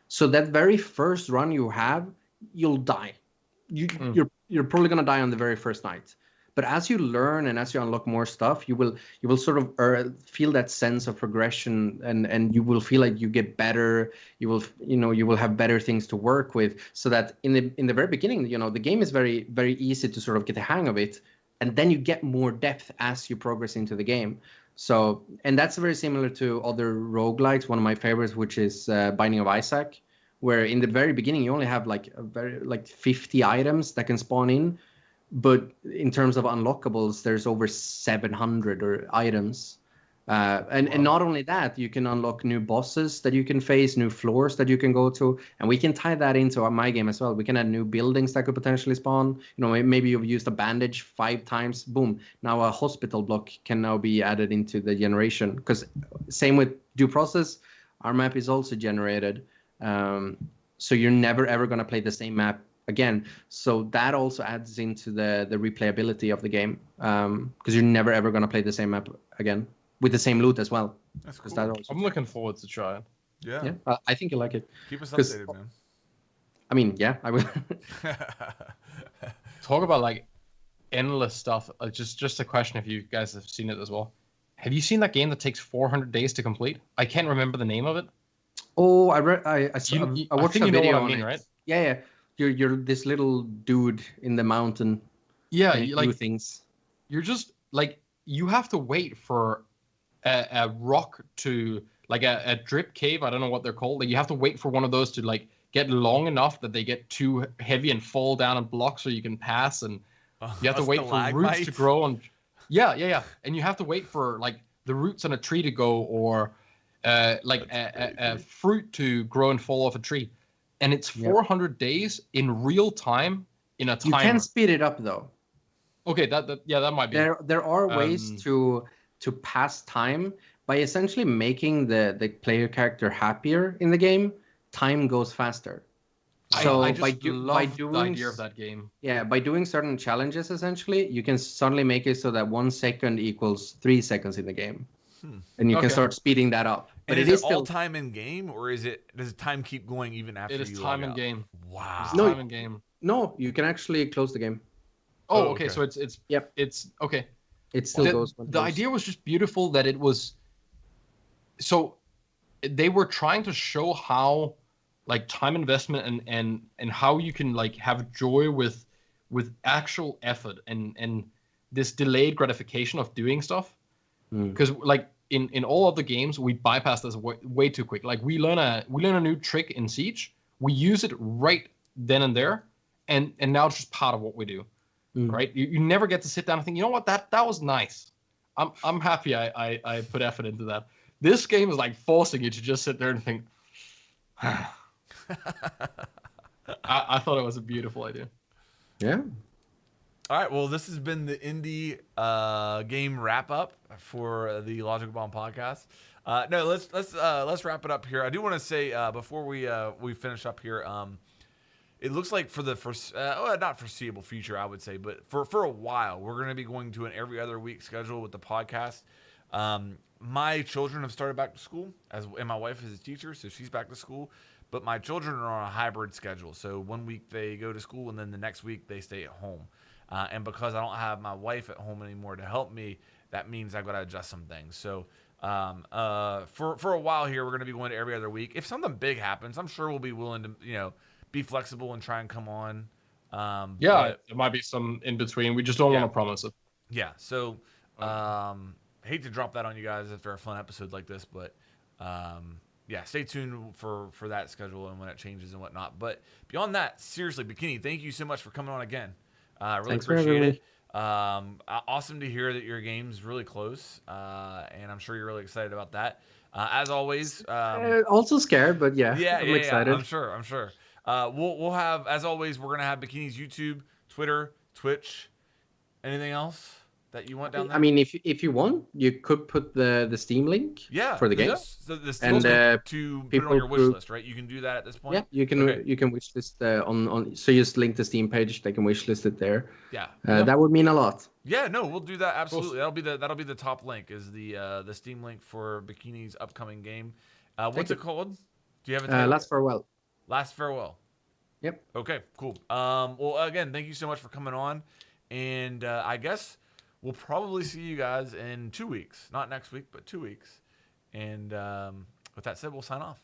So that very first run you have, you'll die. You're probably gonna die on the very first night. But as you learn and as you unlock more stuff, you will sort of feel that sense of progression, and you will feel like you get better. You will have better things to work with, so that in the very beginning, the game is very, very easy to sort of get the hang of it, and then you get more depth as you progress into the game. So, and that's very similar to other roguelikes. One of my favorites, which is Binding of Isaac, where in the very beginning you only have like 50 items that can spawn in. but in terms of unlockables, there's over 700 or items. And not only that, you can unlock new bosses that you can face, new floors that you can go to, and we can tie that into my game as well. We can add new buildings that could potentially spawn. Maybe you've used a bandage 5 times, boom. Now a hospital block can now be added into the generation. Because same with due process, our map is also generated. So you're never ever going to play the same map again. So that also adds into the replayability of the game, because you're never ever going to play the same map again. With the same loot as well. That's cool. I'm looking forward to try it. Yeah. I think you like it. Keep us updated, man. I mean, yeah, I will. Talk about like endless stuff. Just a question if you guys have seen it as well. Have you seen that game that takes 400 days to complete? I can't remember the name of it. Oh, I watched a video on it. Right? Yeah. You're this little dude in the mountain. Yeah, you do things. You're just like, you have to wait for a rock to, like a drip cave, I don't know what they're called. Like, you have to wait for one of those to like get long enough that they get too heavy and fall down and block so you can pass, and you have to wait for roots to grow. And yeah, and you have to wait for like the roots on a tree to go, or like a fruit to grow and fall off a tree, and it's 400 days in real time in a timer. You can speed it up though. Okay, that might be. There are ways to pass time by essentially making the player character happier in the game. Time goes faster. So I by doing the idea of that game. Yeah, by doing certain challenges, essentially, you can suddenly make it so that 1 second equals 3 seconds in the game, and you can start speeding that up. But is it all time in game, or does time keep going even after you log out? It is time in game. Wow. No, time in game. No, you can actually close the game. Oh, okay. So it's okay. It still goes. The idea was just beautiful that it was. So, they were trying to show how, like, time investment and how you can like have joy with actual effort and this delayed gratification of doing stuff. Because like in all of the games, we bypass this way too quick. Like we learn a new trick in Siege, we use it right then and there, and now it's just part of what we do. Right? You never get to sit down and think, you know what, that was nice. I'm happy I put effort into that. This game is like forcing you to just sit there and think. I thought it was a beautiful idea. Yeah. All right. Well, this has been the indie game wrap up for the Logic Bomb podcast. No, let's wrap it up here. I do want to say before we finish up here. It looks like for the not foreseeable future, I would say, but for a while, we're going to be going to an every other week schedule with the podcast. My children have started back to school, and my wife is a teacher, so she's back to school. But my children are on a hybrid schedule, so 1 week they go to school, and then the next week they stay at home. And because I don't have my wife at home anymore to help me, that means I've got to adjust some things. So for a while here, we're going to be going to every other week. If something big happens, I'm sure we'll be willing to be flexible and try and come on. There might be some in between. We just don't want to promise it. Yeah. So hate to drop that on you guys after a fun episode like this, but stay tuned for that schedule and when it changes and whatnot. But beyond that, seriously, Bikini, thank you so much for coming on again. Really appreciate it. Awesome to hear that your game's really close, and I'm sure you're really excited about that. As always, also scared, but I'm excited. I'm sure. We'll have, as always, we're gonna have Bikini's YouTube, Twitter, Twitch. Anything else that you want down there? I mean, if you want, you could put the Steam link for the game. So the Steam link to put it on your wish list, right? You can do that at this point. Yeah, you can wish list on. So you just link the Steam page. They can wish list it there. Yeah, that would mean a lot. Yeah, no, we'll do that absolutely. That'll be the top link is the Steam link for Bikini's upcoming game. What's it called? Do you have a Last Farewell. Last Farewell. Yep. Okay, cool. Well, again, thank you so much for coming on. And I guess we'll probably see you guys in 2 weeks. Not next week, but 2 weeks. And with that said, we'll sign off.